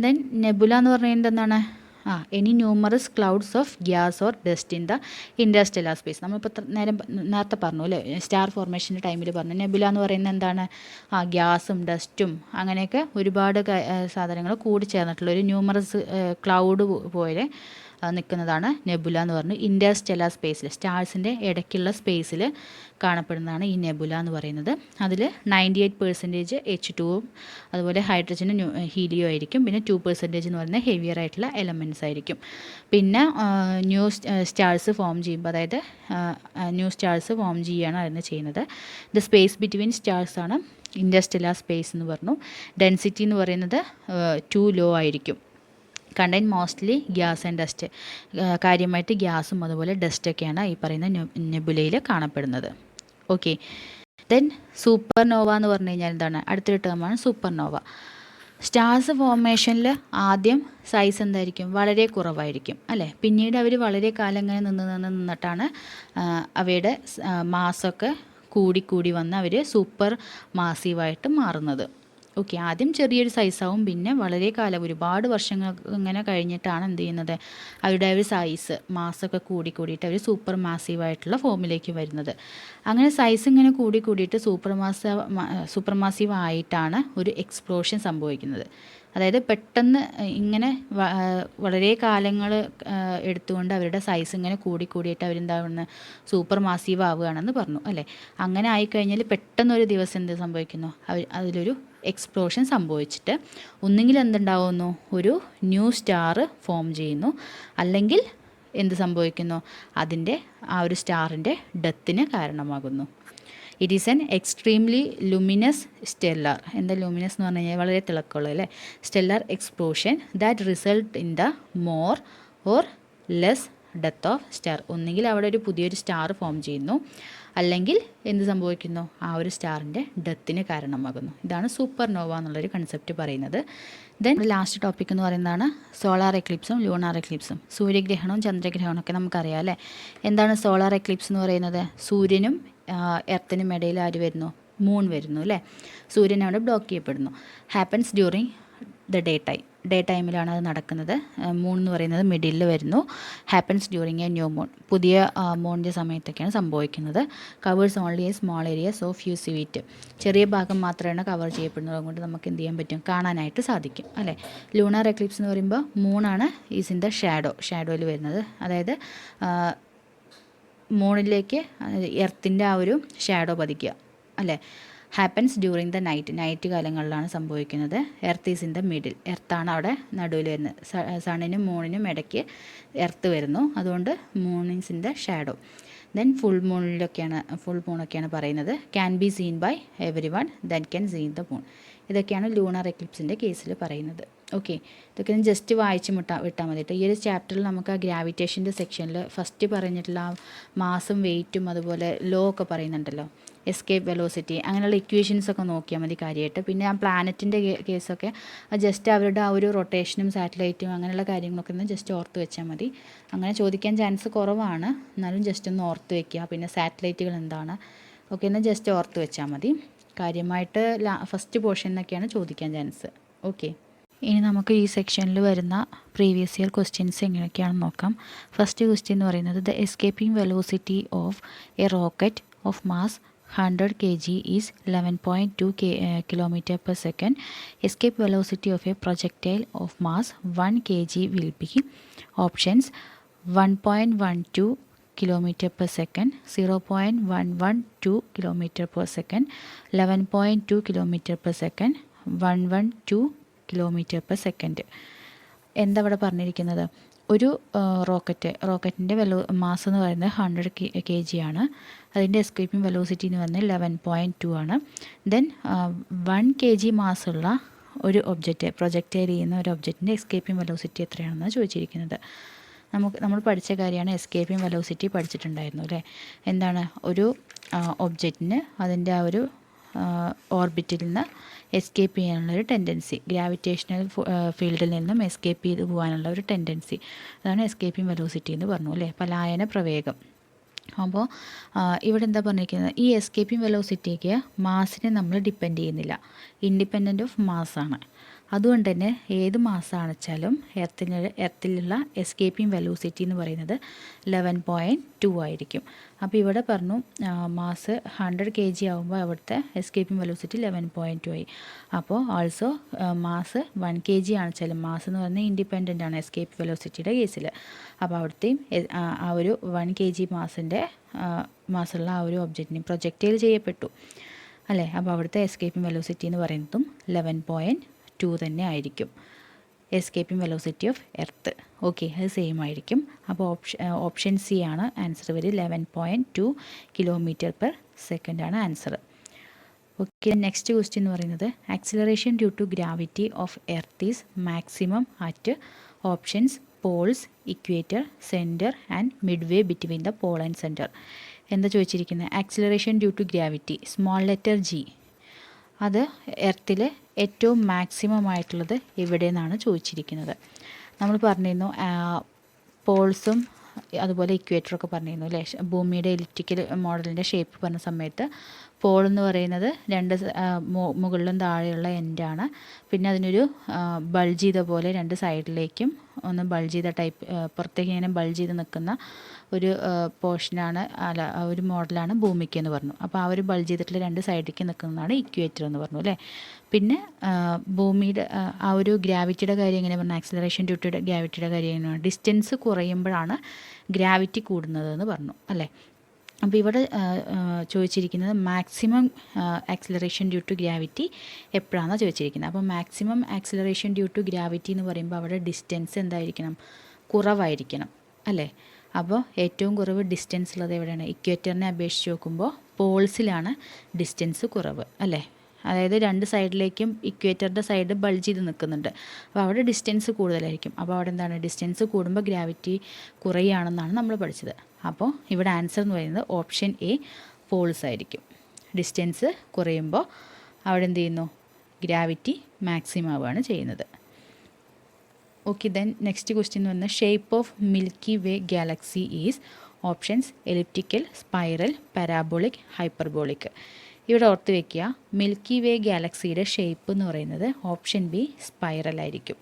ദെൻ നെബുല എന്ന് പറയുന്നത് എന്താണ്, any numerous clouds of gas or dust in the Interstellar space. നമ്മളിപ്പോൾ നേരത്തെ പറഞ്ഞു അല്ലേ, സ്റ്റാർ ഫോർമേഷൻ്റെ ടൈമിൽ പറഞ്ഞു. നെബുല എന്ന് പറയുന്നത് എന്താണ്, ഗ്യാസും ഡസ്റ്റും അങ്ങനെയൊക്കെ ഒരുപാട് സാധനങ്ങൾ കൂടി ചേർന്നിട്ടുള്ള ഒരു ന്യൂമറസ് ക്ലൗഡ് പോലെ നിൽക്കുന്നതാണ് നെബുല എന്ന് പറഞ്ഞു. ഇൻറ്റർസ്റ്റെല്ലാർ സ്പേസിൽ, സ്റ്റാർസിൻ്റെ ഇടയ്ക്കുള്ള സ്പേസിൽ കാണപ്പെടുന്നതാണ് ഈ നെബുല എന്ന് പറയുന്നത്. അതിൽ 98% H2ഉം അതുപോലെ ഹൈഡ്രജനും ഹീലിയോ ആയിരിക്കും. പിന്നെ 2% എന്ന് പറയുന്നത് ഹെവിയർ ആയിട്ടുള്ള എലമെൻറ്റ്സ് ആയിരിക്കും. പിന്നെ ന്യൂ സ്റ്റാർസ് ഫോം ചെയ്യുമ്പോൾ, അതായത് ന്യൂ സ്റ്റാർസ് ഫോം ചെയ്യുകയാണ് അതിന് ചെയ്യുന്നത്. ദ സ്പേസ് ബിറ്റ്വീൻ സ്റ്റാർസാണ് ഇൻറ്റർസ്റ്റെല്ലാർ സ്പേസ് എന്ന് പറഞ്ഞു. ഡെൻസിറ്റി എന്ന് പറയുന്നത് ടു ലോ ആയിരിക്കും. Contain mostly gas and dust, കാര്യമായിട്ട് ഗ്യാസും അതുപോലെ ഡസ്റ്റൊക്കെയാണ് ഈ പറയുന്ന നെബുലയിൽ കാണപ്പെടുന്നത്. ഓക്കെ, ദെൻ സൂപ്പർ നോവ എന്ന് പറഞ്ഞു കഴിഞ്ഞാൽ എന്താണ്, അടുത്തൊരു ടേമാണ് സൂപ്പർ നോവ. സ്റ്റാർസ് ഫോർമേഷനിൽ ആദ്യം സൈസ് എന്തായിരിക്കും, വളരെ കുറവായിരിക്കും അല്ലേ. പിന്നീട് അവർ വളരെ കാലം ഇങ്ങനെ നിന്നിട്ടാണ് അവയുടെ മാസമൊക്കെ കൂടി വന്ന് അവർ സൂപ്പർ മാസീവായിട്ട് മാറുന്നത്. ഓക്കെ, ആദ്യം ചെറിയൊരു സൈസാവും, പിന്നെ വളരെ കാലം, ഒരുപാട് വർഷങ്ങൾ ഇങ്ങനെ കഴിഞ്ഞിട്ടാണ് എന്ത് ചെയ്യുന്നത്, അവരുടെ ഒരു സൈസ്, മാസമൊക്കെ കൂടിയിട്ട് അവർ സൂപ്പർ മാസീവായിട്ടുള്ള ഫോമിലേക്ക് വരുന്നത്. അങ്ങനെ സൈസ് ഇങ്ങനെ കൂടിയിട്ട് സൂപ്പർ മാസീവ് ആയിട്ടാണ് ഒരു എക്സ്പ്ലോഷൻ സംഭവിക്കുന്നത്. അതായത് പെട്ടെന്ന് ഇങ്ങനെ വളരെ കാലങ്ങൾ എടുത്തുകൊണ്ട് അവരുടെ സൈസ് ഇങ്ങനെ കൂടിയിട്ട് അവരെന്താവുന്നത്, സൂപ്പർ മാസീവ് ആവുകയാണെന്ന് പറഞ്ഞു അല്ലേ. അങ്ങനെ ആയിക്കഴിഞ്ഞാൽ പെട്ടെന്നൊരു ദിവസം എന്ത് സംഭവിക്കുന്നു, അതിലൊരു എക്സ്പ്ലോഷൻ സംഭവിച്ചിട്ട് ഒന്നുകിൽ എന്തുണ്ടാവുന്നു, ഒരു ന്യൂ സ്റ്റാർ ഫോം ചെയ്യുന്നു, അല്ലെങ്കിൽ എന്ത് സംഭവിക്കുന്നു, അതിൻ്റെ ആ ഒരു സ്റ്റാറിൻ്റെ ഡെത്തിന് കാരണമാകുന്നു. It is N extremely luminous stellar, എന്താ ലുമിനസ് എന്ന് പറഞ്ഞു കഴിഞ്ഞാൽ വളരെ തിളക്കമുള്ള അല്ലേ, stellar explosion that result in the more or less death of star. ഒന്നുകിൽ അവിടെ ഒരു പുതിയൊരു സ്റ്റാർ ഫോം ചെയ്യുന്നു, അല്ലെങ്കിൽ എന്ത് സംഭവിക്കുന്നു, ആ ഒരു സ്റ്റാറിൻ്റെ ഡെത്തിന് കാരണമാകുന്നു. ഇതാണ് സൂപ്പർ നോവ എന്നുള്ളൊരു കൺസെപ്റ്റ് പറയുന്നത്. ദെൻ ലാസ്റ്റ് ടോപ്പിക് എന്ന് പറയുന്നതാണ് സോളാർ എക്ലിപ്സും ലൂണാർ എക്ലിപ്സും. സൂര്യഗ്രഹണവും ചന്ദ്രഗ്രഹണവും ഒക്കെ നമുക്കറിയാം അല്ലേ. എന്താണ് സോളാർ എക്ലിപ്സ് എന്ന് പറയുന്നത്, സൂര്യനും എർത്തിനും ഇടയിൽ ആര് വരുന്നു, മൂൺ വരുന്നു അല്ലേ. സൂര്യൻ അവിടെ ബ്ലോക്ക് ചെയ്യപ്പെടുന്നു. ഹാപ്പൻസ് ഡ്യൂറിങ് ദ ഡേ ടൈമിലാണ് അത് നടക്കുന്നത്. മൂൺ എന്ന് പറയുന്നത് മിഡിലിൽ വരുന്നു. Happens during a new moon, പുതിയ മൂണിൻ്റെ സമയത്തൊക്കെയാണ് സംഭവിക്കുന്നത്. Covers only a small areas of യൂസിവിറ്റ്, ചെറിയ ഭാഗം മാത്രമാണ് കവർ ചെയ്യപ്പെടുന്നത്. അതുകൊണ്ട് നമുക്ക് എന്ത് ചെയ്യാൻ പറ്റും, കാണാനായിട്ട് സാധിക്കും അല്ലേ. ലൂണാർ എക്ലിപ്സ് എന്ന് പറയുമ്പോൾ മൂണാണ് ഈസ് ഇൻ ദ ഷാഡോയിൽ വരുന്നത്. അതായത് മൂണിലേക്ക് എർത്തിൻ്റെ ആ ഒരു ഷാഡോ പതിക്കുക അല്ലേ. ഹാപ്പൻസ് ഡ്യൂറിങ് ദ നൈറ്റ് കാലങ്ങളിലാണ് സംഭവിക്കുന്നത്. Earth is in the middle, എർത്താണ് അവിടെ നടുവിൽ വരുന്നത്. സണ്ണിനും മൂണിനും ഇടയ്ക്ക് എർത്ത് വരുന്നു, അതുകൊണ്ട് moon is in the shadow. Then full മൂണൊക്കെയാണ് പറയുന്നത്. Can be seen by everyone then can seen the moon. ഇതൊക്കെയാണ് ലൂണർ എക്ലിപ്സിൻ്റെ കേസിൽ പറയുന്നത്. ഓക്കെ, ഇതൊക്കെ ഞാൻ ജസ്റ്റ് വായിച്ച് വിട്ടാൽ മതി കേട്ടോ. ഈ ഒരു ചാപ്റ്ററിൽ നമുക്ക് ആ ഗ്രാവിറ്റേഷൻ്റെ സെക്ഷനിൽ ഫസ്റ്റ് പറഞ്ഞിട്ടുള്ള ആ മാസും വെയിറ്റും അതുപോലെ ലോ ഒക്കെ പറയുന്നുണ്ടല്ലോ, എസ്കേപ്പ് വെലോസിറ്റി, അങ്ങനെയുള്ള ഇക്വേഷൻസ് ഒക്കെ നോക്കിയാൽ മതി കാര്യമായിട്ട്. പിന്നെ ആ പ്ലാനറ്റിൻ്റെ കേസൊക്കെ ജസ്റ്റ് അവരുടെ ആ ഒരു റൊട്ടേഷനും സാറ്റലൈറ്റും അങ്ങനെയുള്ള കാര്യങ്ങളൊക്കെ ഒന്ന് ജസ്റ്റ് ഓർത്ത് വെച്ചാൽ മതി. അങ്ങനെ ചോദിക്കാൻ ചാൻസ് കുറവാണ്, എന്നാലും ജസ്റ്റ് ഒന്ന് ഓർത്ത് വെക്കുക. പിന്നെ സാറ്റലൈറ്റുകൾ എന്താണ് ഒക്കെ ഒന്ന് ജസ്റ്റ് ഓർത്ത് വെച്ചാൽ മതി. കാര്യമായിട്ട് ഫസ്റ്റ് പോർഷൻ എന്നൊക്കെയാണ് ചോദിക്കാൻ ചാൻസ്. ഓക്കെ, ഇനി നമുക്ക് ഈ സെക്ഷനിൽ വരുന്ന പ്രീവിയസ് ഇയർ ക്വസ്റ്റ്യൻസ് എങ്ങനെയൊക്കെയാണെന്ന് നോക്കാം. ഫസ്റ്റ് ക്വസ്റ്റ്യൻ എന്ന് പറയുന്നത് the escaping velocity of A rocket of mass 100 kg is 11.2 km per second. Escape velocity of a projectile of mass 1 kg will be options 1.12 km per second, 0.112 km per second, 11.2 km per second, 112 km per second. എന്താ ഇവിടെ പറഞ്ഞിരിക്കുന്നത്? ഒരു റോക്കറ്റിൻ്റെ മാസ് എന്ന് പറയുന്നത് 100 kg ആണ്. അതിൻ്റെ എസ്കേപ്പിംഗ് വെലോസിറ്റി എന്ന് പറഞ്ഞാൽ 11.2 ആണ്. ദെൻ 1 kg മാസുള്ള ഒരു ഒബ്ജക്റ്റ് പ്രൊജക്റ്റൈൽ ചെയ്യുന്ന ഒരു ഒബ്ജക്റ്റിൻ്റെ എസ്കേപ്പിംഗ് വെലോസിറ്റി എത്രയാണെന്നാണ് ചോദിച്ചിരിക്കുന്നത്. നമ്മൾ പഠിച്ച കാര്യമാണ്, എസ്കേപ്പിംഗ് വെലോസിറ്റി പഠിച്ചിട്ടുണ്ടായിരുന്നു അല്ലേ. എന്താണ്, ഒരു ഒബ്ജക്റ്റിന് അതിൻ്റെ ആ ഒരു ഓർബിറ്റിൽ നിന്ന് എസ്കേപ്പ് ചെയ്യാനുള്ളൊരു ടെൻഡൻസി, ഗ്രാവിറ്റേഷണൽ ഫീൽഡിൽ നിന്നും എസ്കേപ്പ് ചെയ്ത് പോകാനുള്ള ഒരു ടെൻഡൻസി, അതാണ് എസ്കേപ്പിംഗ് വെലോസിറ്റി എന്ന് പറഞ്ഞു അല്ലേ, പലായന പ്രവേഗം. അപ്പോൾ ഇവിടെ എന്താ പറഞ്ഞിരിക്കുന്നത്, ഈ എസ്കേപ്പിംഗ് വെലോസിറ്റിക്ക് മാസിനെ നമ്മൾ ഡിപ്പെൻഡ് ചെയ്യുന്നില്ല, ഇൻഡിപെൻഡൻ്റ് ഓഫ് മാസ്സാണ്. അതുകൊണ്ട് തന്നെ ഏത് മാസമാണ് വെച്ചാലും എർത്തിലുള്ള എസ്കേപ്പിംഗ് വെലോസിറ്റി എന്ന് പറയുന്നത് 11.2 ആയിരിക്കും. അപ്പോൾ ഇവിടെ പറഞ്ഞു മാസ് 100 kg ആകുമ്പോൾ അവിടുത്തെ എസ്കേപ്പിംഗ് വെലോസിറ്റി 11.2 ആയി. അപ്പോൾ ആൾസോ മാസ് 1 kg ആണ് വെച്ചാലും മാസ് എന്ന് പറയുന്നത് ഇൻഡിപെൻഡൻ്റ് ആണ് എസ്കേപ്പ് വെലോസിറ്റിയുടെ കേസിൽ. അപ്പോൾ അവിടുത്തെയും ആ ഒരു 1 kg മാസുള്ള ആ ഒരു ഒബ്ജക്റ്റിന് പ്രൊജക്റ്റൈൽ ചെയ്യപ്പെട്ടു അല്ലേ. അപ്പോൾ അവിടുത്തെ എസ്കേപ്പിംഗ് വെലോസിറ്റി എന്ന് പറയുന്നതും 11.2 തന്നെ ആയിരിക്കും, escaping velocity of earth. Okay, അത് സെയിം ആയിരിക്കും. അപ്പോൾ ഓപ്ഷൻ സി ആണ് ആൻസർ വരും. 11.2 km/s ആണ് ആൻസർ. ഓക്കെ, നെക്സ്റ്റ് ക്വസ്റ്റ്യൻ എന്ന് പറയുന്നത് acceleration due to gravity of earth is maximum at options poles, equator, centre and midway between the pole and centre. എന്താ ചോദിച്ചിരിക്കുന്നത്? Acceleration due to gravity small letter G, അത് എർത്തിൽ ഏറ്റവും മാക്സിമം ആയിട്ടുള്ളത് എവിടെ നിന്നാണ് ചോദിച്ചിരിക്കുന്നത്. നമ്മൾ പറഞ്ഞിരുന്നു പോൾസും അതുപോലെ ഇക്വേറ്ററൊക്കെ പറഞ്ഞിരുന്നു അല്ലേ. ഭൂമിയുടെ എലിപ്റ്റിക്കൽ മോഡലിൻ്റെ ഷേപ്പ് പറഞ്ഞ സമയത്ത് പോൾ എന്ന് പറയുന്നത് രണ്ട് മുകളിലും താഴെയുള്ള എൻഡാണ്. പിന്നെ അതിനൊരു ബൾജ് ചെയ്ത പോലെ രണ്ട് സൈഡിലേക്കും ഒന്ന് ബൾജ് ചെയ്ത ടൈപ്പ് പുറത്തേക്ക് ഇങ്ങനെ ബൾജ് ചെയ്ത് നിൽക്കുന്ന ഒരു പോർഷനാണ് ഒരു മോഡലാണ് ഭൂമിക്ക് എന്ന് പറഞ്ഞു. അപ്പോൾ ആ ഒരു ബൾജ് ചെയ്തിട്ടുള്ള രണ്ട് സൈഡിലേക്ക് നിൽക്കുന്നതാണ് ഇക്വേറ്റർ എന്ന് പറഞ്ഞു അല്ലേ. പിന്നെ ഭൂമിയുടെ ആ ഒരു ഗ്രാവിറ്റിയുടെ കാര്യം എങ്ങനെ പറഞ്ഞു? ആക്സിലറേഷൻ ഡ്യൂ ടു ഗ്രാവിറ്റിയുടെ കാര്യം എങ്ങനെയാണ്? ഡിസ്റ്റൻസ് കുറയുമ്പോഴാണ് ഗ്രാവിറ്റി കൂടുന്നതെന്ന് പറഞ്ഞു അല്ലേ. അപ്പോൾ ഇവിടെ ചോദിച്ചിരിക്കുന്നത് maximum acceleration due to gravity എപ്പോഴാണെന്നാണ് ചോദിച്ചിരിക്കുന്നത്. അപ്പോൾ maximum acceleration due to gravity എന്ന് പറയുമ്പോൾ അവിടെ ഡിസ്റ്റൻസ് എന്തായിരിക്കണം? കുറവായിരിക്കണം അല്ലേ. അപ്പോൾ ഏറ്റവും കുറവ് ഡിസ്റ്റൻസ് ഉള്ളത് എവിടെയാണ്? ഇക്വേറ്ററിനെ അപേക്ഷിച്ച് നോക്കുമ്പോൾ പോൾസിലാണ് ഡിസ്റ്റൻസ് കുറവ് അല്ലേ. അതായത് രണ്ട് സൈഡിലേക്കും ഇക്വേറ്ററിൻ്റെ സൈഡ് ബൾജ് ചെയ്ത് നിൽക്കുന്നുണ്ട്. അപ്പോൾ അവിടെ ഡിസ്റ്റൻസ് കൂടുതലായിരിക്കും. അപ്പോൾ അവിടെ എന്താണ്? ഡിസ്റ്റൻസ് കൂടുമ്പോൾ ഗ്രാവിറ്റി കുറയുകയാണെന്നാണ് നമ്മൾ പഠിച്ചത്. അപ്പോൾ ഇവിടെ ആൻസർ എന്ന് പറയുന്നത് ഓപ്ഷൻ എ പോൾസ് ആയിരിക്കും. ഡിസ്റ്റൻസ് കുറയുമ്പോൾ അവിടെ എന്ത് ചെയ്യുന്നു? ഗ്രാവിറ്റി മാക്സിമം ആവുകയാണ് ചെയ്യുന്നത്. ഓക്കെ, ദെൻ നെക്സ്റ്റ് ക്വസ്റ്റ്യൻ എന്ന് പറഞ്ഞാൽ shape of milky way Galaxy is options elliptical, spiral, parabolic, hyperbolic. ഇവിടെ ഓർത്ത് വയ്ക്കുക, മിൽക്കി വേ ഗാലക്സിയുടെ ഷേപ്പ് എന്ന് പറയുന്നത് ഓപ്ഷൻ ബി സ്പൈറൽ ആയിരിക്കും.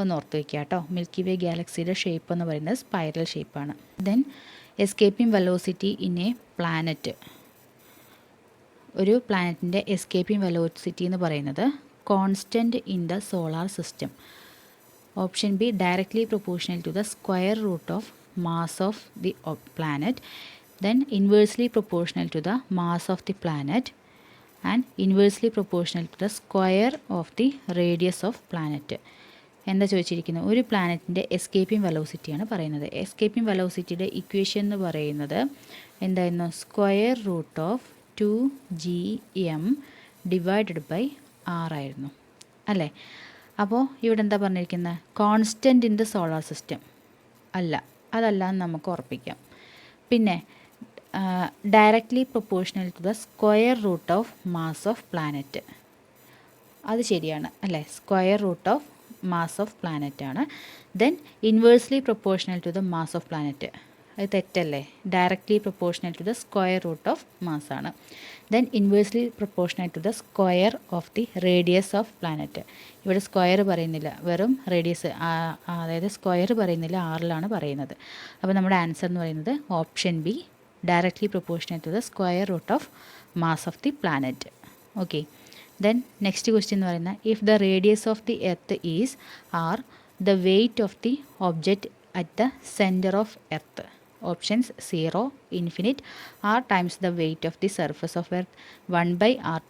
ഒന്ന് ഓർത്ത് വയ്ക്കുക കേട്ടോ. മിൽക്കി വേ ഗാലക്സിയുടെ ഷേപ്പ് എന്ന് പറയുന്നത് സ്പൈറൽ ഷേപ്പാണ്. Then escaping velocity in a planet, ഒരു പ്ലാനറ്റിൻ്റെ എസ്കേപ്പിംഗ് വെലോസിറ്റി എന്ന് പറയുന്നത് constant in the solar system. Option B directly proportional to the square root of mass of the planet, then inversely proportional to the mass of the planet and inversely proportional to the square of the radius of planet. എന്താ ചോദിച്ചിരിക്കുന്നത്, ഒരു പ്ലാനറ്റിൻ്റെ എസ്കേപ്പിംഗ് വെലോസിറ്റിയാണ് പറയുന്നത്. എസ്കേപ്പിംഗ് വെലോസിറ്റിയുടെ ഇക്വേഷൻ എന്ന് പറയുന്നത് എന്തായിരുന്നു, square root of 2gm divided by r ആയിരുന്നു അല്ലേ. അപ്പോൾ ഇവിടെ എന്താ പറഞ്ഞിരിക്കുന്നത്, constant in the solar system അല്ല, അതല്ല എന്ന് നമുക്ക് ഉറപ്പിക്കാം. പിന്നെ directly proportional to the square root of mass of planet, അത് ശരിയാണ് അല്ലേ, square root of mass of planet ആണ്. Then inversely proportional to the mass of planet, അത് തെറ്റല്ലേ, directly proportional to the square root of mass ആണ്. Then inversely proportional to the square of the radius of planet, ഇവിടെ സ്ക്വയർ പറയുന്നില്ല, വെറും റേഡിയസ്, അതായത് സ്ക്വയർ പറയുന്നില്ല, ആറിലാണ് പറയുന്നത്. അപ്പോൾ നമ്മുടെ ആൻസർ എന്ന് പറയുന്നത് option B, directly proportional to the square root of mass of the planet. Okay. Then next question എന്ന് പറയുന്നത്, if the radius of the earth is R, the weight of the object at the centre of earth. Options 0, infinite, r times the weight of the surface of earth, 1/r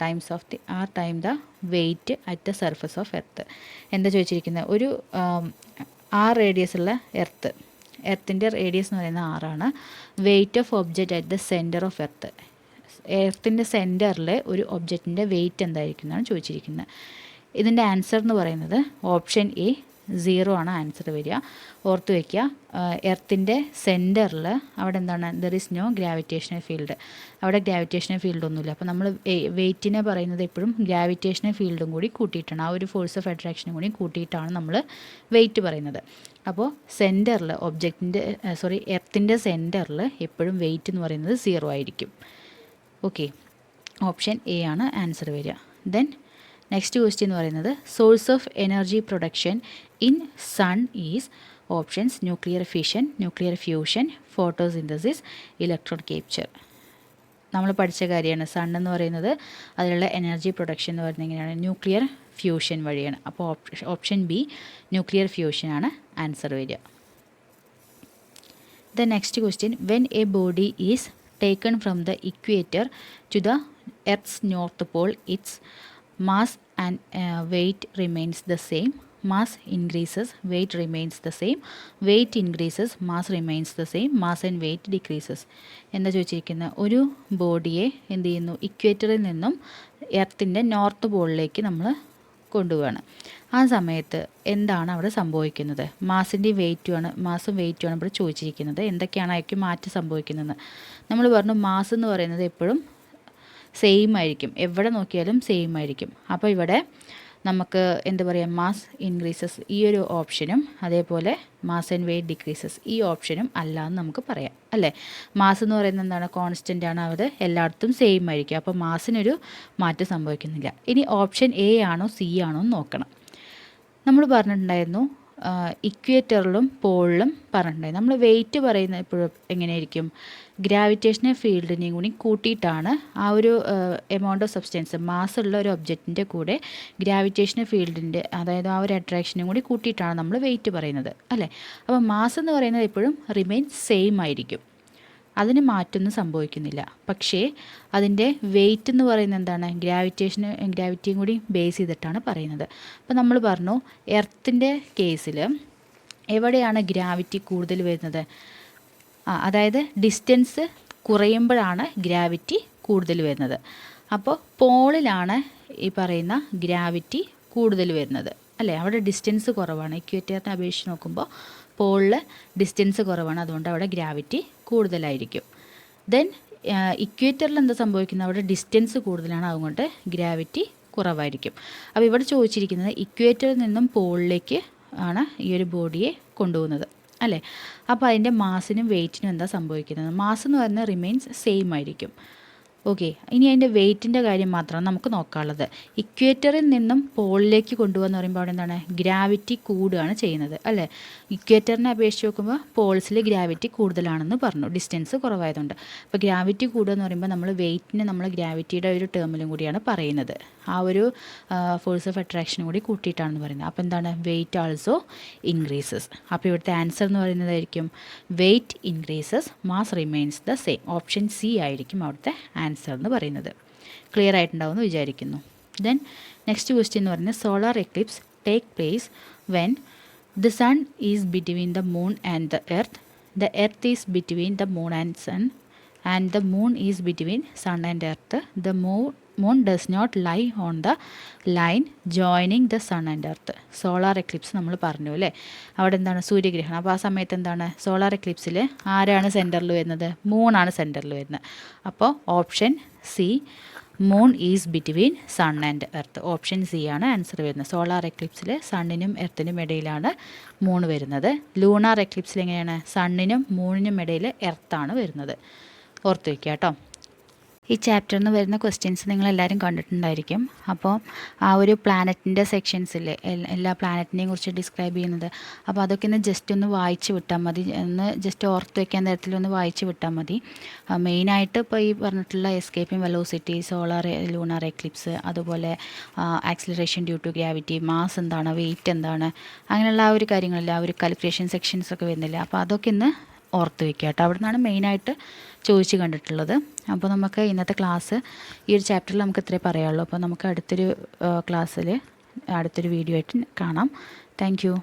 time the weight at the surface of earth. എന്താ ചോദിച്ചിരിക്കുന്നത്, ഒരു r റേഡിയസ് ഉള്ള എർത്തിൻ്റെ റേഡിയസ് എന്ന് പറയുന്നത് 6 ആണ്. Weight of object at the centre of earth, എർത്തിൻ്റെ സെൻറ്ററിൽ ഒരു ഒബ്ജക്റ്റിൻ്റെ വെയ്റ്റ് എന്തായിരിക്കും എന്നാണ് ചോദിച്ചിരിക്കുന്നത്. ഇതിൻ്റെ ആൻസർ എന്ന് പറയുന്നത് ഓപ്ഷൻ എ 0 ആണ് ആൻസർ വരിക. ഓർത്ത് വയ്ക്കുക, എർത്തിൻ്റെ സെൻറ്ററിൽ അവിടെ എന്താണ്, there is no gravitational field, അവിടെ ഗ്രാവിറ്റേഷണൽ ഫീൽഡ് ഒന്നുമില്ല. അപ്പോൾ നമ്മൾ വെയ്റ്റിനെ പറയുന്നത് എപ്പോഴും ഗ്രാവിറ്റേഷണൽ ഫീൽഡും കൂടി കൂട്ടിയിട്ടാണ്, ആ ഒരു ഫോഴ്സ് ഓഫ് അട്രാക്ഷനും കൂടി കൂട്ടിയിട്ടാണ് നമ്മൾ വെയ്റ്റ് പറയുന്നത്. അപ്പോൾ സെൻറ്ററിൽ എർത്തിൻ്റെ സെൻറ്ററിൽ എപ്പോഴും വെയ്റ്റ് എന്ന് പറയുന്നത് 0 ആയിരിക്കും. ഓക്കെ, ഓപ്ഷൻ എ ആണ് ആൻസർ വരിക. ദെൻ നെക്സ്റ്റ് ക്വസ്റ്റ്യൻ എന്ന് പറയുന്നത്, source of energy production in sun is. Options nuclear fission, nuclear fusion, photosynthesis, electron capture. നമ്മൾ പഠിച്ച കാര്യമാണ്, സൺ എന്ന് പറയുന്നത് അതിലുള്ള എനർജി പ്രൊഡക്ഷൻ എന്ന് പറയുന്നത് എങ്ങനെയാണ്, ന്യൂക്ലിയർ ഫ്യൂഷൻ വഴിയാണ്. അപ്പോൾ ഓപ്ഷൻ ബി ന്യൂക്ലിയർ ഫ്യൂഷനാണ് ആൻസർ വരിക. The next question, when A body is taken from the equator to the Earth's north pole, its mass and weight remains the same. Mass increases, weight remains the same. Weight increases, mass remains the same. Mass and weight decreases. എന്താ ചോദിച്ചിരിക്കുന്നത്, ഒരു ബോഡിയെ എന്ത് ചെയ്യുന്നു, ഇക്വേറ്ററിൽ നിന്നും എർത്തിൻ്റെ നോർത്ത് പോളിലേക്ക് നമ്മൾ കൊണ്ടുപോവാണ്. ആ സമയത്ത് എന്താണ് അവിടെ സംഭവിക്കുന്നത്, മാസും വെയിറ്റുമാണ് ഇവിടെ ചോദിച്ചിരിക്കുന്നത്. എന്തൊക്കെയാണ് അവയ്ക്ക് മാറ്റം സംഭവിക്കുന്നതെന്ന് നമ്മൾ പറഞ്ഞു. മാസ് എന്ന് പറയുന്നത് എപ്പോഴും സെയിം ആയിരിക്കും, എവിടെ നോക്കിയാലും സെയിം ആയിരിക്കും. അപ്പോൾ ഇവിടെ നമുക്ക് എന്താ പറയുക, മാസ് ഇൻക്രീസസ് ഈ ഒരു ഓപ്ഷനും, അതേപോലെ മാസ് ആൻഡ് വെയിറ്റ് ഡിക്രീസസ് ഈ ഓപ്ഷനും അല്ല എന്ന് നമുക്ക് പറയാം അല്ലേ. മാസ് എന്ന് പറയുന്നത് എന്താണ്, കോൺസ്റ്റൻ്റ് ആണ്, അത് എല്ലായിടത്തും സെയിം ആയിരിക്കും. അപ്പോൾ മാസിനൊരു മാറ്റം സംഭവിക്കുന്നില്ല. ഇനി ഓപ്ഷൻ എ ആണോ സി ആണോ എന്ന് നോക്കണം. നമ്മൾ പറഞ്ഞിട്ടുണ്ടായിരുന്നു ഇക്വേറ്ററിലും പോളിലും പറഞ്ഞിട്ടുണ്ടായിരുന്നു. നമ്മൾ വെയിറ്റ് പറയുന്നത് എപ്പോഴും എങ്ങനെയായിരിക്കും, ഗ്രാവിറ്റേഷണൽ ഫീൽഡിനെയും കൂടി കൂട്ടിയിട്ടാണ് ആ ഒരു എമൗണ്ട് ഓഫ് സബ്സ്റ്റൻസ്, മാസ് ഉള്ള ഒരു ഒബ്ജക്റ്റിൻ്റെ കൂടെ ഗ്രാവിറ്റേഷണൽ ഫീൽഡിൻ്റെ, അതായത് ആ ഒരു അട്രാക്ഷനും കൂടി കൂട്ടിയിട്ടാണ് നമ്മൾ വെയിറ്റ് പറയുന്നത് അല്ലേ. അപ്പോൾ മാസ് എന്ന് പറയുന്നത് എപ്പോഴും റിമെയിൻ സെയിം ആയിരിക്കും, അതിന് മാറ്റമൊന്നും സംഭവിക്കുന്നില്ല. പക്ഷേ അതിൻ്റെ വെയിറ്റ് എന്ന് പറയുന്നത് എന്താണ്, ഗ്രാവിറ്റിയും കൂടി ബേസ് ചെയ്തിട്ടാണ് പറയുന്നത്. അപ്പോൾ നമ്മൾ പറഞ്ഞു എർത്തിൻ്റെ കേസിൽ എവിടെയാണ് ഗ്രാവിറ്റി കൂടുതൽ വരുന്നത്, അതായത് ഡിസ്റ്റൻസ് കുറയുമ്പോഴാണ് ഗ്രാവിറ്റി കൂടുതൽ വരുന്നത്. അപ്പോൾ പോളിലാണ് ഈ പറയുന്ന ഗ്രാവിറ്റി കൂടുതൽ വരുന്നത് അല്ലേ, അവിടെ ഡിസ്റ്റൻസ് കുറവാണ്. ഇക്വേറ്ററിനെ അപേക്ഷിച്ച് നോക്കുമ്പോൾ പോളിൽ ഡിസ്റ്റൻസ് കുറവാണ്, അതുകൊണ്ട് അവിടെ ഗ്രാവിറ്റി കൂടുതലായിരിക്കും. ദെൻ ഇക്വേറ്ററിൽ എന്താ സംഭവിക്കുന്നത്, അവിടെ ഡിസ്റ്റൻസ് കൂടുതലാണ്, അതുകൊണ്ട് ഗ്രാവിറ്റി കുറവായിരിക്കും. അപ്പോൾ ഇവിടെ ചോദിച്ചിരിക്കുന്നത് ഇക്വേറ്ററിൽ നിന്നും പോളിലേക്ക് ആണ് ഈ ഒരു ബോഡിയെ കൊണ്ടുപോകുന്നത് അല്ലേ. അപ്പോൾ അതിൻ്റെ മാസിനും വെയിറ്റിനും എന്താ സംഭവിക്കുന്നത്, മാസ് എന്ന് പറയുന്നത് റിമെയിൻസ് സെയിം ആയിരിക്കും. ഓക്കെ, ഇനി അതിൻ്റെ വെയിറ്റിൻ്റെ കാര്യം മാത്രമാണ് നമുക്ക് നോക്കാനുള്ളത്. ഇക്വേറ്ററിൽ നിന്നും പോളിലേക്ക് കൊണ്ടുപോകാന്ന് പറയുമ്പോൾ അവിടെ എന്താണ്, ഗ്രാവിറ്റി കൂടുകയാണ് ചെയ്യുന്നത് അല്ലേ. ഇക്വേറ്ററിനെ അപേക്ഷിച്ച് നോക്കുമ്പോൾ പോൾസിൽ ഗ്രാവിറ്റി കൂടുതലാണെന്ന് പറഞ്ഞു, ഡിസ്റ്റൻസ് കുറവായതുകൊണ്ട്. അപ്പോൾ ഗ്രാവിറ്റി കൂടുക എന്ന് പറയുമ്പോൾ നമ്മൾ വെയിറ്റിനെ നമ്മൾ ഗ്രാവിറ്റിയുടെ ഒരു ടേമിലും കൂടിയാണ് പറയുന്നത്, ആ ഒരു ഫോഴ്സ് ഓഫ് അട്രാക്ഷനും കൂടി കൂട്ടിയിട്ടാണെന്ന് പറയുന്നത്. അപ്പോൾ എന്താണ്, വെയിറ്റ് ആൾസോ ഇൻക്രീസസ്. അപ്പോൾ ഇവിടുത്തെ ആൻസർ എന്ന് പറയുന്നതായിരിക്കും weight increases, mass remains the same. Option C ആയിരിക്കും അവിടുത്തെ ആൻസർ എന്ന് പറയുന്നത്. ക്ലിയർ ആയിട്ടുണ്ടാവുമെന്ന് വിചാരിക്കുന്നു. ദെൻ നെക്സ്റ്റ് ക്വസ്റ്റ്യൻ എന്ന് പറയുന്നത്, solar Eclipse take place when the sun is between the moon and the earth is between the moon and sun, and the moon is between sun and earth. The moon does not lie on the line joining the sun and earth. Solar Eclipse നമ്മൾ പറഞ്ഞു അല്ലേ, അവിടെ എന്താണ് സൂര്യഗ്രഹണം. അപ്പോൾ ആ സമയത്ത് എന്താണ് സോളാർ എക്ലിപ്സിൽ ആരാണ് സെൻറ്ററിൽ വരുന്നത്? മൂണാണ് സെൻറ്ററിൽ വരുന്നത്. അപ്പോൾ option C, moon is between sun and earth. Option C ആണ് ആൻസർ വരുന്നത്. സോളാർ എക്ലിപ്സിൽ സണ്ണിനും എർത്തിനും ഇടയിലാണ് മൂൺ വരുന്നത്. ലൂണാർ എക്ലിപ്സിൽ എങ്ങനെയാണ്? സണ്ണിനും മൂണിനും ഇടയിൽ എർത്താണ് വരുന്നത്. ഓർത്ത് വയ്ക്കുക കേട്ടോ. ഈ ചാപ്റ്ററിൽ നിന്ന് വരുന്ന ക്വസ്റ്റ്യൻസ് നിങ്ങളെല്ലാവരും കണ്ടിട്ടുണ്ടായിരിക്കും. അപ്പോൾ ആ ഒരു പ്ലാനറ്റിൻ്റെ സെക്ഷൻസിൽ എല്ലാ പ്ലാനറ്റിനെയും കുറിച്ച് ഡിസ്ക്രൈബ് ചെയ്യുന്നത്, അപ്പോൾ അതൊക്കെ ഒന്ന് ജസ്റ്റ് ഒന്ന് വായിച്ച് വിട്ടാൽ മതി. ഒന്ന് ജസ്റ്റ് ഓർത്ത് വയ്ക്കാൻ തരത്തിലൊന്ന് വായിച്ച് വിട്ടാൽ മതി. മെയിനായിട്ട് ഇപ്പോൾ ഈ പറഞ്ഞിട്ടുള്ള escaping velocity, solar lunar eclipse, അതുപോലെ acceleration due to gravity, mass എന്താണ്, വെയിറ്റ് എന്താണ്, അങ്ങനെയുള്ള ആ ഒരു കാര്യങ്ങളില്ല, ആ ഒരു കാൽക്കുലേഷൻ സെക്ഷൻസ് ഒക്കെ വരുന്നില്ല. അപ്പോൾ അതൊക്കെ ഇന്ന് ഓർത്ത് വയ്ക്കുക കേട്ടോ. അവിടെ നിന്നാണ് മെയിനായിട്ട് ചോദിച്ച് കണ്ടിട്ടുള്ളത്. അപ്പോൾ നമുക്ക് ഇന്നത്തെ ക്ലാസ് ഈ ഒരു ചാപ്റ്ററിൽ നമുക്ക് ഇത്രേ പറയാനുള്ളൂ. അപ്പോൾ നമുക്ക് അടുത്തൊരു ക്ലാസ്സിൽ അടുത്തൊരു വീഡിയോ ആയിട്ട് കാണാം. Thank you.